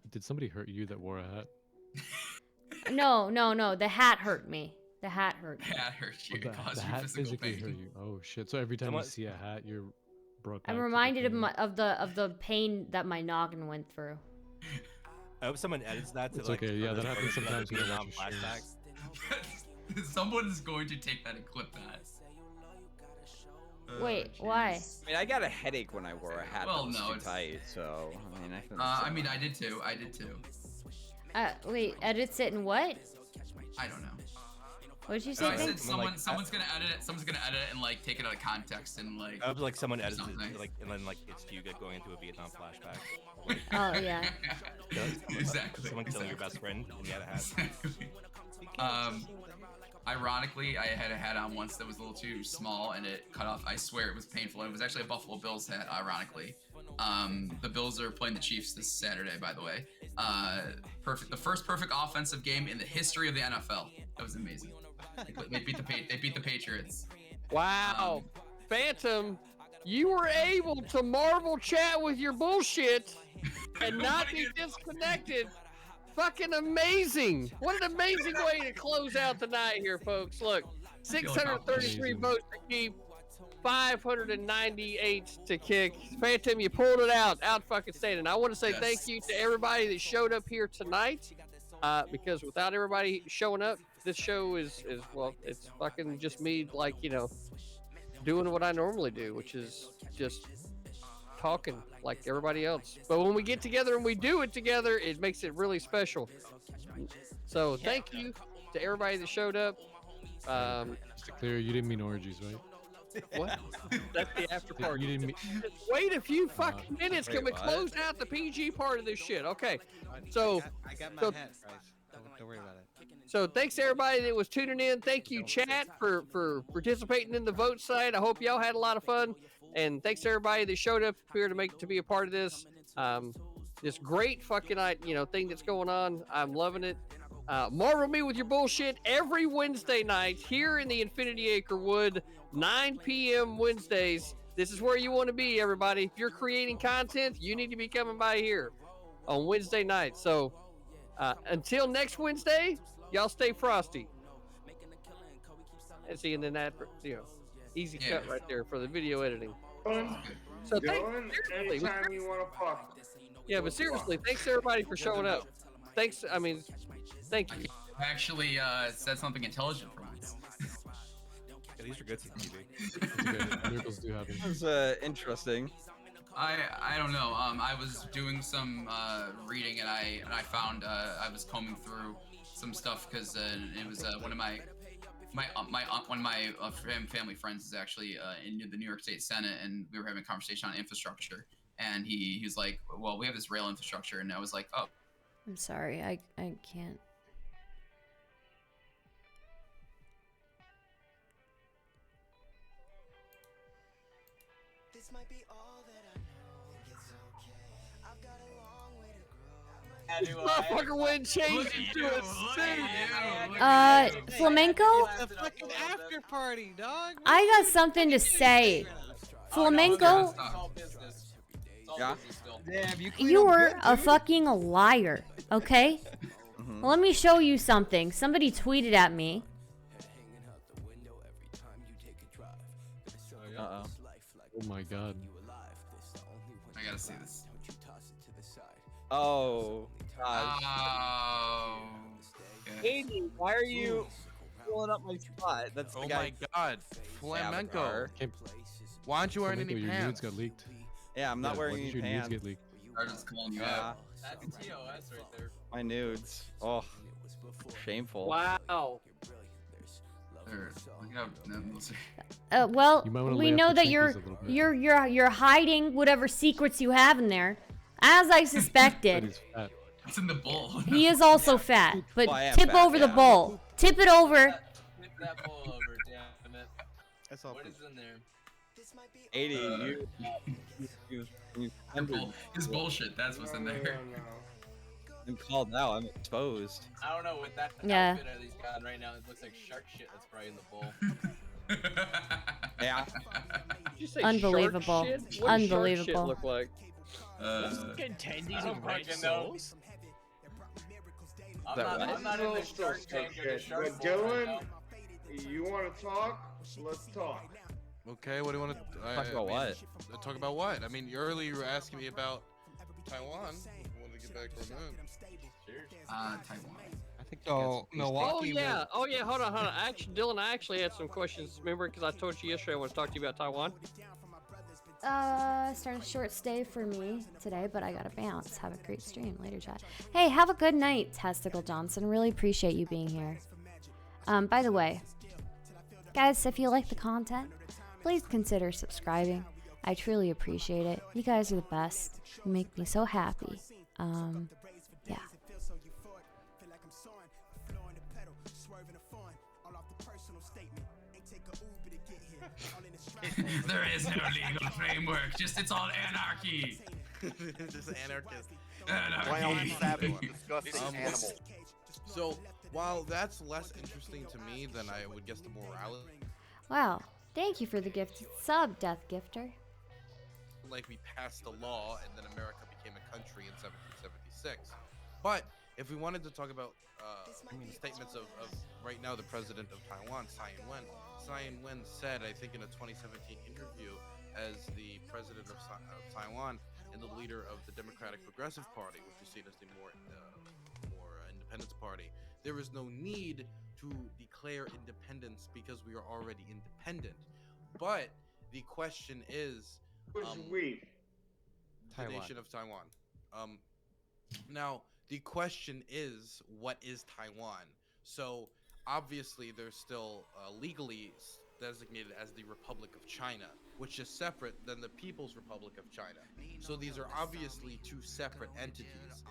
Did somebody hurt you that wore a hat? No. The hat hurt me. The hat hurt me. Hat hurt you. The, It caused the you hat physical physically pain. hurt you. Oh shit! So every time Someone- you see a hat, you're brought back. I'm to the reminded pain. of the pain that my noggin went through. I hope someone edits that to It's like. okay, yeah, that further happens focus on sometimes the when I Vietnam watch your flashbacks. Someone is going to take that and clip that. Wait, why? I mean, I got a headache when I wore a hat Well, that was no, too it's- tight, so I mean, I can. I mean, I did too. I did too. Wait, edits it in what? I don't know. What did you So say? I Pink? said someone's gonna edit it. Someone's gonna edit it and like take it out of context and like. I hope like someone edits something. it, like, and then like it's you going into a Vietnam flashback. Oh yeah. Exactly. Someone killing your best friend and you had a hat. Ironically, I had a hat on once that was a little too small and it cut off. I swear it was painful. It was actually a Buffalo Bills hat, ironically. The Bills are playing the Chiefs this Saturday, by the way. The first perfect offensive game in the history of the NFL. That was amazing. They beat the Patriots. Wow. Phantom, you were able to Marvel chat with your bullshit and not be disconnected. Fucking amazing. What an amazing way to close out the night here, folks. Look, 633 votes to keep, 598 to kick. Phantom, you pulled it out fucking standing. I want to say thank you to everybody that showed up here tonight, because without everybody showing up, this show is well, it's fucking just me, like, you know, doing what I normally do, which is just talking like everybody else. But when we get together and we do it together, it makes it really special. So thank you to everybody that showed up. Just to clear, you didn't mean orgies, right? What? That's the after party. You didn't mean. Just wait a few fucking minutes. Can we close out the PG part of this shit? Okay. So, I got my so, hat, Bryce. Don't worry about it. so thanks to everybody that was tuning in. Thank you, chat, for participating in the vote side. I hope y'all had a lot of fun. And thanks to everybody that showed up here to be a part of this. This great fucking thing that's going on. I'm loving it. Marvel me with your bullshit every Wednesday night here in the Infinity Acre Wood, 9 p.m. Wednesdays. This is where you want to be, everybody. If you're creating content, you need to be coming by here on Wednesday night. So until next Wednesday, y'all stay frosty. And see, and then that, easy cut right there for the video editing. So Dylan, anytime you want to fuck. Yeah, but seriously, thanks to everybody for showing up. Thanks, thank you. I actually said something intelligent for once. Yeah, these are good TV. Miracles do happen. That was interesting. I don't know. I was doing some reading and I found I was combing through some stuff because it was one of my family friends is actually in the New York State Senate, and we were having a conversation on infrastructure, and he was like, well, we have this rail infrastructure, and I was like, oh. I'm sorry, I can't. Motherfucker went changed into a suit. Flamenco? It's a fucking after party, dog. I got something to say. Flamenco, Yeah. you're a fucking liar, okay? Well, let me show you something. Somebody tweeted at me. Uh-oh. Oh my god. I gotta see this. Oh. God. Oh. Katie, why are you pulling up my spot? That's the Oh guy. my god, flamenco. Why aren't you wearing any Your nudes pants? got leaked. Yeah, I'm not Yeah, wearing why any did your pants. nudes get leaked? I'm just calling you Yeah. out. That's TOS right there. My nudes. Oh. Shameful. Wow. Well, You might wanna we lay off know the that Twinkies a little bit. you're hiding whatever secrets you have in there. As I suspected, He's fat. It's in the bowl. he is also fat. But Well, I am tip fat, over the yeah. bowl. Tip it over. Flip that bowl over, damn it. That's all. What is in there? 80, you His bullshit, that's what's in there. I'm called now. I'm exposed. I don't know with that Yeah. outfit that he's got right now. It looks like shark shit that's probably in the bowl. Yeah. Did you say Unbelievable. Shark shit? What does shark shit Unbelievable. look like? Fucking tendies don't with red fucking know. sauce. I'm not in the shark tank or the shark But bowl right Dylan, now. you want to talk? Let's talk. Okay, what do you want to Talk about what? Talk about what? I mean, earlier you were asking me about Taiwan. I want to get back on that. Taiwan. I think So Milwaukee. Oh yeah. Hold on. Actually, Dylan, I actually had some questions. Remember, because I told you yesterday I want to talk to you about Taiwan. Started a short stay for me today, but I gotta bounce. Have a great stream. Later, chat. Hey, have a good night, Testicle Johnson. Really appreciate you being here. By the way, guys, if you like the content, please consider subscribing. I truly appreciate it. You guys are the best. You make me so happy. Yeah. There is no legal framework. Just it's all anarchy. Just anarchist. Anarchy. Disgusting animal. So while that's less interesting to me than I would guess the morality, Wow. Thank you for the gift sub, Death Gifter. like we passed a law and then America became a country in 1776. But if we wanted to talk about statements of right now the president of Taiwan, Tsai Ing-wen said, I think in a 2017 interview as the president of Taiwan and the leader of the Democratic Progressive Party, which is seen as the more independence party, there is no need to declare independence because we are already independent. But the question is, Who's we? the nation of Taiwan. Now the question is, what is Taiwan? So obviously they're still legally designated as the Republic of China, which is separate than the People's Republic of China. So these are obviously two separate entities.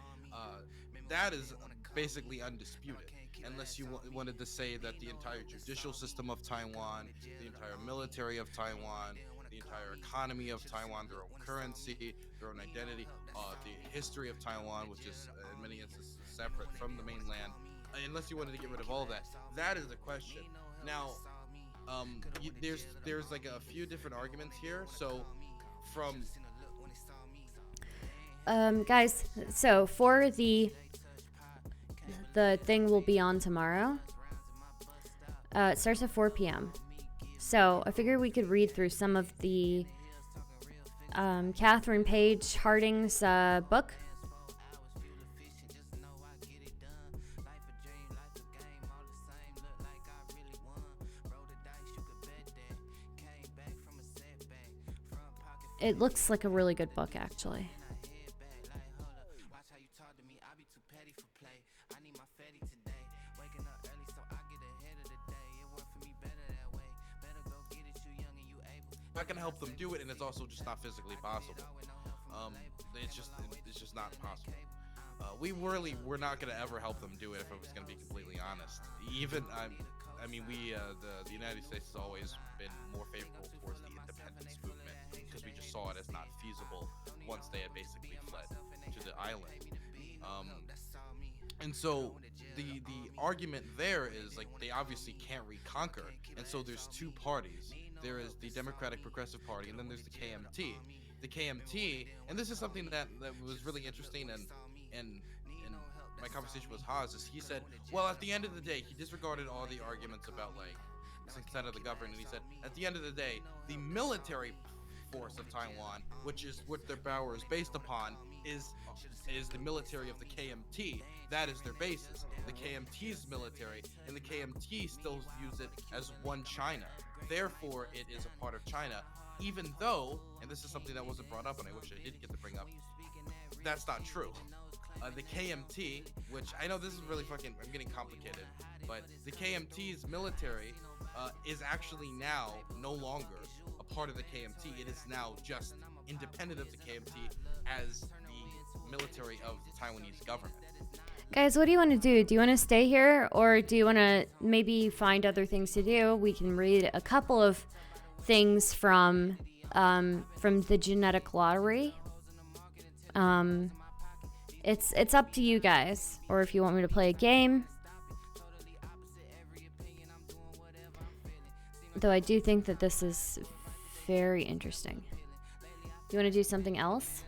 That is basically undisputed, unless you wanted to say that the entire judicial system of Taiwan, the entire military of Taiwan, the entire economy of Taiwan, their own currency, their own identity, the history of Taiwan, which is in many instances separate from the mainland, unless you wanted to get rid of all that. That is the question. Now, there's like a few different arguments here. So, from Guys, so for the thing will be on tomorrow. It starts at 4 p.m. So I figured we could read through some of the Catherine Page Harding's book. It looks like a really good book, actually. not gonna help them do it, and it's also just not physically possible. It's just not possible. We're not gonna ever help them do it if I was gonna be completely honest. Even I mean, the United States has always been more favorable towards the independence movement because we just saw it as not feasible once they had basically fled to the island. And so the argument there is like they obviously can't reconquer, and so there's two parties. There is the Democratic Progressive Party, and then there's the KMT. The KMT, and this is something that was really interesting, and my conversation with Haas is he said, well, at the end of the day, he disregarded all the arguments about like consent of the government, and he said, at the end of the day, the military force of Taiwan, which is what their power is based upon, is the military of the KMT. That is their basis. The KMT's military, and the KMT still views it as one China. Therefore, it is a part of China, even though, and this is something that wasn't brought up, and I wish I did get to bring up, that's not true. The KMT, which I know this is really fucking, I'm getting complicated, but the KMT's military is actually now no longer a part of the KMT. It is now just independent of the KMT as the military of the Taiwanese government. Guys, what do you want to do? Do you want to stay here, or do you want to maybe find other things to do? We can read a couple of things from the genetic lottery. It's up to you guys, or if you want me to play a game. Though I do think that this is very interesting. You want to do something else?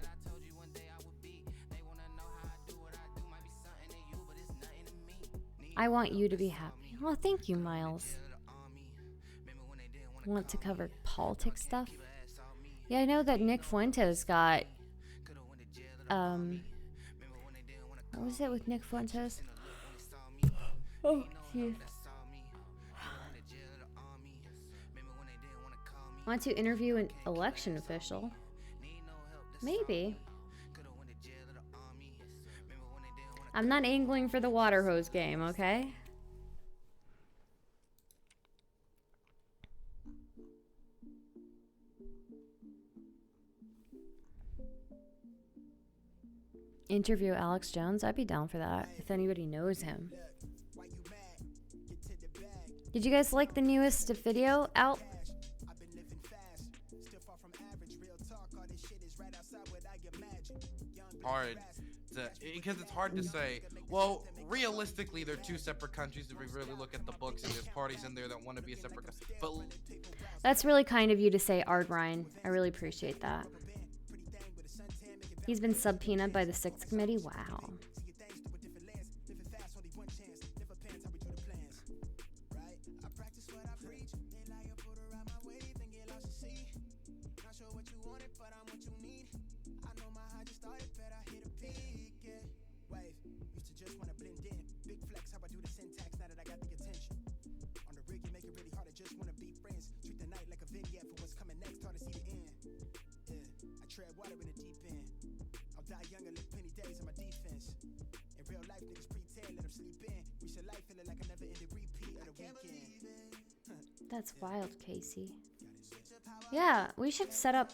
I want you to be happy. Well, thank you, Miles. Want to cover politics stuff? Yeah, I know that Nick Fuentes got what was it with Nick Fuentes? Oh, jeez. Want to interview an election official? Maybe. I'm not angling for the water hose game, okay? Interview Alex Jones? I'd be down for that, if anybody knows him. Did you guys like the newest video out? Hard because it's hard to say. Well, realistically, they're two separate countries if we really look at the books, and there's parties in there that want to be a separate country. But That's really kind of you to say, Ard Ryan. I really appreciate that. He's been subpoenaed by the 6th Committee? Wow. That's wild, Casey. Yeah, we should set up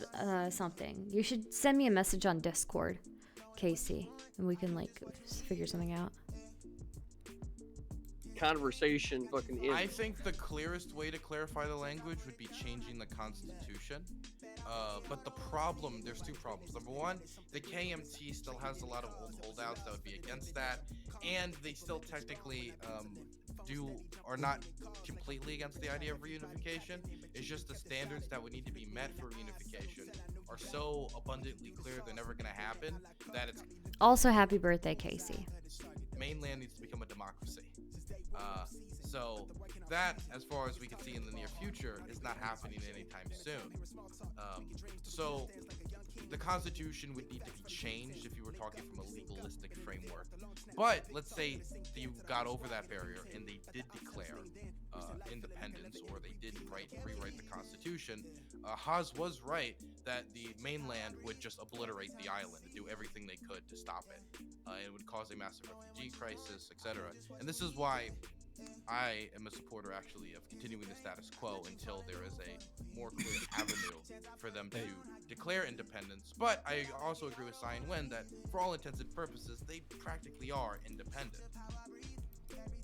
something. You should send me a message on Discord, Casey, and we can like figure something out. Conversation fucking ends. I think the clearest way to clarify the language would be changing the Constitution. But the problem, there's two problems. Number one, the KMT still has a lot of old holdouts that would be against that, and they still technically are not completely against the idea of reunification. It's just the standards that would need to be met for reunification are so abundantly clear they're never going to happen that it's Also, happy birthday, Casey. mainland needs to become a democracy. So that, as far as we can see in the near future, is not happening anytime soon. So the Constitution would need to be changed if you were talking from a legalistic framework. But let's say you got over that barrier and they did declare independence, or they did rewrite the Constitution. Haas was right that the mainland would just obliterate the island and do everything they could to stop it. It would cause a massive refugee crisis, etc. And this is why I am a supporter, actually, of continuing the status quo until there is a more clear avenue for them to declare independence. But I also agree with Cyan Wen that, for all intents and purposes, they practically are independent.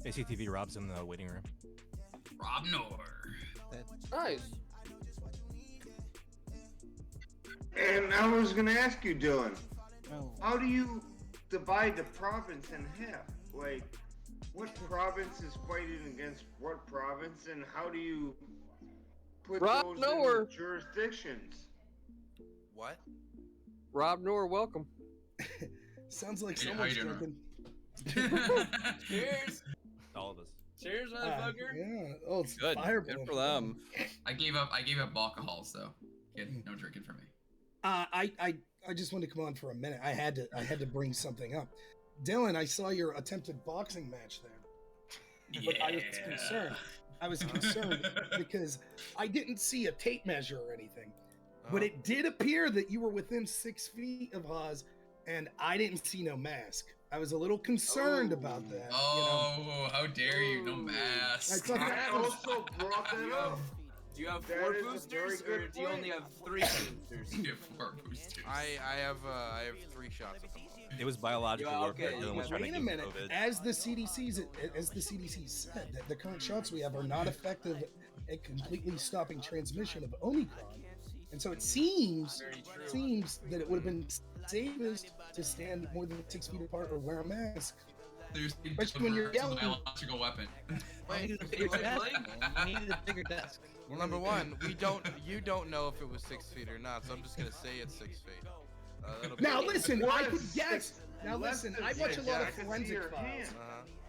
ACTV Rob's in the waiting room. Rob Noor. Nice. And I was gonna ask you, Dylan, how do you divide the province in half? Like, what province is fighting against what province, and how do you put Rob those Noor. in jurisdictions? What? Rob Noor, welcome. Sounds like Hey, how you someone's doing, drinking. Cheers. All of us. Cheers, motherfucker. Yeah. Oh, it's Good. fireball. Good for them. I gave up alcohol, so kid, no drinking for me. I just wanted to come on for a minute. I had to bring something up. Dylan, I saw your attempted boxing match there. But I was concerned. I was concerned because I didn't see a tape measure or anything. But it did appear that you were within 6 feet of Haas, and I didn't see no mask. I was a little concerned about that. Oh, how dare you? No mask. I thought that was... also brought that up. Do you have That 4 is a boosters, very or good do you point. only have 3 boosters? You have 4 boosters. I have 3 shots at the moment. It was biological Yeah, warfare. okay, Dylan was trying to Wait a give minute. COVID. As the CDC said, that the current shots we have are not effective at completely stopping transmission of Omicron. And so it seems that it would have been safest to stand more than 6 feet apart or wear a mask. Especially when you're yelling. Biological weapon. You needed a bigger desk, man. You needed a bigger desk. Well, number one, you don't know if it was 6 feet or not, so I'm just gonna say it's 6 feet. That'll be Now it. listen, I could guess. Now listen, I watch a lot of forensic files.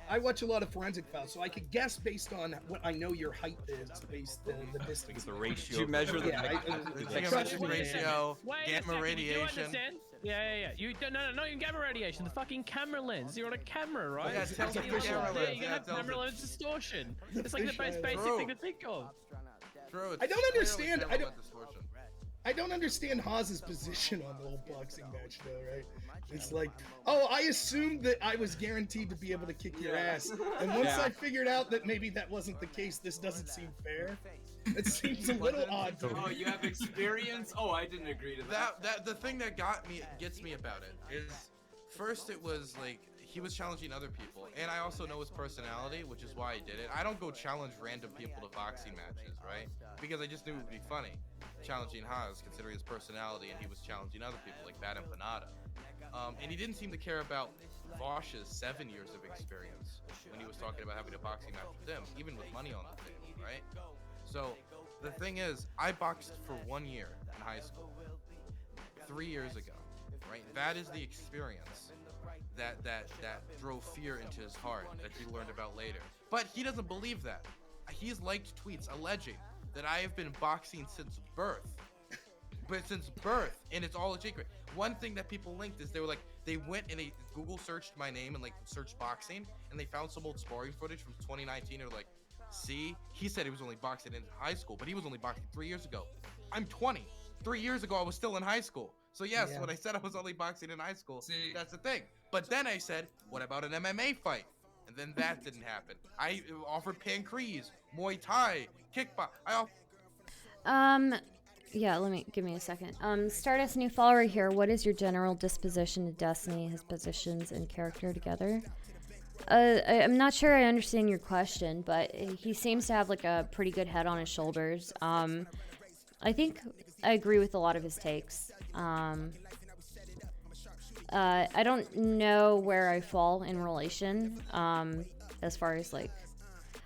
I watch a lot of forensic files, so I could guess based on what I know your height is, based on the distance. The ratio. Did you measure the geometric ratio, gamma radiation. Yeah. You don't, no, not even gamma radiation. The fucking camera lens. You're on a camera, right? Yeah, It's tell me like- camera yeah, lens. you Yeah, have tell camera me. lens distortion. It's like the most basic True. thing to think of. True. It's I don't clearly understand. camera lens distortion. I don't understand Haas's position on the whole boxing match, though, right? It's like, oh, I assumed that I was guaranteed to be able to kick your ass, and once I figured out that maybe that wasn't the case, this doesn't seem fair. It seems a little odd to me. Oh, you have experience? Oh, I didn't agree to that. The thing that gets me about it is, first it was like he was challenging other people, and I also know his personality, which is why I did it. I don't go challenge random people to boxing matches, right? Because I just knew it would be funny challenging Haas, considering his personality, and he was challenging other people like Bad Empanada. And he didn't seem to care about Vosh's 7 years of experience when he was talking about having a boxing match with him, even with money on the table, right? So the thing is, I boxed for 1 year in high school, 3 years ago, right? That is the experience that drove fear into his heart that he learned about later. But he doesn't believe that. He's liked tweets alleging that I have been boxing since birth. But since birth, and it's all a secret. One thing that people linked is they went and they Google searched my name and like searched boxing, and they found some old sparring footage from 2019. Or like, see, he said he was only boxing in high school, but he was only boxing 3 years ago. I'm 20. 3 years ago, I was still in high school. So yes, when I said I was only boxing in high school, that's the thing. But then I said, what about an MMA fight? And then that didn't happen. I offered pancrase, Muay Thai, kickbox. Yeah, give me a second. Stardust, new follower here. What is your general disposition to Destiny, his positions and character together? I'm not sure I understand your question, but he seems to have like a pretty good head on his shoulders. I think I agree with a lot of his takes. I don't know where I fall in relation, as far as like,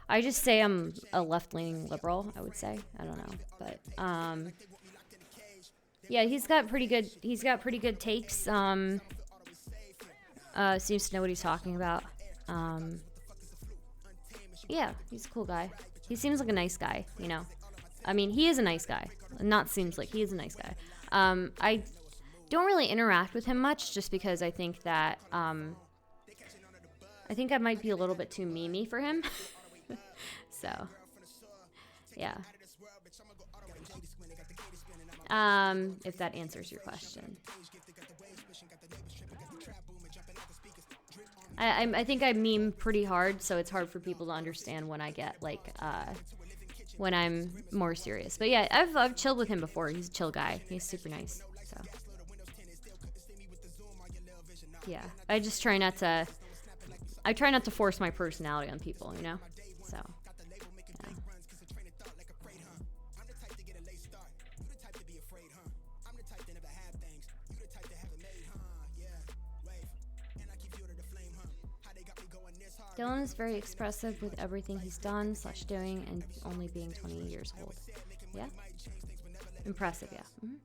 I just say I'm a left-leaning liberal, I would say. I don't know, but yeah, he's got pretty good takes. Seems to know what he's talking about. Yeah, he's a cool guy. He seems like a nice guy, you know. I mean, he is a nice guy. Not seems like, he is a nice guy. I don't really interact with him much, just because I think that I think I might be a little bit too memey for him. So, yeah. If that answers your question. I think I meme pretty hard, so it's hard for people to understand when I get like when I'm more serious. But yeah, I've chilled with him before. He's a chill guy. He's super nice. So yeah, I just try not to. I try not to force my personality on people, you know. So. Yeah. Dylan is very expressive with everything he's done / doing, and only being 20 years old. Yeah? Impressive, yeah. Mm-hmm.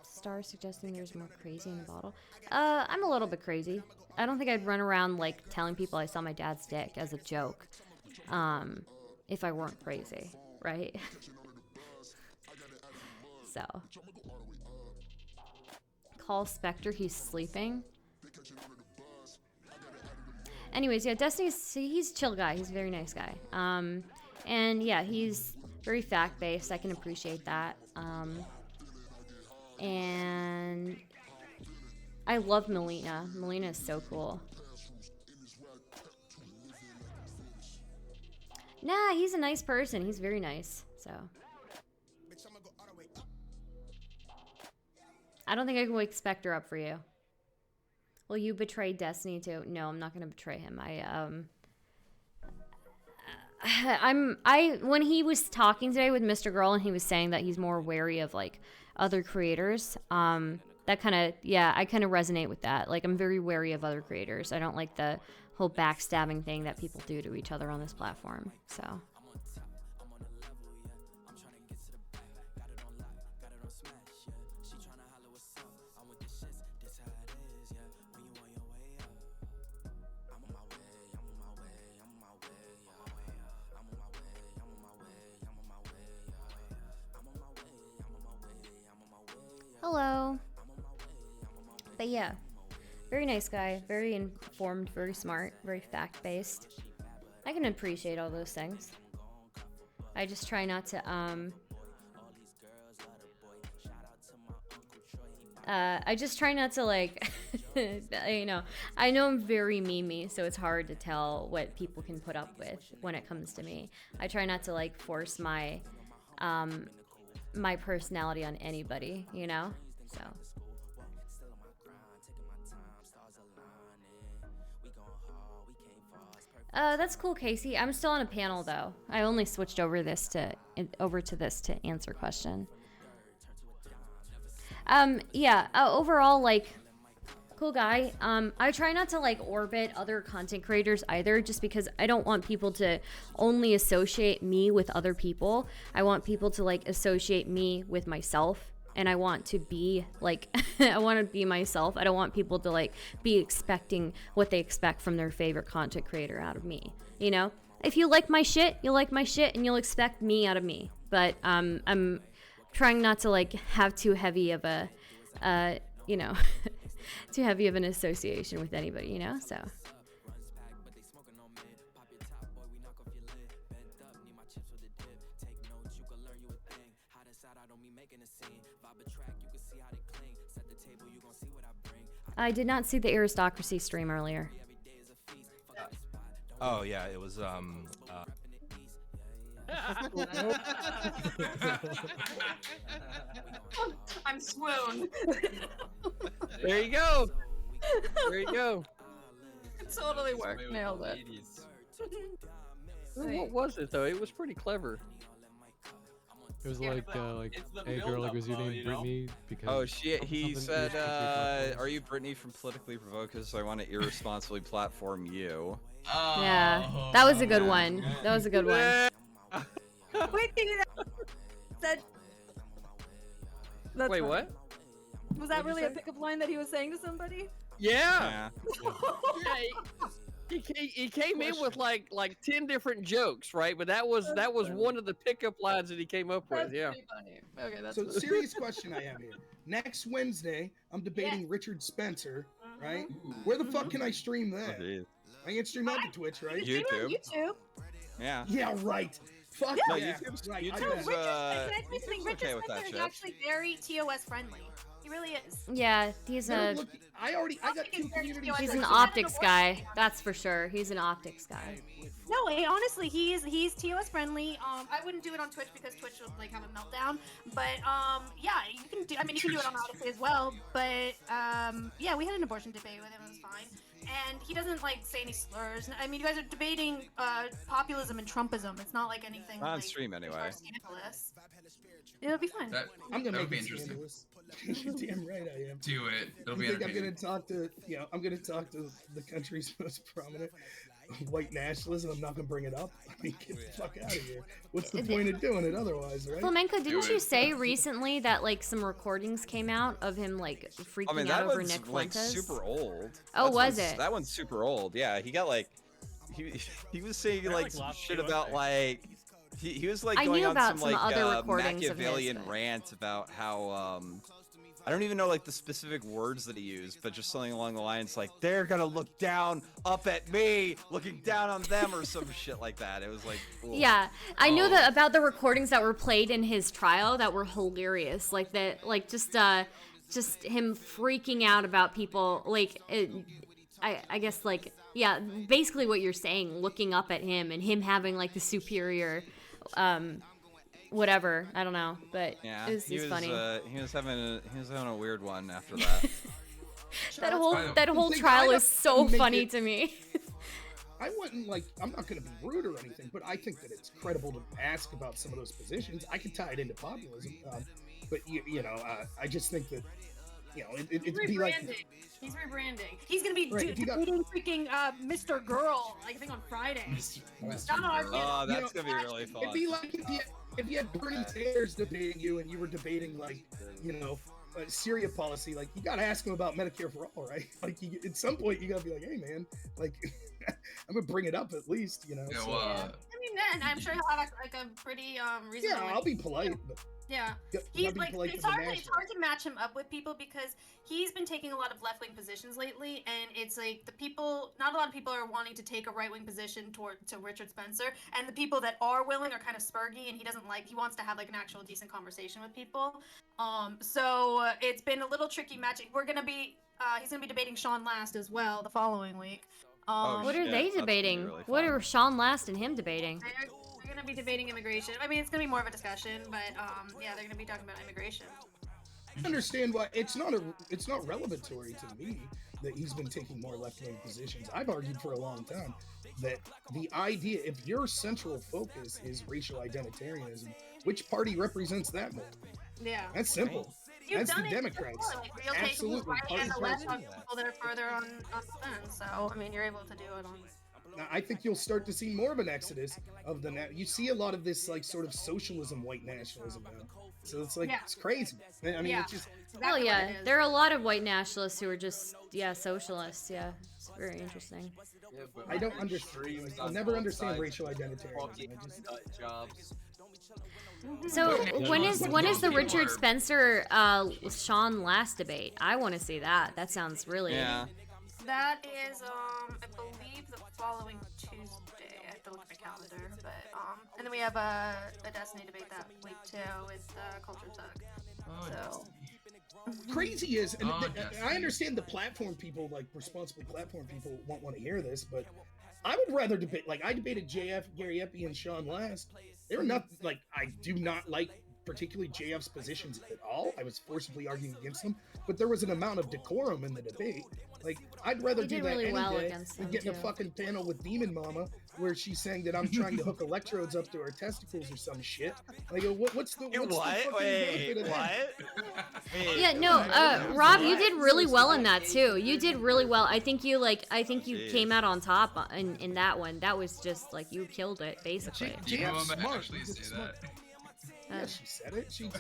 Star suggesting there's more crazy in the bottle. I'm a little bit crazy. I don't think I'd run around like telling people I saw my dad's dick as a joke. If I weren't crazy, right? So. Call Spectre, he's sleeping. Anyways, yeah, Destiny's, he's a chill guy. He's a very nice guy. And yeah, he's very fact-based. I can appreciate that. And I love Melina. Melina is so cool. Nah, he's a nice person. He's very nice, so. I don't think I can wake Spectre up for you. Will you betray Destiny too? No, I'm not gonna betray him. When he was talking today with Mr. Girl and he was saying that he's more wary of like other creators. That kind of, yeah, I kind of resonate with that. Like, I'm very wary of other creators. I don't like the whole backstabbing thing that people do to each other on this platform. So. Hello. But yeah, very nice guy, very informed, very smart, very fact-based. I can appreciate all those things. I just try not to, I just try not to, like, you know, I know I'm very memey, so it's hard to tell what people can put up with when it comes to me. I try not to, like, force my, my personality on anybody, you know? So. That's cool, Casey. I'm still on a panel though. I only switched over to this to answer question. Yeah. Overall, like, cool guy. I try not to like orbit other content creators either, just because I don't want people to only associate me with other people. I want people to like associate me with myself. And I want to be like, I want to be myself. I don't want people to like be expecting what they expect from their favorite content creator out of me. You know, if you like my shit, you'll like my shit and you'll expect me out of me. But I'm trying not to like have too heavy of a, you know, too heavy of an association with anybody, you know, so. I did not see the aristocracy stream earlier. Oh yeah, it was I'm swoon. There you go. There you go. It totally worked. Nailed it. What was it though? It was pretty clever. It was like, hey girl, like, was your name Brittany? Because Oh shit, he something said, irresponsibly are you Brittany from Politically Provoked? Because I want to irresponsibly platform you. Yeah, that was a good one. That was a good one. Wait, that. That's Wait, funny. what? Was that What'd you really a say? pickup line that he was saying to somebody? Yeah. He came in with like 10 different jokes, right? But that was one of the pickup lines that he came up with. Yeah. Okay, that's So serious question I have here. Next Wednesday, I'm debating Richard Spencer, right? Where the fuck can I stream that? I can stream that to Twitch, right? YouTube. Yeah. Yeah, right. Fuck No, yeah. YouTube's- right. YouTube's, No, Richard, can I tell you YouTube's something? Richard okay with that Spencer is shit. actually very TOS friendly. He really is. Yeah, he's No, a look, I got two communities. he's an optics guy. That's for sure. He's an optics guy. No, honestly, he's TOS friendly. I wouldn't do it on Twitch because Twitch would like have a meltdown. But yeah, you can do. I mean, you can do it on Odyssey as well. But yeah, we had an abortion debate with him. It was fine. And he doesn't like say any slurs. I mean, you guys are debating populism and Trumpism. It's not like anything. On like, stream anyway. scandalous. It'll be fun. I'm gonna that would make be it interesting. scandalous. Damn right I am. Do it. It'll You be think I'm entertaining. gonna talk to, I'm gonna talk to the country's most prominent white nationalist, and I'm not gonna bring it up? I mean, get the fuck out of here. What's the point of doing it otherwise, right? Flamenco, didn't you say recently that like some recordings came out of him like freaking I mean, out that over one's Nick like Fuentes? super old. Oh, That was one's- it? That one's super old. Yeah, he got like, he was saying They're, like like, some last shit year, about aren't they? like, he was like I going knew on about some some like other recordings of his, Machiavellian but- rant about how I don't even know like the specific words that he used, but just something along the lines like they're gonna look down up at me, looking down on them, or some shit like that. It was like, ooh. Yeah, I knew that about the recordings that were played in his trial that were hilarious. Like that, like just him freaking out about people. Like, I guess like yeah, basically what you're saying, looking up at him and him having like the superior, whatever. I don't know, but Yeah, it was, he it's was funny. he was having a weird one after that. That whole trial is so funny to me. I wouldn't like. I'm not going to be rude or anything, but I think that it's credible to ask about some of those positions. I could tie it into populism, but I just think that it'd be like. He's rebranding. He's gonna be Right, if you got- dating freaking Mr. Girl, I think on Friday. Not on our channel. Oh, that's gonna be really fun. It'd be like if you had Bernie Sanders debating you and you were debating like Syria policy, like you gotta ask him about Medicare for all, right? Like at some point you gotta be like, hey man, like I'm gonna bring it up at least, Yeah, so, well, I mean, then I'm sure he'll have like a pretty reasonable. yeah, I'll be polite. But Yeah, He's he's like it's hard to match him up with people because he's been taking a lot of left wing positions lately, and it's like not a lot of people are wanting to take a right wing position to Richard Spencer, and the people that are willing are kind of spurgy, and he wants to have like an actual decent conversation with people. So it's been a little tricky matching. He's gonna be debating Sean Last as well the following week. What are they debating? What are Sean Last and him debating? They're gonna be debating immigration. I mean, it's gonna be more of a discussion, but yeah, they're gonna be talking about immigration. I understand why it's not revelatory to me that he's been taking more left-wing positions. I've argued for a long time that the idea, if your central focus is racial identitarianism, which party represents that more? Yeah, that's simple. You've That's done the it Democrats. before, like, you'll take Absolutely. right and the left Party on people that are further on the fence. So I mean, you're able to do it on. Now, I think you'll start to see more of an exodus of you see a lot of this like sort of socialism, white nationalism now. So it's like it's crazy. I mean, it's just. Hell yeah, there are a lot of white nationalists who are just socialists. Yeah, it's very interesting. Yeah, but I don't understand. I'll never understand racial identitarianism. So when is the Richard Spencer Sean Last debate? I want to see that. That sounds really. Yeah. That is I believe the following Tuesday. I have to look at my calendar, but and then we have a Destiny debate that week too with Culture Tug. So. Crazy is, and I understand the platform people, like responsibly platform people, won't want to hear this, but I would rather debate. Like I debated JF, Gary Epi, and Sean Last. They were not like I do not like particularly JF's positions at all. I was forcibly arguing against them, but there was an amount of decorum in the debate. Like I'd rather He do did that really any well day against than them, get in a too. fucking panel with Demon Mama where she's saying that I'm trying to hook electrodes up to her testicles or some shit. Like what's the fucking benefit of that? Yeah, no, Rob, you did really well in that too. You did really well. I think you came out on top in that one. That was just like you killed it basically. JF's smart. Yeah, she said it. She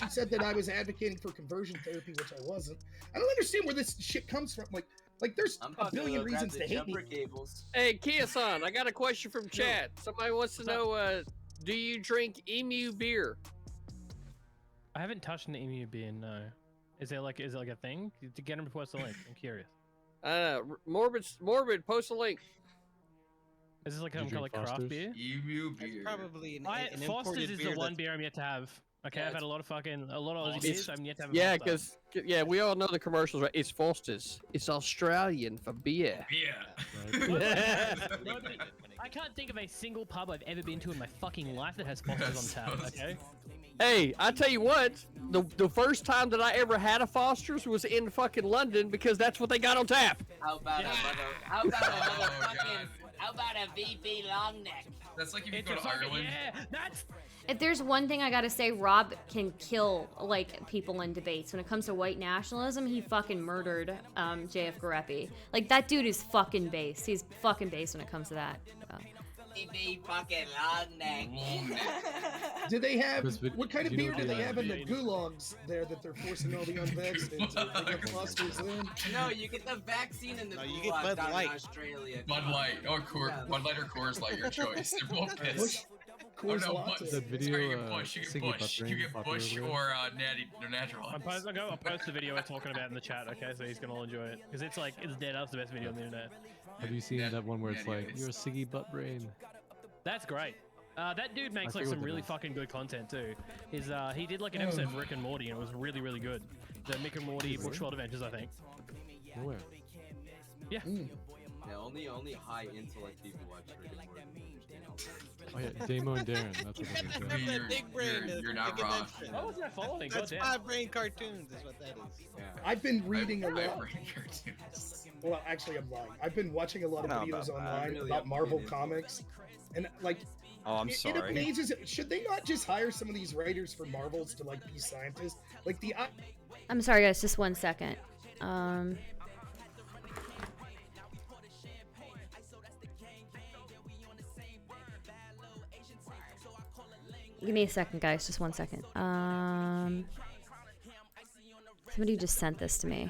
said that I was advocating for conversion therapy, which I wasn't. I don't understand where this shit comes from. Like there's a billion reasons to hate me. Hey, Kia-san, I got a question from chat. Somebody wants to know, do you drink emu beer? I haven't touched an emu beer, no. Is it like a thing? To get him to post a link, I'm curious. Morbid, post a link. Is this like Did you some kind of drink like craft Foster's? beer? Emu beer. Probably an Foster's imported is beer the one that's- beer I'm yet to have. Okay, Yeah, I've had a lot of Aussie beers. I'm yet to have. Yeah, because we all know the commercials, right? It's Foster's. It's Australian for beer. I can't think of a single pub I've ever been to in my fucking life that has Foster's on tap. Okay. Hey, I tell you what, the first time that I ever had a Foster's was in fucking London because that's what they got on tap. How about how about a VP long neck? That's like if you go to Ireland. Yeah, that's. If there's one thing I gotta say, Rob can kill like people in debates. When it comes to white nationalism, he fucking murdered JF Garepi. Like that dude is fucking base. He's fucking base when it comes to that. VP fucking long neck. Do they have what kind of do you know beer do what they the, have in the gulags there that they're forcing all the unvaxxed into? They get Foster's in. No, you get the vaccine in the No, you gulag get Bud down Light. in Australia. Bud Light or Bud Light or Coors Light, your choice. They're both piss. Coors no, Latte. Bush. That video, Sorry, you get Bush. You get Siggy Bush. Butt You Brain get popular Bush over there? or Natty or Natural. I'll post the video we're talking about in the chat. Okay, so he's gonna enjoy it because it's dead. That's the best video on the internet. Have you seen that one where it's like, you're a Siggy Butt Brain? That's great. That dude makes I like forget some what the really name- fucking good content too. He did like an episode of Rick and Morty and it was really really good. The Mick and Morty Bushworld Adventures, I think. Nowhere. Yeah. Yeah, only high intellect people watch Rick and Morty. Oh yeah, Damo and Darren. That's what it is. That's Yeah. that big brain is you're not thinking that wrong. shit. Oh, what's that following? That's Goddamn. 5 brain cartoons is what that is. I've been reading a I lot. brain cartoons. Well, actually, I'm lying. I've been watching a lot of No, videos about that. online Really about Marvel opinionated. comics, and like, Oh, I'm it sorry. amazes. Should they not just hire some of these writers for Marvels to like be scientists? Like the I'm sorry, guys. Just 1 second. Give me a second, guys. Just 1 second. Somebody just sent this to me.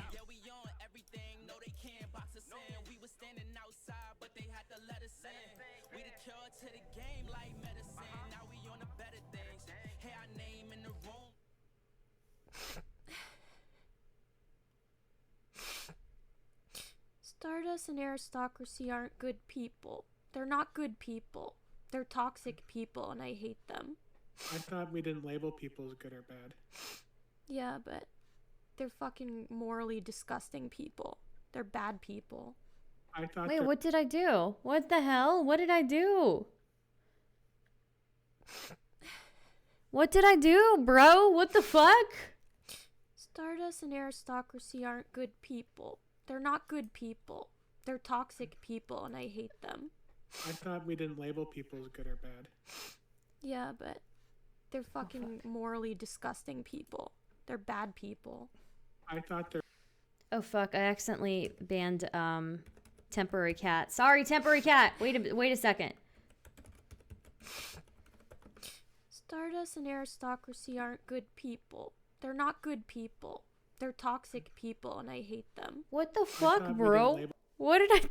Stardust and aristocracy aren't good people. They're not good people. They're toxic people, and I hate them. I thought we didn't label people as good or bad. Yeah, but they're fucking morally disgusting people. They're bad people. I thought. Wait, what did I do? What the hell? What did I do? What did I do, bro? What the fuck? Stardust and aristocracy aren't good people. They're not good people. They're toxic people, and I hate them. I thought we didn't label people as good or bad. Yeah, but they're fucking morally disgusting people. They're bad people. I thought they're. Oh fuck! I accidentally banned temporary cat. Sorry, temporary cat. Wait a second. Stardust and aristocracy aren't good people. They're not good people. They're toxic people, and I hate them. What the fuck, bro? What did I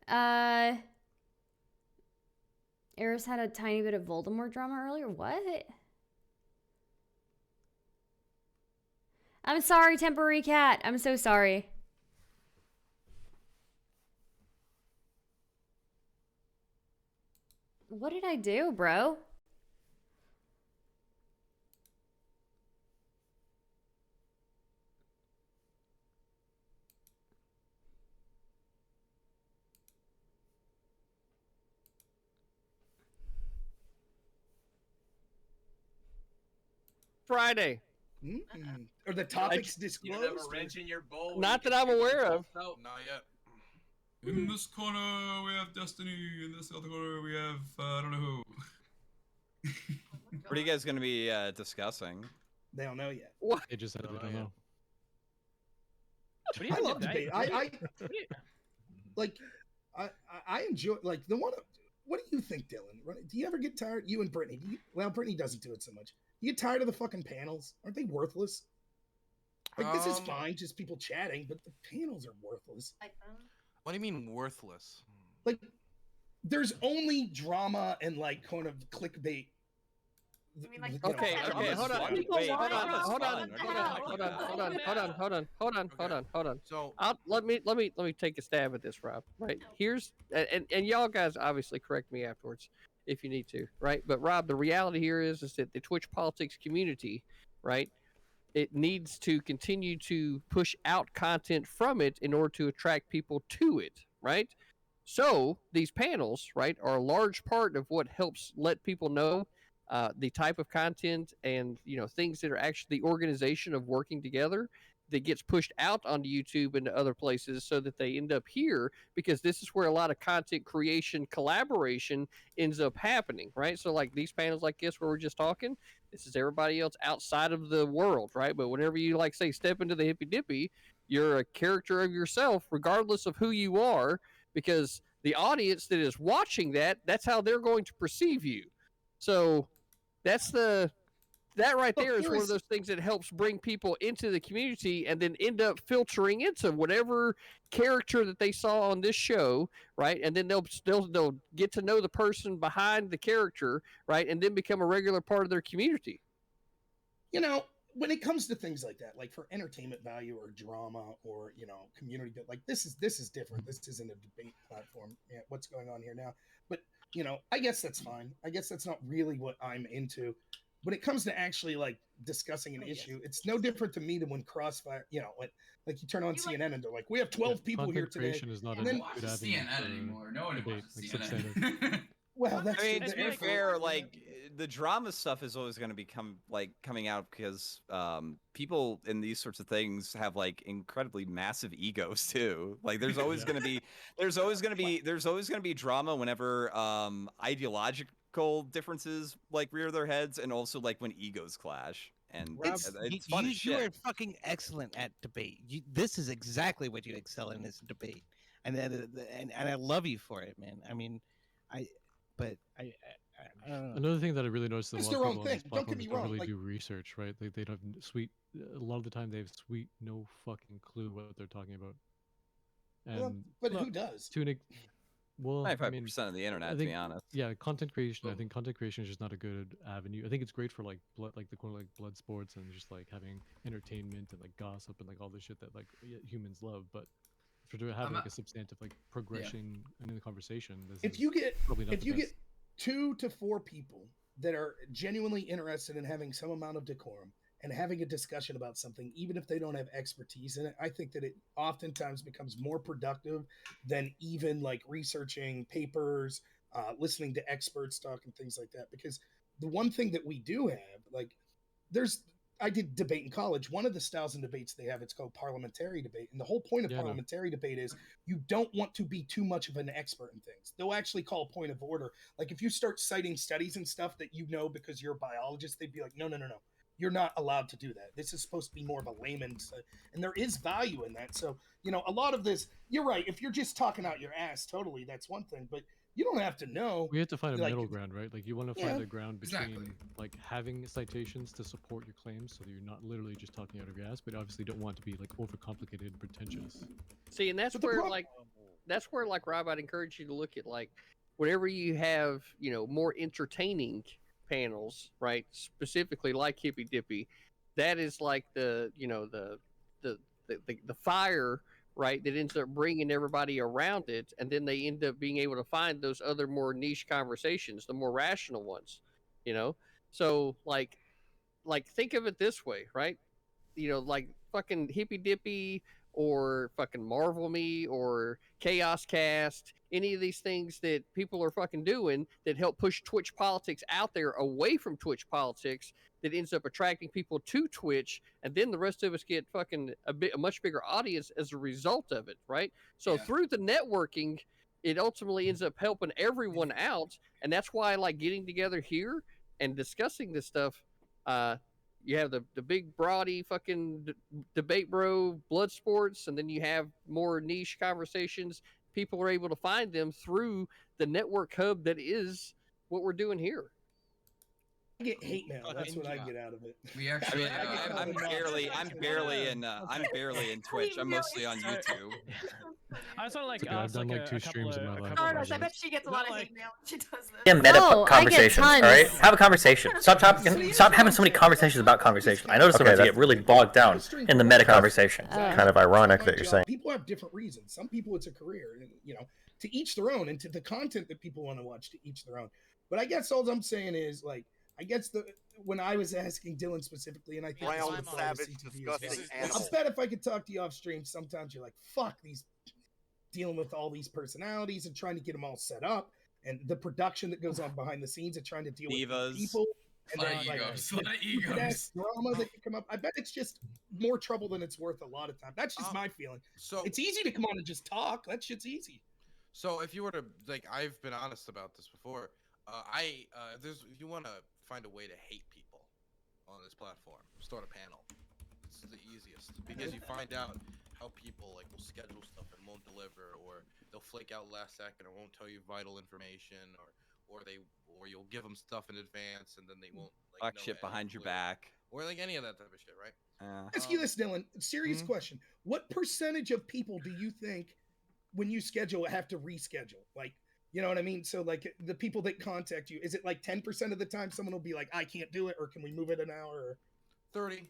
do? Eris had a tiny bit of Voldemort drama earlier. What? I'm sorry, temporary cat. I'm so sorry. What did I do, bro? Friday. Are the topics disclosed? You have a wrench in your bowl. Not that I'm aware of. Not yet. In this corner we have Destiny. In this other corner we have I don't know who. What are you guys going to be discussing? They don't know yet. What? They just said they don't know. I love debate. I enjoy like the one. What do you think, Dylan? Do you ever get tired? You and Brittany. Well, Brittany doesn't do it so much. You get tired of the fucking panels? Aren't they worthless? Like this is fine, just people chatting, but the panels are worthless. What do you mean worthless? Like, there's only drama and like kind of clickbait. Okay, hold on. So let me take a stab at this, Rob. Right here's and y'all guys obviously correct me afterwards if you need to, right? But Rob, the reality here is that the Twitch politics community, right? It needs to continue to push out content from it in order to attract people to it, right? So these panels, right, are a large part of what helps let people know the type of content and things that are actually the organization of working together that gets pushed out onto YouTube and to other places so that they end up here, because this is where a lot of content creation collaboration ends up happening, right? So like these panels like this where we're just talking, this is everybody else outside of the world, right? But whenever you like say step into the hippy dippy, you're a character of yourself regardless of who you are, because the audience that is watching that's how they're going to perceive you. So that right there is one of those things that helps bring people into the community and then end up filtering into whatever character that they saw on this show, right? And then they'll get to know the person behind the character, right? And then become a regular part of their community. When it comes to things like that, like for entertainment value or drama or community, like this is different. This isn't a debate platform. Yeah, what's going on here now? But I guess that's fine. I guess that's not really what I'm into. when it comes to actually like discussing an issue, it's no different to me than when Crossfire, you know, like you turn on CNN and they're like, we have 12 people here Content today. creation is not and a then, good avenue CNN for anymore. No one debate, watches like CNN. substantive. well, that's I mean, the- to be fair, like the drama stuff is always going to become like coming out because people in these sorts of things have like incredibly massive egos too. Like there's always going to be there's always going to be drama whenever ideological differences like rear their heads, and also like when egos clash. And Rob, it's fun as you shit. are fucking excellent at debate. This is exactly what you excel in, is debate, and I love you for it, man. I mean, I don't know. Another thing that I really noticed is It's a lot their of own people on these thing. Don't get platforms me don't wrong, really like- do research, right? Like they don't have sweet. A lot of the time, they have sweet no fucking clue what they're talking about. And Well, but not who does? To an well, I 95% mean, of the internet, I to think, be honest. Yeah, content creation. I think content creation is just not a good avenue. I think it's great for like blood, like the like blood sports and just like having entertainment and like gossip and like all this shit that like humans love. But for to have like a substantive like progression in the conversation, this if is you get probably not if the you best. get 2 to 4 people that are genuinely interested in having some amount of decorum and having a discussion about something, even if they don't have expertise in it, I think that it oftentimes becomes more productive than even like researching papers, listening to experts talk and things like that. Because the one thing that we do have, like, I did debate in college. One of the styles in debates they have, it's called parliamentary debate. And the whole point of Yeah, I know. parliamentary debate is you don't want to be too much of an expert in things. They'll actually call a point of order. Like if you start citing studies and stuff that you know because you're a biologist, they'd be like, no. You're not allowed to do that. This is supposed to be more of a layman's, and there is value in that. So, you know, a lot of this, you're right. If you're just talking out your ass, totally, that's one thing. But you don't have to know. We have to find a like, middle ground, right? Like you want to Yeah. find a ground between Exactly. like having citations to support your claims, so that you're not literally just talking out of your ass, but obviously don't want to be like overcomplicated and pretentious. See, and that's But the where prob- like Rob, I'd encourage you to look at like whenever you have, you know, more entertaining panels, right? Specifically like Hippy Dippy, that is like the, you know, the fire, right, that ends up bringing everybody around it, and then they end up being able to find those other more niche conversations, the more rational ones, you know. So like think of it this way, right? You know, like fucking Hippy Dippy or fucking Marvel Me or Chaos Cast, any of these things that people are fucking doing that help push Twitch politics out there away from Twitch politics, that ends up attracting people to Twitch, and then the rest of us get fucking a much bigger audience as a result of it, right? So Yeah. through the networking, it ultimately ends up helping everyone out, and that's why I like getting together here and discussing this stuff. You have the big broady fucking debate bro blood sports, and then you have more niche conversations. People are able to find them through the network hub that is what we're doing here. I get hate mail. That's what I get out of it. We I actually. mean, I'm barely in Twitch. I'm mostly on YouTube. I just want to like It's okay, I've ask done like like a 2 couple streams in my of life. Stardust, I bet she gets a lot of hate mail when she does this. Yeah, meta Oh, I get conversations. All right, tons. have a conversation. Stop having so many conversations about conversation. I notice sometimes you get really bogged down in the meta conversation. Kind of ironic that you're saying. People have different reasons. Some people it's a career, and you know, to each their own, and to the content that people want to watch, to each their own. But I guess all I'm saying is like, I guess when I was asking Dylan specifically, and I think Brown this was savage, CTV as well, disgusting I animal. bet if I could talk to you off stream, sometimes you're like, fuck these, dealing with all these personalities and trying to get them all set up, and the production that goes on behind the scenes and trying to deal Divas. with people. And Lot then, of like, egos, the lot of egos. stupid-ass drama that can come up. I bet it's just more trouble than it's worth a lot of time. That's just my feeling. So It's easy to come on and just talk. That shit's easy. So if you were to like, I've been honest about this before. If you want to find a way to hate people on this platform, start a panel. It's the easiest because you find out how people like will schedule stuff and won't deliver, or they'll flake out last second, or won't tell you vital information, or you'll give them stuff in advance and then they won't like Talk shit behind your back. or like any of that type of shit, right? Ask you this, Dylan. Serious question. What percentage of people do you think, when you schedule, have to reschedule? Like, you know what I mean? So, like, the people that contact you, is it like 10% of the time someone will be like, I can't do it, or can we move it an hour? 30%.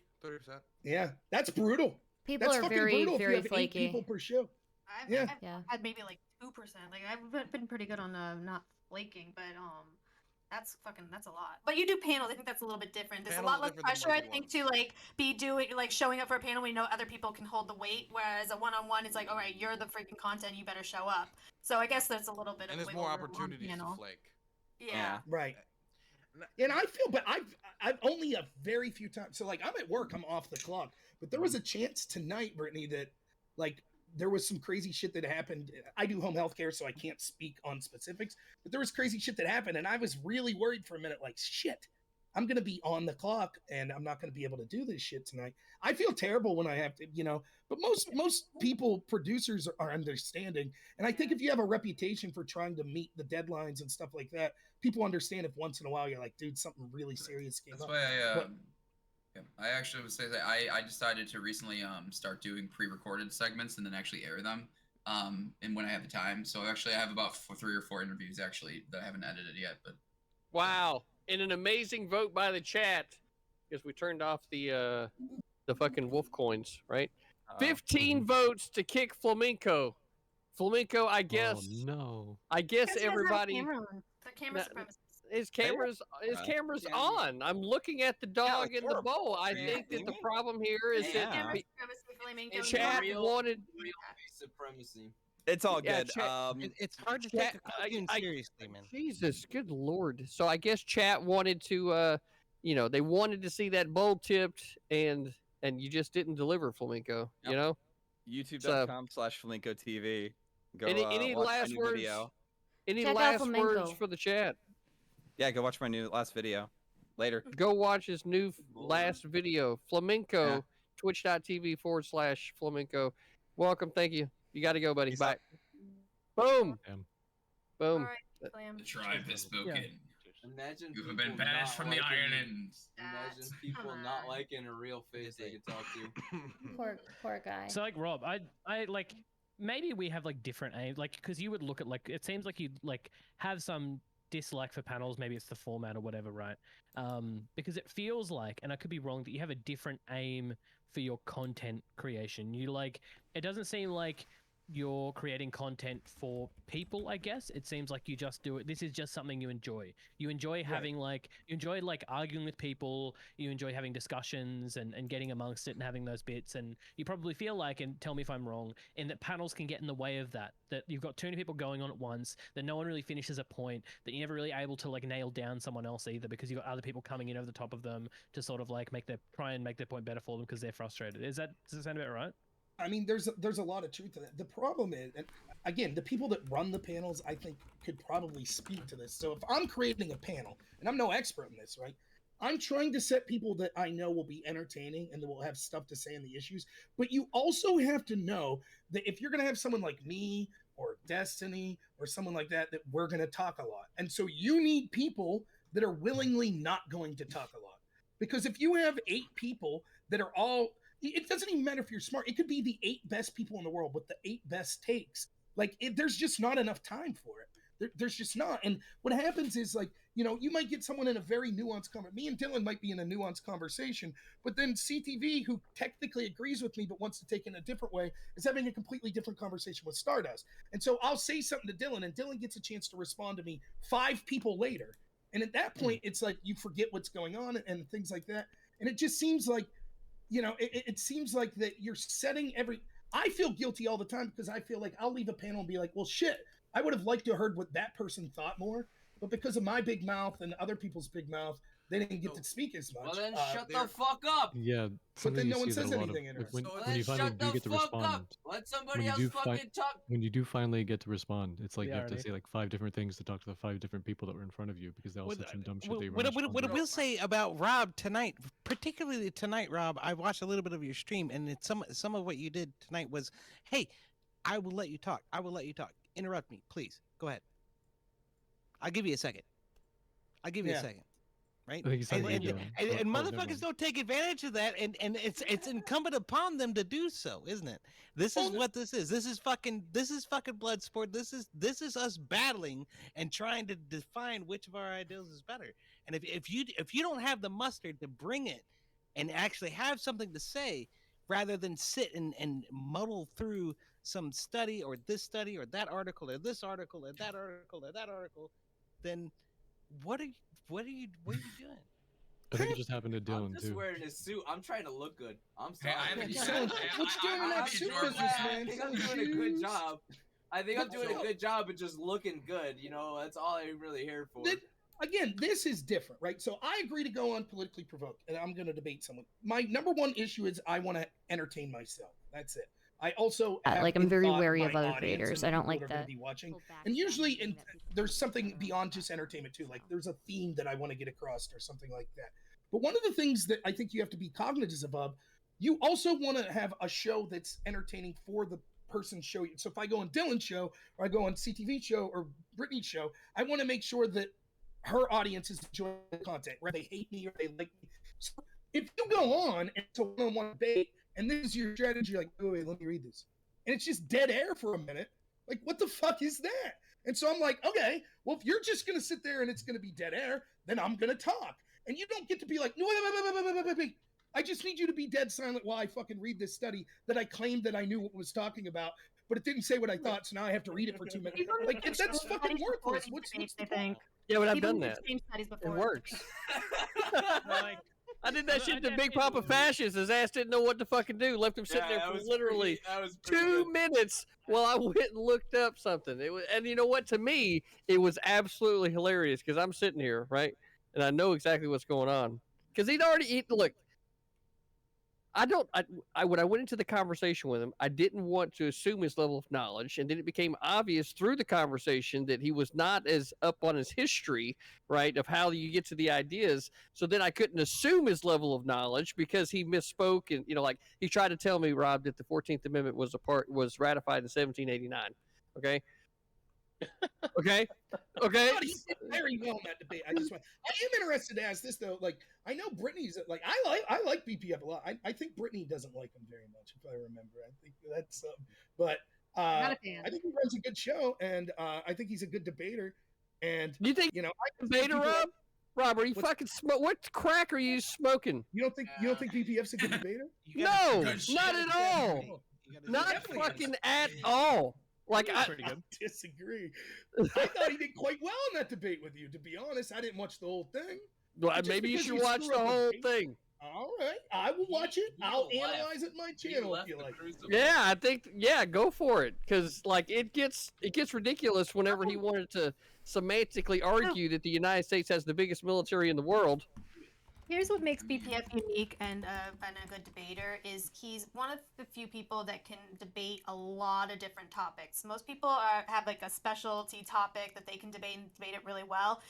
Yeah, that's brutal. People That's are fucking very, brutal if you very have 8 flaky. people per show. I've, Yeah. I've had maybe like 2%. Like I've been pretty good on not flaking, but That's a lot. But you do panels. I think that's a little bit different. There's Panels a are lot less different than pressure, I market think, to like be doing like showing up for a panel when you know other people can hold the weight. Whereas a one-on-one, it's like, all right, you're the freaking content. You better show up. So I guess there's a little bit And of there's wiggle more room on opportunities to panel. flake. Yeah. Right. And I feel, but I've only a very few times. So like I'm at work, I'm off the clock. But there was a chance tonight, Brittany, that like there was some crazy shit that happened. I do home health care, so I can't speak on specifics. But there was crazy shit that happened, and I was really worried for a minute. Like shit, I'm gonna be on the clock, and I'm not gonna be able to do this shit tonight. I feel terrible when I have to, But most people, producers, are understanding. And I think if you have a reputation for trying to meet the deadlines and stuff like that, people understand if once in a while you're like, dude, something really serious came That's up. why But I actually would say that I decided to recently start doing pre-recorded segments and then actually air them and when I have the time. So actually I have about 3 or 4 interviews actually that I haven't edited yet. But Wow. In an amazing vote by the chat, because we turned off the fucking wolf coins, right? 15 votes to kick Flamenco. Flamenco, I guess. Oh no. I guess Because he doesn't have a everybody. camera on. The camera supremacy. His camera's on. I'm looking at the dog in the bowl. I think that the problem here is that chat wanted supremacy. It's all Yeah, good. It's hard to chat- take a cartoon seriously, man. Jesus, good lord. So I guess chat wanted to they wanted to see that bowl tipped and you just didn't deliver, Flamenco, you know? YouTube.com/Flamenco TV. Go any watch last my new words? video. Any Check out last words Flamenco. for the chat? Yeah, go watch my last video. Later. Go watch his new last video. Flamenco, Yeah. twitch.tv/Flamenco. Welcome, thank you. You got to go, buddy. Peace Bye. out. Boom. Boom. the tribe has spoken. Imagine You have people been banished not from the liking- islands. Imagine people not liking a real face they could talk to. Poor guy. So like Rob, I like maybe we have like different aims, like because you would look at like it seems like you'd like have some dislike for panels. Maybe it's the format or whatever, right? Because it feels like, and I could be wrong, that you have a different aim for your content creation. You like it doesn't seem like you're creating content for people. I guess it seems like you just do it. This is just something you enjoy. You enjoy having you enjoy like arguing with people. You enjoy having discussions and getting amongst it and having those bits. And you probably feel like, and tell me if I'm wrong, in that panels can get in the way of that. That you've got too many people going on at once. That no one really finishes a point. That you're never really able to like nail down someone else either, because you've got other people coming in over the top of them to sort of like try and make their point better for them because they're frustrated. Does that sound about right? I mean, there's a lot of truth to that. The problem is, and again, the people that run the panels, I think, could probably speak to this. So if I'm creating a panel, and I'm no expert in this, right? I'm trying to set people that I know will be entertaining and that will have stuff to say on the issues. But you also have to know that if you're going to have someone like me or Destiny or someone like that, that we're going to talk a lot. And so you need people that are willingly not going to talk a lot. Because if you have 8 people that are all... It doesn't even matter if you're smart. It could be the 8 best people in the world with the 8 best takes. Like, there's just not enough time for it. There's just not. And what happens is, like, you might get someone in a very nuanced conversation. Me and Dylan might be in a nuanced conversation, but then CTV, who technically agrees with me but wants to take it in a different way, is having a completely different conversation with Stardust. And so I'll say something to Dylan, and Dylan gets a chance to respond to me 5 people later. And at that point, it's like you forget what's going on and things like that. And it just seems like, it seems like that you're setting I feel guilty all the time because I feel like I'll leave a panel and be like, well, shit, I would have liked to have heard what that person thought more. But because of my big mouth and other people's big mouth, they didn't get to speak as much. Well, then shut the fuck up. Yeah, But then something no you one see that says a lot anything of, interesting. when you finally do get to respond. Let somebody else fucking talk. When you do finally get to respond, it's like Yeah, you have to already. say like 5 different things to talk to the 5 different people that were in front of you because they all said some dumb shit. That you What weren't I will say about Rob tonight, particularly tonight, Rob, I watched a little bit of your stream, and it's some of what you did tonight was, hey, I will let you talk. I will let you talk. Interrupt me, please. Go ahead. I'll give you a second. I'll give you a second. Right? I think he's talking And about Dylan. motherfuckers never mind. don't take advantage of that, and it's incumbent upon them to do so, isn't it? This is what this is. This is fucking blood sport. This is us battling and trying to define which of our ideals is better. And if you don't have the mustard to bring it and actually have something to say, rather than sit and muddle through some study or this study or that article or this article or that article or that article, then What are you doing? I think it just happened to I'm Dylan just too. wearing a suit. I'm trying to look good. I'm Hey, sorry. I haven't So, said- what you doing in that suit business, man? I think I'm Selling doing a good shoes? job. I think I'm doing So- a good job of just looking good. You know, that's all I'm really here for. Again, this is different, right? So I agree to go on politically provoked, and I'm going to debate someone. My number one issue is I want to entertain myself. That's it. I also have like, I'm in very thought wary my of other audience creators. and I don't people like that are gonna that. be watching. And usually, there's something beyond just entertainment too. Like there's a theme that I want to get across or something like that. But one of the things that I think you have to be cognizant of, you also want to have a show that's entertaining for the person show. So if I go on Dylan's show or I go on CTV show or Brittany's show, I want to make sure that her audience is enjoying the content, whether they hate me or they like me. So if you go on and it's a one-on-one debate, and this is your strategy, like, oh, wait, let me read this. And it's just dead air for a minute. Like, what the fuck is that? And so I'm like, okay, well, if you're just going to sit there and it's going to be dead air, then I'm going to talk. And you don't get to be like, no, wait. I just need you to be dead silent while I fucking read this study that I claimed that I knew what it was talking about, but it didn't say what I thought, so now I have to read it for 2 minutes. Like, that's fucking worthless. What's the point? Yeah, but I've People done who've that. seen studies It before. works. Like, I did that shit to Big Papa Fascist. His ass didn't know what to fucking do. Left him sitting Yeah, there that for was literally that was pretty 2 good. minutes while I went and looked up something. It was, and you know what? To me, it was absolutely hilarious because I'm sitting here, right, and I know exactly what's going on because he'd already look. When I went into the conversation with him, I didn't want to assume his level of knowledge, and then it became obvious through the conversation that he was not as up on his history, right, of how you get to the ideas. So then I couldn't assume his level of knowledge because he misspoke, and like he tried to tell me, Rob, that the 14th Amendment was ratified in 1789. Okay. Okay. God, he did very well in that debate. I am interested to ask this though. Like, I know Brittany's like I like BPF a lot. I think Brittany doesn't like him very much, if I remember. I think that's but I think he runs a good show, and I think he's a good debater. And you think debater, Rob? Rob, are you fucking smoke? What crack are you smoking? You don't think BPF's a not a debater? No, not at all. Not fucking at all. Like I disagree. I thought he did quite well in that debate with you. To be honest, I didn't watch the whole thing. Well, maybe you should watch the whole thing. All right, I will watch it. I'll analyze it on my channel if you like. Yeah, I think go for it because like it gets ridiculous whenever he wanted to semantically argue that the United States has the biggest military in the world. Here's what makes BPF unique and a good debater is he's one of the few people that can debate a lot of different topics. Most people have like a specialty topic that they can debate and debate it really well.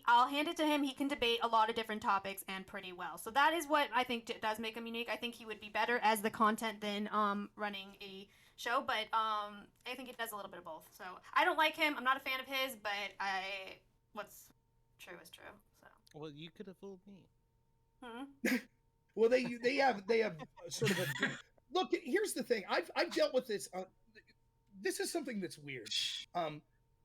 I'll hand it to him. He can debate a lot of different topics and pretty well. So that is what I think does make him unique. I think he would be better as the content than running a show, but I think he does a little bit of both. So I don't like him. I'm not a fan of his, but what's true is true. So well, you could have fooled me. Well, they have sort of a look. Here's the thing. I've dealt with this. This is something that's weird.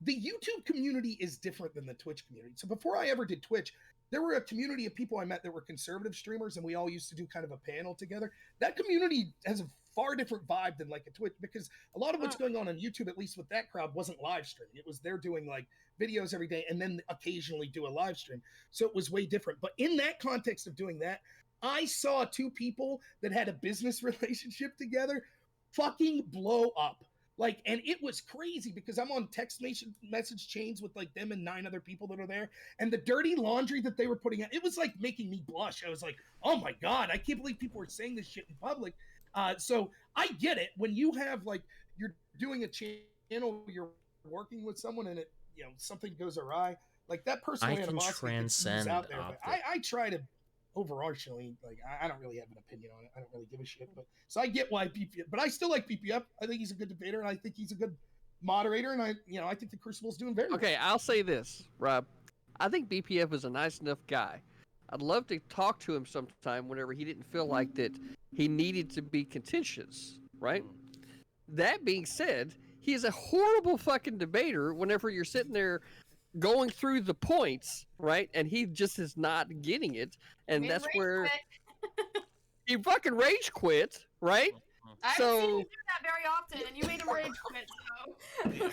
The YouTube community is different than the Twitch community. So before I ever did Twitch, there were a community of people I met that were conservative streamers, and we all used to do kind of a panel together. That community has a far different vibe than like a Twitch, because a lot of what's going on YouTube, at least with that crowd, wasn't live streaming. It was they're doing like videos every day and then occasionally do a live stream. So it was way different. But in that context of doing that, I saw two people that had a business relationship together fucking blow up. Like, and it was crazy because I'm on text message chains with like them and 9 other people that are there. And the dirty laundry that they were putting out, it was like making me blush. I was like, oh my God, I can't believe people are saying this shit in public. So I get it. When you have like, you're doing a channel, you're working with someone and it, something goes awry, like that personal animosity transcend out there. But I try to overarchingly, like, I don't really have an opinion on it. I don't really give a shit. But so I get why BPF, but I still like BPF. I think he's a good debater and I think he's a good moderator. And I think the Crucible's doing very well. Okay, I'll say this, Rob. I think BPF is a nice enough guy. I'd love to talk to him sometime whenever he didn't feel like that he needed to be contentious, right? That being said, he is a horrible fucking debater whenever you're sitting there going through the points, right? And he just is not getting it. And that's where he fucking rage quit, right? I've seen So you do that very often, and you made him rage quit.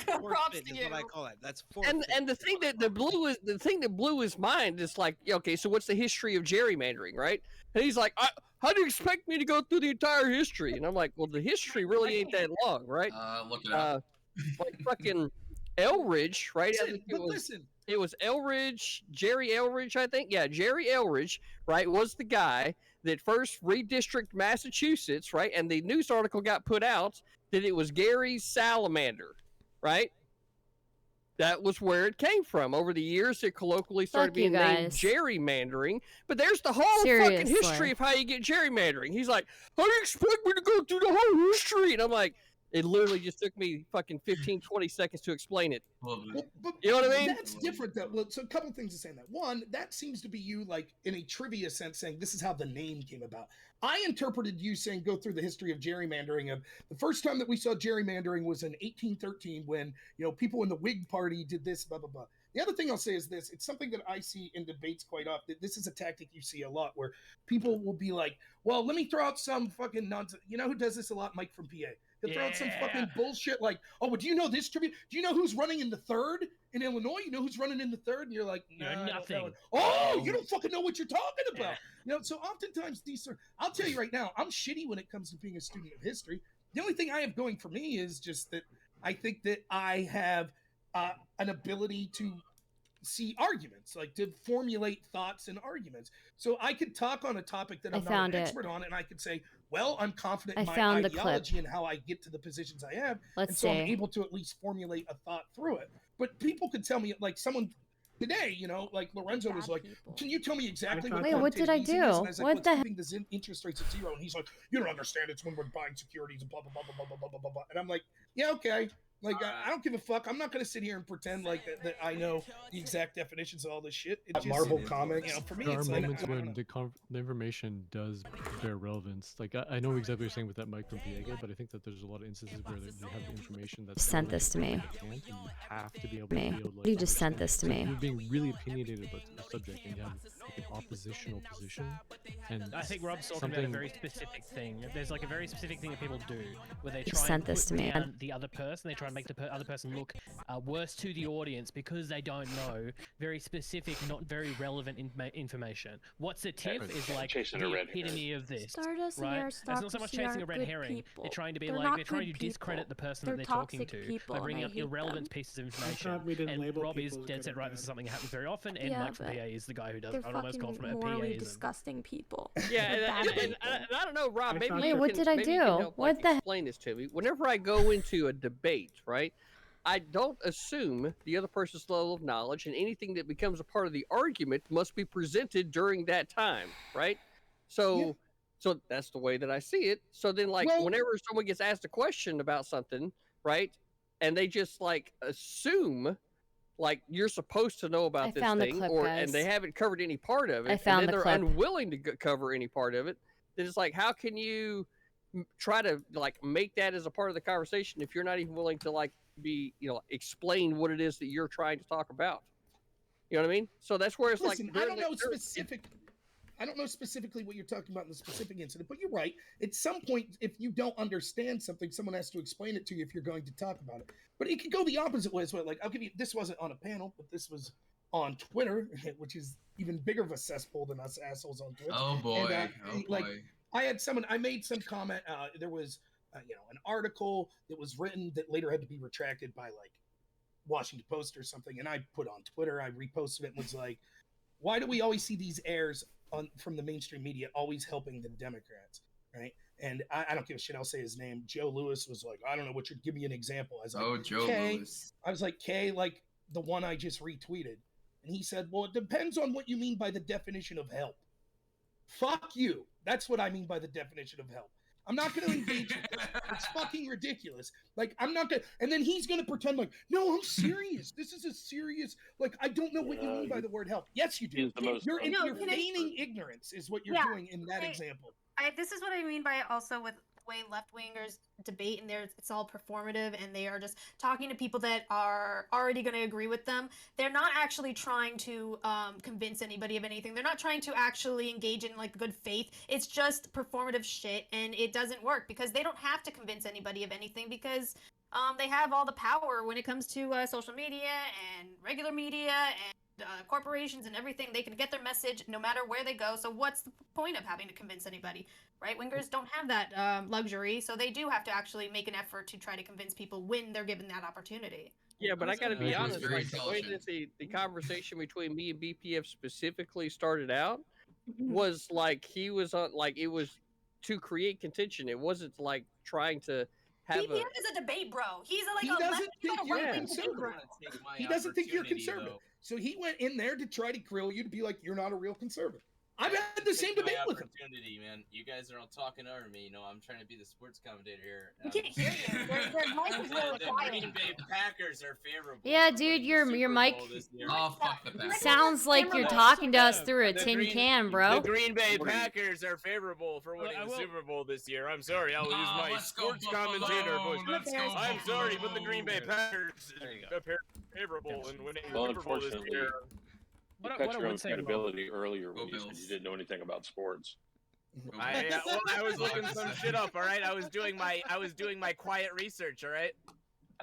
So props Forfeit to is you. what I call it. That's forfeit. and the thing that blew his mind is like, okay, so what's the history of gerrymandering, right? And he's like, how do you expect me to go through the entire history? And I'm like, well, the history really ain't that long, right? Look it up. Like fucking Elridge, right? I Listen, think but listen. it was Elridge, Jerry Elridge, I think. Yeah, Jerry Elridge, right, was the guy that first redistricted Massachusetts, right? And the news article got put out that it was Gary's salamander, right? That was where it came from. Over the years, it colloquially started Fuck you being named guys. gerrymandering. But there's the whole fucking Seriously. history of how you get gerrymandering. He's like, how do you expect me to go through the whole history? And I'm like, it literally just took me fucking 15, 20 seconds to explain it. Well, but You know what I mean? That's different, though. Well, so a couple things to say on that. One, that seems to be you, like, in a trivia sense, saying this is how the name came about. I interpreted you saying go through the history of gerrymandering. Of the first time that we saw gerrymandering was in 1813 when, you know, people in the Whig Party did this, blah, blah, blah. The other thing I'll say is this. It's something that I see in debates quite often. This is a tactic you see a lot where people will be like, well, let me throw out some fucking nonsense. You know who does this a lot? Mike from PA. He'll throw out some fucking bullshit like, oh, but do you know this trivia? Do you know who's running in the third in Illinois? You know who's running in the third? And you're like, no, nothing. Oh, you don't fucking know what you're talking about. You know, so oftentimes these are, I'll tell you right now, I'm shitty when it comes to being a student of history. The only thing I have going for me is just that I think that I have an ability to see arguments, like to formulate thoughts and arguments. So I could talk on a topic that I'm not an expert on, and I could say, well, I'm confident in my ideology and how I get to the positions I have. Let's so I'm see. able to at least formulate a thought through it. But people could tell me, like someone today, you know, like Lorenzo was like, can you tell me exactly what Wait, what did I quantitative do? easing is? And I was like, What well, the it's heck? keeping the interest rates at zero. And he's like, you don't understand. It's when we're buying securities and blah, blah, blah, blah, blah, blah, blah, blah, blah. And I'm like, yeah, okay. Like, I don't give a fuck. I'm not going to sit here and pretend like that I know the exact definitions of all this shit. It's just, Marvel comics. You know, for me, There are it's like, moments I don't when know. the information does bear relevance. Like I know exactly what you're saying with that Mike from Piega, but I think that there's a lot of instances where you have information that's Sent this to me. and you have to be able Me. to feel like You just sent this to understand. me. You're being really opinionated about the subject, and you have like an oppositional position. And I think Rob's talking about a very specific thing. There's like a very specific thing that people do where they You try sent and this put to me. down the other person. They try and make the other person look worse to the audience because they don't know very specific, not very relevant information. What's a tip is like Chasing the a red epitome of this, Stardust and right? Air It's not so much Stocracy chasing a aren't red good herring. people. They're trying to be They're like not they're trying to good discredit people. the person They're that they're talking toxic to people, by and bringing I up hate irrelevant them. pieces of I information. thought we didn't And label Rob is people as dead good set or right. This is bad. something that happens very often, and Yeah, Mike from but PA is the guy who does. They're I'd almost call fucking from a PA. morally disgusting people. Yeah, They're bad and people. I don't know, Rob. Maybe Wait, you what can, did I maybe you do? can help, What like, the- explain this to me. Whenever I go into a debate, right, I don't assume the other person's level of knowledge, and anything that becomes a part of the argument must be presented during that time, right? So, so that's the way that I see it. So then, like, whenever someone gets asked a question about something, right, and they just like assume like you're supposed to know about I this found the thing, clip, or guys. and they haven't covered any part of it, I found and the then they're clip. unwilling to cover any part of it. Then it's like, how can you try to like make that as a part of the conversation if you're not even willing to like be, you know, explain what it is that you're trying to talk about? You know what I mean? So that's where it's Listen, like, I don't know I don't know specifically what you're talking about in the specific incident, but you're right. At some point, if you don't understand something, someone has to explain it to you if you're going to talk about it. But it could go the opposite way as well. Like, I'll give you, this wasn't on a panel, but this was on Twitter, which is even bigger of a cesspool than us assholes on Twitter. Oh boy, And, like, I made some comment. There was, you know, an article that was written that later had to be retracted by like Washington Post or something, and I put on Twitter. I reposted it and was like, "Why do we always see these heirs from the mainstream media always helping the Democrats?" Right? And I don't give a shit. I'll say his name. Joe Lewis was like, "I don't know what you're. Give me an example." I was like, Oh, Joe "Kay." Lewis. I was like, "Kay, like the one I just retweeted," and he said, "Well, it depends on what you mean by the definition of help." Fuck you. That's what I mean by the definition of help. I'm not going to engage with this. It's fucking ridiculous. Like, I'm not going to... And then he's going to pretend like, no, I'm serious. This is a serious... Like, I don't know what you mean by the word help. Yes, you do. You're feigning ignorance is what you're doing in that example. This is what I mean by it also with way left-wingers debate, and it's all performative, and they are just talking to people that are already going to agree with them. They're not actually trying to convince anybody of anything. They're not trying to actually engage in like good faith. It's just performative shit, and it doesn't work because they don't have to convince anybody of anything because they have all the power when it comes to social media and regular media and corporations and everything. They can get their message no matter where they go. So what's the point of having to convince anybody? Right wingers don't have that luxury, so they do have to actually make an effort to try to convince people when they're given that opportunity. Yeah, but I got to be honest. very Like, the way that intelligent. the conversation between me and BPF specifically started out Mm-hmm. was like he was on like it was to create contention. It wasn't like trying to have BPF is a debate bro. He's like He a doesn't think you're right-wing debate bro. conservative. He doesn't think you're conservative. So he went in there to try to grill you to be like, you're not a real conservative. I've had the same debate with him. Opportunity, man. You guys are all talking over me. You know, I'm trying to be the sports commentator here. We can't hear you. Their mic is really The quiet. Green Bay Packers are favorable. Yeah, dude, your mic Oh, fuck the Packers. sounds like you're talking to us through a tin can, bro. The Green Bay Packers are favorable for winning the Super Bowl this year. I'm sorry, I'll use my let's go sports Buffalo. commentator voice. Let's go I'm Buffalo. sorry, but the Green Bay Packers are favorable in winning the Super Bowl this year. You cut your own credibility earlier when you said you didn't know anything about sports. I was looking some shit up. All right, I was doing my quiet research. All right.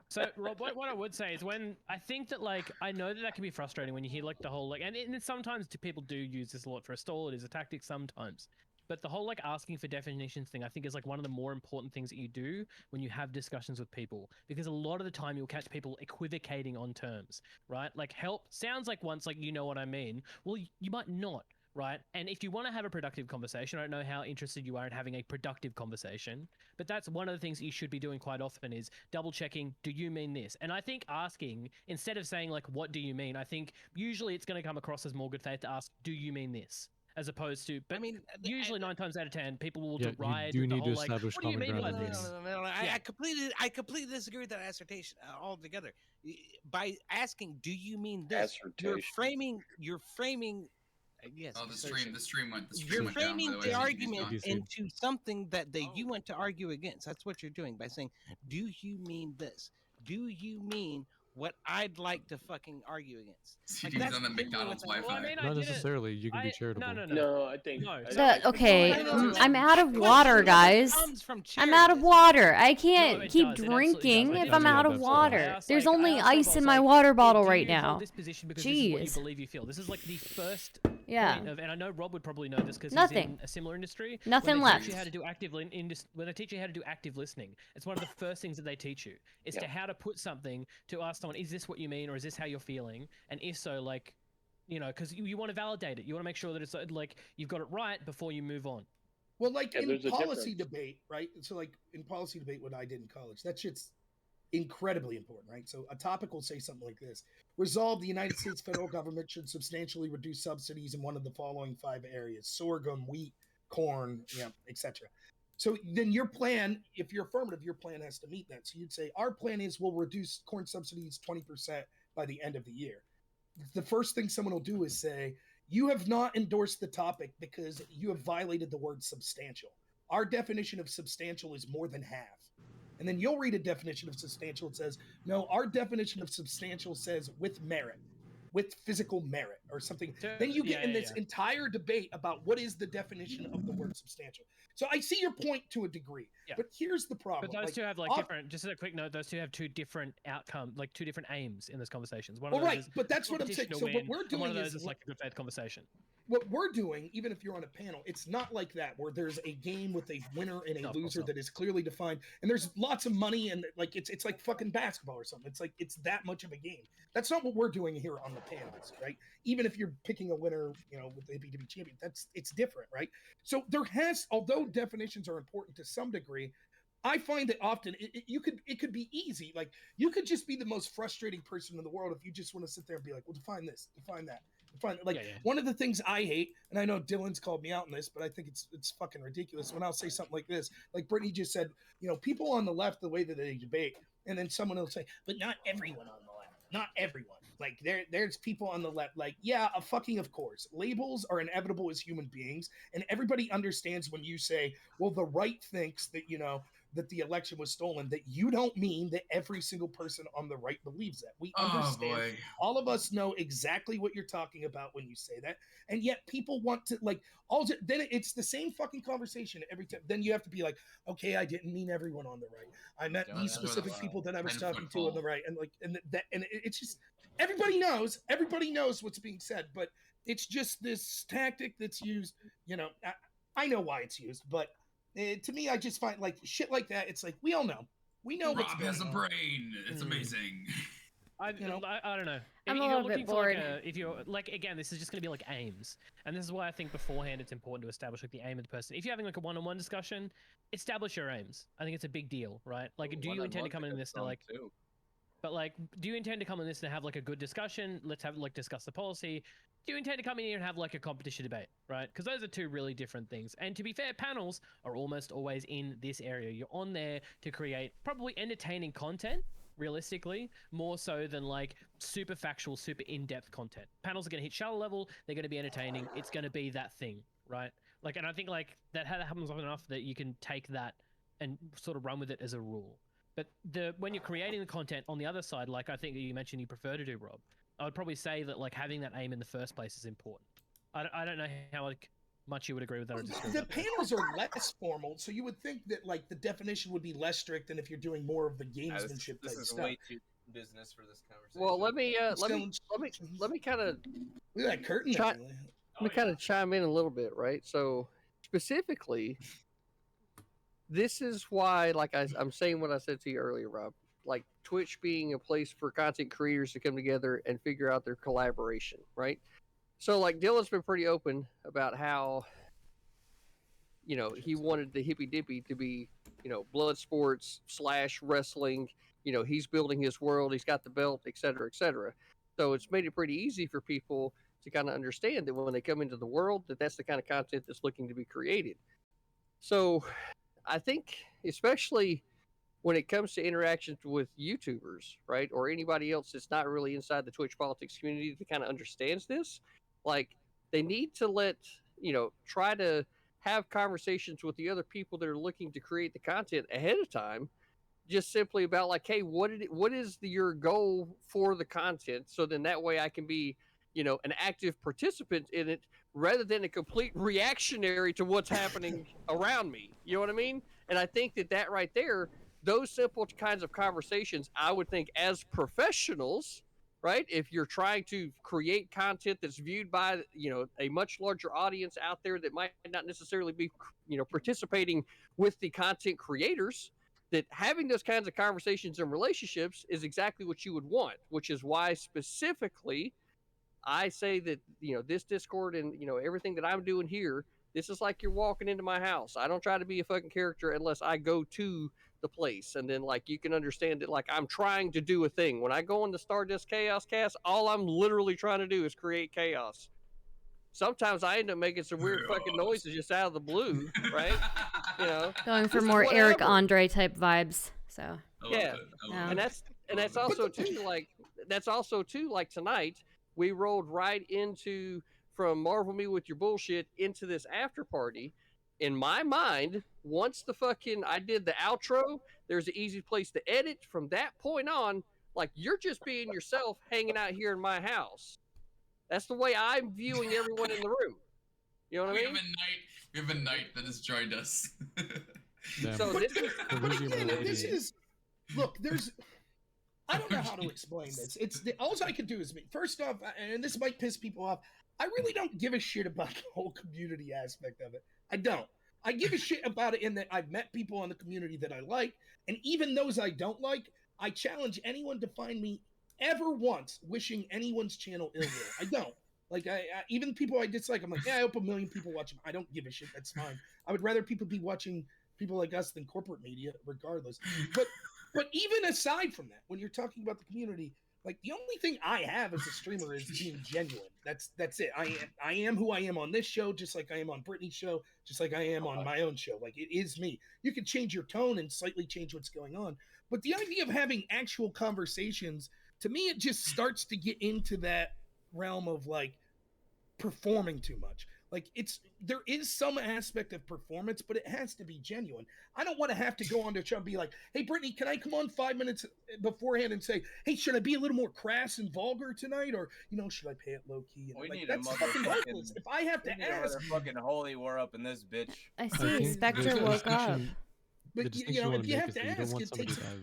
So, Rob, what I would say is when I think that, like, I know that can be frustrating when you hear, like, the whole, like, and sometimes people do use this a lot for a stall. It is a tactic sometimes. But the whole, like, asking for definitions thing, I think is, like, one of the more important things that you do when you have discussions with people. Because a lot of the time you'll catch people equivocating on terms, right? Like, help sounds like once, like, you know what I mean. Well, you might not. Right. And if you want to have a productive conversation, I don't know how interested you are in having a productive conversation, but that's one of the things you should be doing quite often is double checking, do you mean this? And I think asking, instead of saying like, what do you mean? I think usually it's going to come across as more good faith to ask, do you mean this? As opposed to, but I mean, usually 9 times out of 10, people will deride you the do whole need to like, establish what do you common mean by ground. this? No, I completely disagree with that assertion altogether. By asking, do you mean this? You're framing. Yes. Oh, the stream went. The stream You're went down, by framing the way, the so argument he's gone. into something that you went to argue against. That's what you're doing by saying, "Do you mean this? Do you mean what I'd like to fucking argue against?" Like, CD's on the McDonald's Wi-Fi. Well, I mean, Not necessarily. You can be charitable. No, I think. Okay, I'm out of water, guys. I'm out of water. I can't keep drinking if I'm out of water. There's only ice in my water bottle right now. This position because this is what you Jeez. believe you feel. This is like the first Yeah. point of, and I know Rob would probably know this because he's Nothing. in a similar industry. Nothing when they left. Teach you how to do when they teach you how to do active listening, it's one of the first things that they teach you. Is to how to put something to ask someone, is this what you mean or is this how you're feeling? And if so, like, you know, because you want to validate it. You want to make sure that it's like you've got it right before you move on. Well, like in there's a policy difference. debate, right? So, like in policy debate, what I did in college, that shit's incredibly important, right? So, a topic will say something like this: resolve, the United States federal government should substantially reduce subsidies in one of the following 5 areas: sorghum, wheat, corn, etc. So then your plan, if you're affirmative, your plan has to meet that. So you'd say, our plan is we'll reduce corn subsidies 20% by the end of the year. The first thing someone will do is say, you have not endorsed the topic because you have violated the word substantial. Our definition of substantial is more than half. And then you'll read a definition of substantial. It says, no, our definition of substantial says with merit, with physical merit or something. Then you get in this entire debate about what is the definition of the word substantial. So I see your point to a degree, but here's the problem. But those two have like different. Just as a quick note, those two have 2 different outcomes, like 2 different aims in this conversations. One of Well, those right, is but that's what I'm saying. competition to So what win, we're and one doing of those is is like a good faith conversation. What we're doing, even if you're on a panel, it's not like that where there's a game with a winner and a loser that is clearly defined, and there's lots of money, and like it's like fucking basketball or something. It's like it's that much of a game. That's not what we're doing here on the panels, right? Even if you're picking a winner, you know, with the APW champion, it's different, right? So there has, although definitions are important to some degree, I find that often it could be easy. Like you could just be the most frustrating person in the world if you just want to sit there and be like, well, define this, define that. One of the things I hate, and I know Dylan's called me out on this, but I think it's fucking ridiculous when I'll say something like this. Like Brittany just said, you know, people on the left, the way that they debate, and then someone will say, but not everyone on the left. not everyone. Like there's people on the left, like, yeah, of course. Labels are inevitable as human beings, and everybody understands when you say, well, the right thinks that, that the election was stolen, that you don't mean that every single person on the right believes that. We understand. boy. All of us know exactly what you're talking about when you say that, and yet people want to then it's the same fucking conversation every time. Then you have to be like, okay, I didn't mean everyone on the right. I meant these specific people that I was talking to on the right, and it's just everybody knows what's being said, but it's just this tactic that's used. I know why it's used, but to me, I just find like shit like that. It's like we all know, what's Rob going has a on. brain. It's amazing. I don't know. I'm If a you're little bit looking for bored. if you're like, again, this is just going to be like aims, and this is why I think beforehand it's important to establish like the aim of the person. If you're having like a one-on-one discussion, establish your aims. I think it's a big deal, right? Like, do you intend to come in this to like? But like, do you intend to come in this and have like a good discussion? Let's have discuss the policy. Do you intend to come in here and have like a competition debate, right? Because those are two really different things. And to be fair, panels are almost always in this area. You're on there to create probably entertaining content, realistically, more so than like super factual, super in-depth content. Panels are going to hit shallow level. They're going to be entertaining. It's going to be that thing, right? Like, and I think like that happens often enough that you can take that and sort of run with it as a rule. But when you're creating the content on the other side, like I think you mentioned you prefer to do, Rob, I would probably say that like having that aim in the first place is important. I don't know how much you would agree with that or disagree. The panels are less formal, so you would think that like the definition would be less strict than if you're doing more of the gamesmanship This type is stuff. way too business for this conversation. Well, let me kind of look at that curtain. Let me kind of chime in a little bit, right? So specifically, this is why, like I'm saying what I said to you earlier, Rob. Like Twitch being a place for content creators to come together and figure out their collaboration, right? So like Dylan's been pretty open about how, he wanted the hippy dippy to be, blood sports / wrestling. He's building his world. He's got the belt, et cetera, et cetera. So it's made it pretty easy for people to kind of understand that when they come into the world, that's the kind of content that's looking to be created. So I think, especially when it comes to interactions with YouTubers, right, or anybody else that's not really inside the Twitch politics community that kind of understands this, like they need to try to have conversations with the other people that are looking to create the content ahead of time, just simply about like, hey, what is your goal for the content? So then that way I can be, an active participant in it rather than a complete reactionary to what's happening around me. You know what I mean? And I think that right there, those simple kinds of conversations, I would think as professionals, right? If you're trying to create content that's viewed by, a much larger audience out there that might not necessarily be, participating with the content creators, that having those kinds of conversations and relationships is exactly what you would want, which is why specifically I say that, this Discord and, everything that I'm doing here, this is like you're walking into my house. I don't try to be a fucking character unless I go to the place. And then, like, you can understand that, like, I'm trying to do a thing. When I go into Stardust Chaos Cast, all I'm literally trying to do is create chaos. Sometimes I end up making some weird fucking noises just out of the blue, right? Going for more Eric Andre type vibes. So yeah, and that's also too like tonight we rolled right into from Marvel Me with your bullshit into this after party. In my mind, once I did the outro, there's an easy place to edit. From that point on, like you're just being yourself, hanging out here in my house. That's the way I'm viewing everyone in the room. You know what I mean? We have a knight that has joined us. So this is look. I don't know how to explain this. All I can do is first off, and this might piss people off. I really don't give a shit about the whole community aspect of it. I don't. I give a shit about it in that I've met people in the community that I like, and even those I don't like, I challenge anyone to find me ever once wishing anyone's channel ill will. I don't. Like, I even people I dislike, I'm like, yeah, I hope 1 million people watch them. I don't give a shit. That's fine. I would rather people be watching people like us than corporate media, regardless. But even aside from that, when you're talking about the community, like the only thing I have as a streamer is being genuine. That's it. I am who I am on this show, just like I am on Brittany's show, just like I am on my own show. Like it is me. You can change your tone and slightly change what's going on, but the idea of having actual conversations to me, it just starts to get into that realm of like performing too much. Like there is some aspect of performance, but it has to be genuine. I don't want to have to go on to show and be like, "Hey, Brittany, can I come on 5 minutes beforehand and say, hey, should I be a little more crass and vulgar tonight, or should I play it low key?" And We like, need a that's fucking motherfucking. hopeless. If I have to ask, fucking holy war up in this bitch. I think see. the Spectre woke up. distinction- But the distinction you if want you to make have is to that you don't ask, want it somebody takes. to have.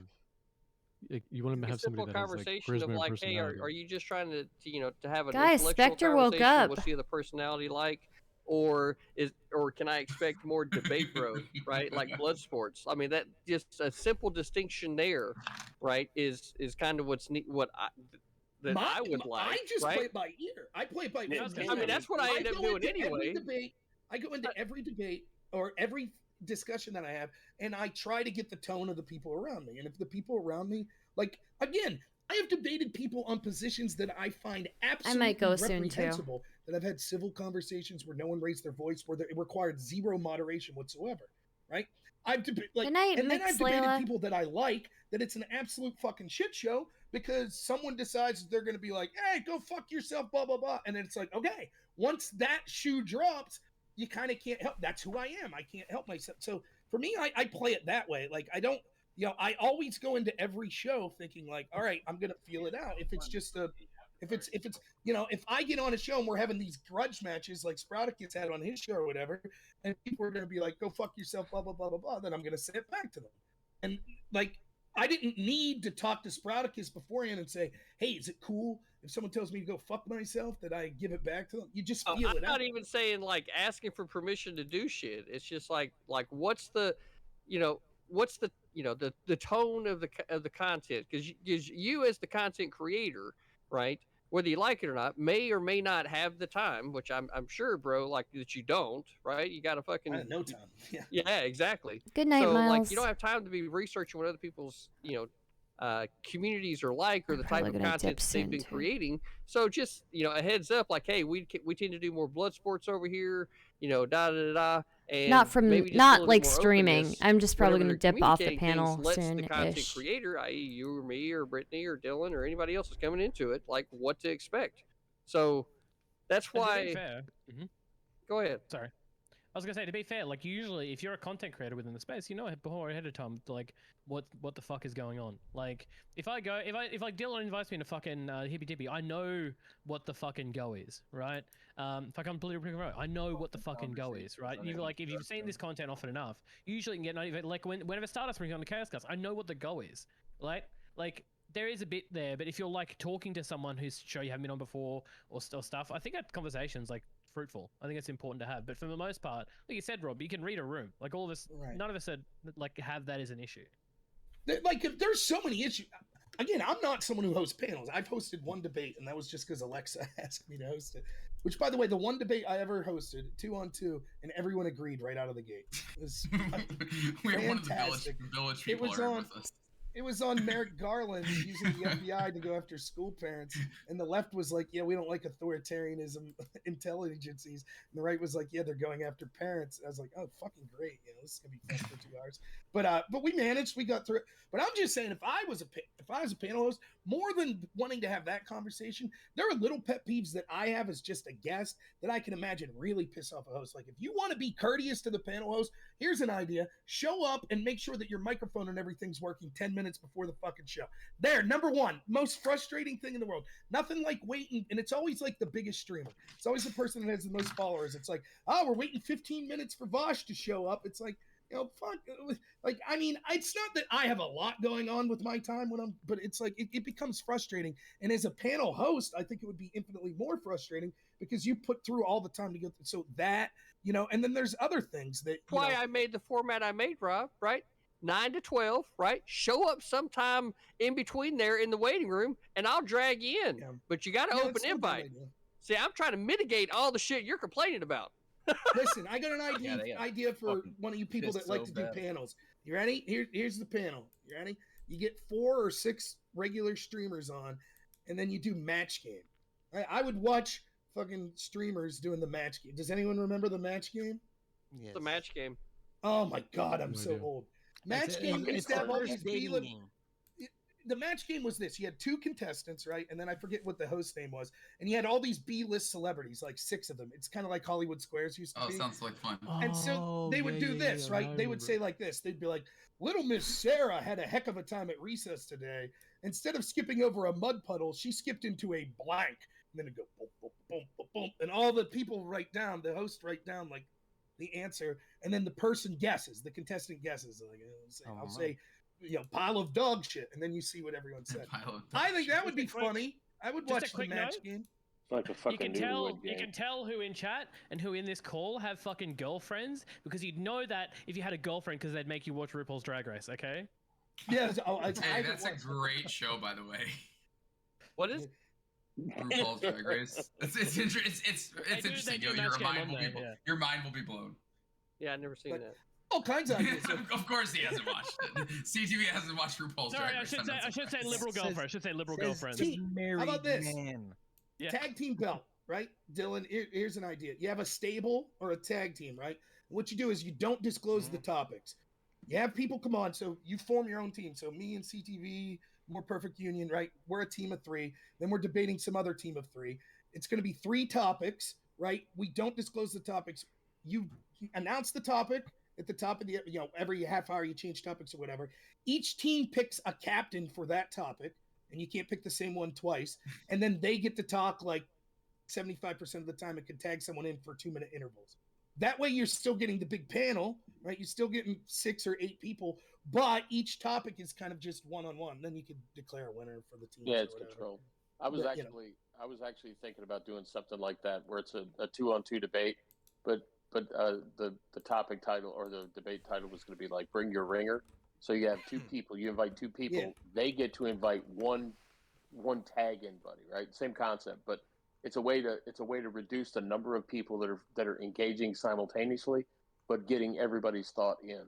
You want to A have simple somebody that has like conversation charisma of and like, hey, personality. are you just trying to to have an Guys, intellectual Spectre woke conversation? up. What's the other personality like? Or can I expect more debate growth, right? Like blood sports. I mean, that just a simple distinction there, right? Is kind of what I would like. I just right? play it by ear. I play it by. I mean, that's what I end up go doing into every anyway. debate. I go into every debate or every discussion that I have, and I try to get the tone of the people around me. And if the people around me, like, again, I have debated people on positions that I find absolutely might go soon, too. reprehensible, that I've had civil conversations where no one raised their voice, where it required zero moderation whatsoever, right? I've debated, like, Good night, and then I've debated Mixlayla. people that I like, that it's an absolute fucking shit show because someone decides that they're going to be like, hey, go fuck yourself, blah, blah, blah. And then it's like, okay, once that shoe drops, you kind of can't help. That's who I am. I can't help myself. So for me, I play it that way. Like, I don't, I always go into every show thinking like, all right, I'm going to feel it out. If it's just if I get on a show and we're having these grudge matches like Sproudicus had on his show or whatever, and people are going to be like, go fuck yourself, blah, blah, blah, blah, blah, then I'm going to say it back to them. And like, I didn't need to talk to Sproudicus beforehand and say, hey, is it cool if someone tells me to go fuck myself that I give it back to them? You just feel it I'm out. not even saying like asking for permission to do shit. It's just like what's the, what's the, the tone of the content, because you as the content creator, right, whether you like it or not, may or may not have the time, which I'm sure, bro, like that you don't, right? You got to fucking. I had no time. Yeah. Yeah, exactly. Good night, so, Miles. like, you don't have time to be researching what other people's, communities are like, or the type probably of gonna content dip that they've soon, been too. creating. So just, a heads up, like, hey, we tend to do more blood sports over here, da da da da. And Not from maybe just a not little like bit more streaming. openness I'm just probably whenever gonna they're dip off the communicating things, panel lets the content soon-ish. creator, i.e. you or me or Brittany or Dylan or anybody else that's coming into it, like what to expect. So that's And to be why. fair, Go ahead. Sorry. I was gonna say, to be fair, like usually if you're a content creator within the space, you know before ahead of time like what the fuck is going on. Like if Dylan invites me to fucking hippy dippy, I know what the fucking go is, right? If I come to Political Row, I know what the fucking go is, right? You like if you've seen this content often enough, you usually can get notified. Like whenever Stardust brings on the Chaos Cast, I know what the go is, right? Like there is a bit there, but if you're like talking to someone whose show you haven't been on before or stuff, I think that conversation's like fruitful. I think it's important to have. But for the most part, like you said, Rob, you can read a room. Like all of us, none of us said like have that as an issue. Like, there's so many issues. Again, I'm not someone who hosts panels. I've hosted one debate, and that was just because Alexa asked me to host it. Which, by the way, the one debate I ever hosted, 2-on-2, and everyone agreed right out of the gate. It was We have one of the fantastic. village people It was are on. with us. It was on Merrick Garland using the FBI to go after school parents, and the left was like, "Yeah, we don't like authoritarianism intelligence agencies," and the right was like, "Yeah, they're going after parents." I was like, "Oh, fucking great! This is gonna be fun for 2 hours." But we managed. We got through it. But I'm just saying, if I was a panel host, more than wanting to have that conversation, there are little pet peeves that I have as just a guest that I can imagine really piss off a host. Like, if you want to be courteous to the panel host, here's an idea: show up and make sure that your microphone and everything's working 10 minutes before the fucking show. There, number one, most frustrating thing in the world. Nothing like waiting, and it's always like the biggest streamer. It's always the person that has the most followers. It's like, oh, we're waiting 15 minutes for Vosh to show up. It's like, fuck. Like, I mean, it's not that I have a lot going on with my time but it's like, it becomes frustrating. And as a panel host, I think it would be infinitely more frustrating because you put through all the time to go through. So that, and then there's other things that, Why I made the format I made, Rob, right? 9 to 12, right? Show up sometime in between there in the waiting room, and I'll drag you in. Yeah. But you got to open invite. See, I'm trying to mitigate all the shit you're complaining about. Listen, I got an idea for one of you people that like to do panels. You ready? Here's the panel. You ready? You get 4 or 6 regular streamers on, and then you do match game. I would watch fucking streamers doing the match game. Does anyone remember the match game? Yes. The match game. Oh my god, I'm so old. Match game used to have all these the match game was this: you had 2 contestants, right, and then I forget what the host name was, and you had all these B-list celebrities, like 6 of them. It's kind of like Hollywood Squares used to be. Oh, sounds like fun. And so they would do this, right? They would say like this. They'd be like, "Little Miss Sarah had a heck of a time at recess today. Instead of skipping over a mud puddle, she skipped into a blank." And then it'd go boom, boom, boom, boom, boom, and all the people write down, the host write down like the answer, and then the person guesses, the contestant guesses. Like I'll say, pile of dog shit, and then you see what everyone said. I think that would be funny. I would watch the match game. Like a fucking you game. can tell who in chat and who in this call have fucking girlfriends, because you'd know that if you had a girlfriend, because they'd make you watch RuPaul's Drag Race, okay? Yes. Hey, that's a great show, by the way. What is RuPaul's Drag Race? It's interesting. Your mind will be blown. Yeah, I've never seen that. All kinds of ideas. Of course he hasn't watched it. CTV hasn't watched RuPaul's Sorry, Drag Race. I should say liberal girlfriend. I should say liberal girlfriend. How about this? Yeah. Tag team belt, right? Dylan, here's an idea. You have a stable or a tag team, right? What you do is you don't disclose the topics. You have people come on, so you form your own team. So me and CTV, More Perfect Union, right? We're a team of 3. Then we're debating some other team of 3. It's going to be 3 topics, right? We don't disclose the topics. You announce the topic at the top of the, every half hour you change topics or whatever. Each team picks a captain for that topic, and you can't pick the same one twice. And then they get to talk like 75% of the time and can tag someone in for 2-minute intervals. That way you're still getting the big panel, right? You're still getting 6 or 8 people, but each topic is kind of just one-on-one. Then you can declare a winner for the team. Yeah, it's controlled. I was actually thinking about doing something like that, where it's a 2-on-2 debate, but the topic title or the debate title was going to be like "Bring Your Ringer." So you have 2 people. You invite 2 people. Yeah. They get to invite one tag-in buddy, right? Same concept, but it's a way to reduce the number of people that are engaging simultaneously, but getting everybody's thought in.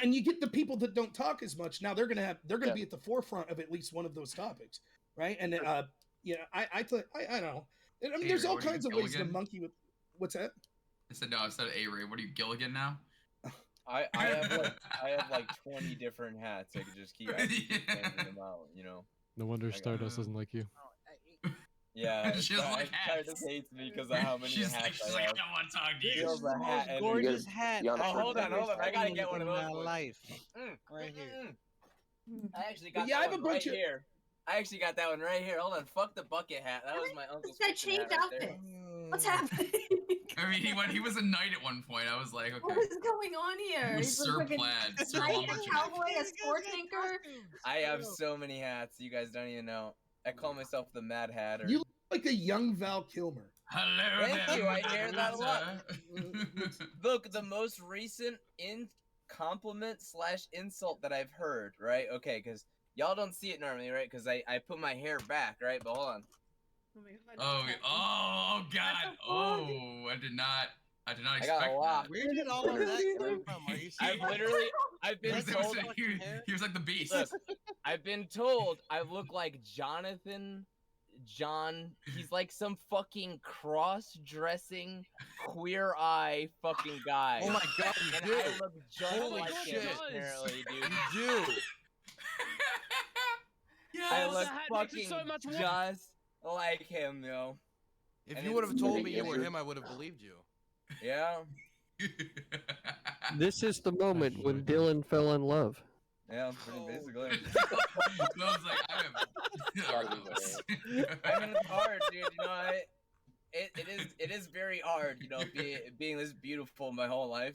And you get the people that don't talk as much. Now they're gonna be at the forefront of at least one of those topics, right? And I don't know. I mean, there's all kinds of ways to monkey with. What's that? I said no. I said A-Ray. What are you, Gilligan now? I have like 20 different hats. I could just keep changing them out, No wonder Stardust doesn't like you. Yeah, She doesn't like hats. Stardust hates me because of how many hats she's I like, have. I don't want to talk to you. Feels a hat and Gorgeous hat. Oh, hold on. I gotta get one of those. Life. Right here. I actually got Yeah, I that have a one bunch right of- here. I actually got that one right here. Hold on. Fuck the bucket hat. That was my uncle's. That kitchen hat changed right there. outfits. What's happening? I mean, he was a knight at one point. I was like, okay. What is going on here? With He's a Sir fucking Plaid, Sir knight, a Lumberjack. cowboy, a sports anchor. I have so many hats. You guys don't even know. I call myself the Mad Hatter. You look like a young Val Kilmer. Hello Thank there, you. I hear that a lot. Mademoiselle. Look, the most recent compliment / insult that I've heard, right? Okay, because y'all don't see it normally, right? Because I put my hair back, right? But hold on. Oh God! Oh, I did not I expect got a lot. that. Where did all of that come from? Are you I've been told. He was like the beast. Look, I've been told I look like John. He's like some fucking cross-dressing, queer eye fucking guy. Oh my God, you and do. I look just Holy like shit. him, apparently, dude. You do. I look that makes it fucking so much worse. just like him, yo. If And you would have it's told me you were ridiculous. him, I would have believed you. Yeah. This is the moment when Dylan fell in love. Yeah, pretty basically. I was like, I mean, it's hard, dude. It is very hard, being this beautiful my whole life,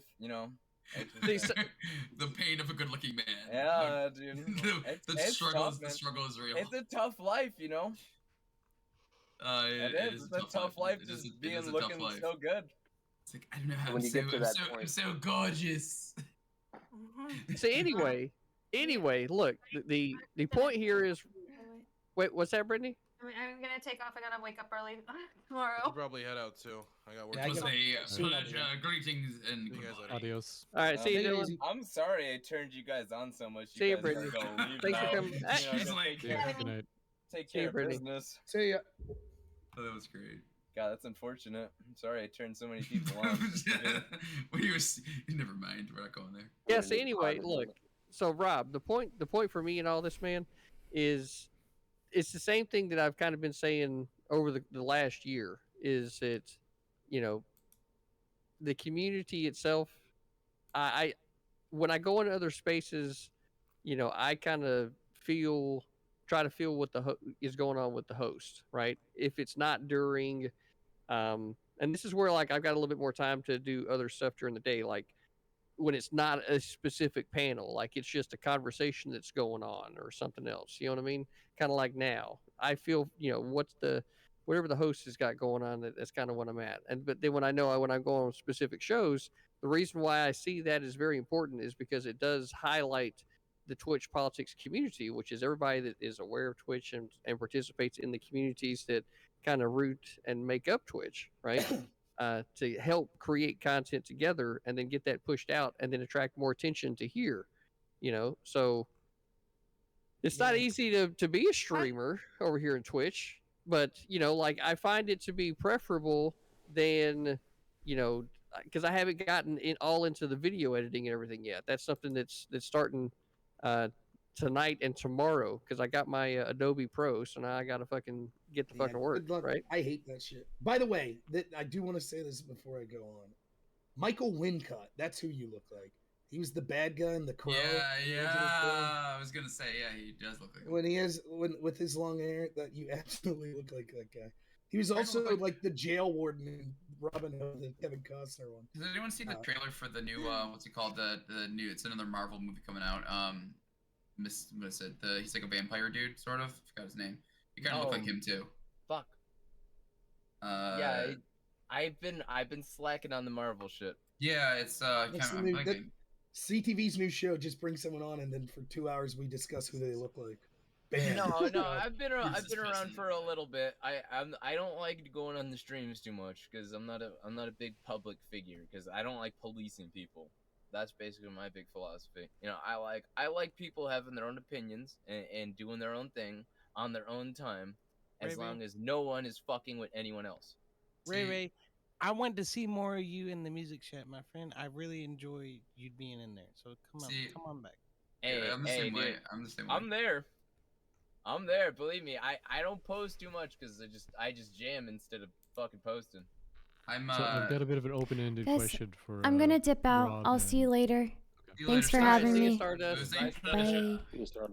It's just, the pain of a good-looking man. yeah, dude. The struggle is real. It's a tough life, It It is. It's a tough life It is just a being tough looking life. so good. It's like, I don't know how When you get to that point. I'm so gorgeous. So anyway, look, the point here is, wait, what's that, Brittany? I'm gonna take off. I gotta wake up early You tomorrow. probably head out too. I got work. It was to a do. pleasure. Greetings and See you guys later. Adios. All right, see you, Dylan. I'm sorry I turned you guys on so much. See you, guys Brittany. gotta go leave Thanks for now. coming. She's like, Good night. Take See you, care of Brittany. business. See ya. Oh, that was great. God, that's unfortunate. I'm sorry I turned so many people on. Well, never mind. We're not going there. Yeah. So anyway, look, so Rob, the point for me in all this, man, is it's the same thing that I've kind of been saying over the last year. Is that, you know, the community itself. I when I go into other spaces, you know, I kind of try to feel what is going on with the host, right? If it's not during, and this is where like I've got a little bit more time to do other stuff during the day, like when it's not a specific panel, like it's just a conversation that's going on or something else. You know what I mean? Kind of like now, I feel, you know, whatever the host has got going on, that's kind of what I'm at. And but then when I'm going on specific shows, the reason why I see that is very important is because it does highlight the Twitch politics community, which is everybody that is aware of Twitch and participates in the communities that kind of root and make up Twitch, right? To help create content together and then get that pushed out and then attract more attention to here, you know. So it's not easy to be a streamer over here in Twitch, but you know, like I find it to be preferable than, you know, because I haven't gotten all into the video editing and everything yet. That's something that's starting tonight and tomorrow because I got my Adobe Pro, so now I gotta fucking get the fucking work, Good luck. right? I hate that shit. By the way, I do want to say this before I go on. Michael Wincott, that's who you look like. He was the bad guy in The Crow. Yeah. I was gonna say, yeah, he does look like. With his long hair, that you absolutely look like that guy. He was also like the jail warden in Robin Hood, the Kevin Costner one. Has anyone seen the trailer for the new what's it called? The new, it's another Marvel movie coming out. What is it? He's like a vampire dude, sort of. I forgot his name. You kind of look like him too. Fuck. Yeah, I've been slacking on the Marvel shit. Yeah, it's CTV's new show. Just bring someone on, and then for 2 hours we discuss who they look like. Bam. No, I've been around for a little bit. I don't like going on the streams too much because I'm not a big public figure because I don't like policing people. That's basically my big philosophy. You know, I like people having their own opinions and doing their own thing on their own time, as long as no one is fucking with anyone else. Ray, I want to see more of you in the music chat, my friend. I really enjoy you being in there. So come on back. Hey, I'm the same way. I'm the same way. I'm there. Believe me, I don't post too much because I just jam instead of fucking posting. So I've got a bit of an open-ended Guys, question for. I'm gonna dip out. Rob I'll see you later. Okay. Thanks for having me. Stardust. Bye. You start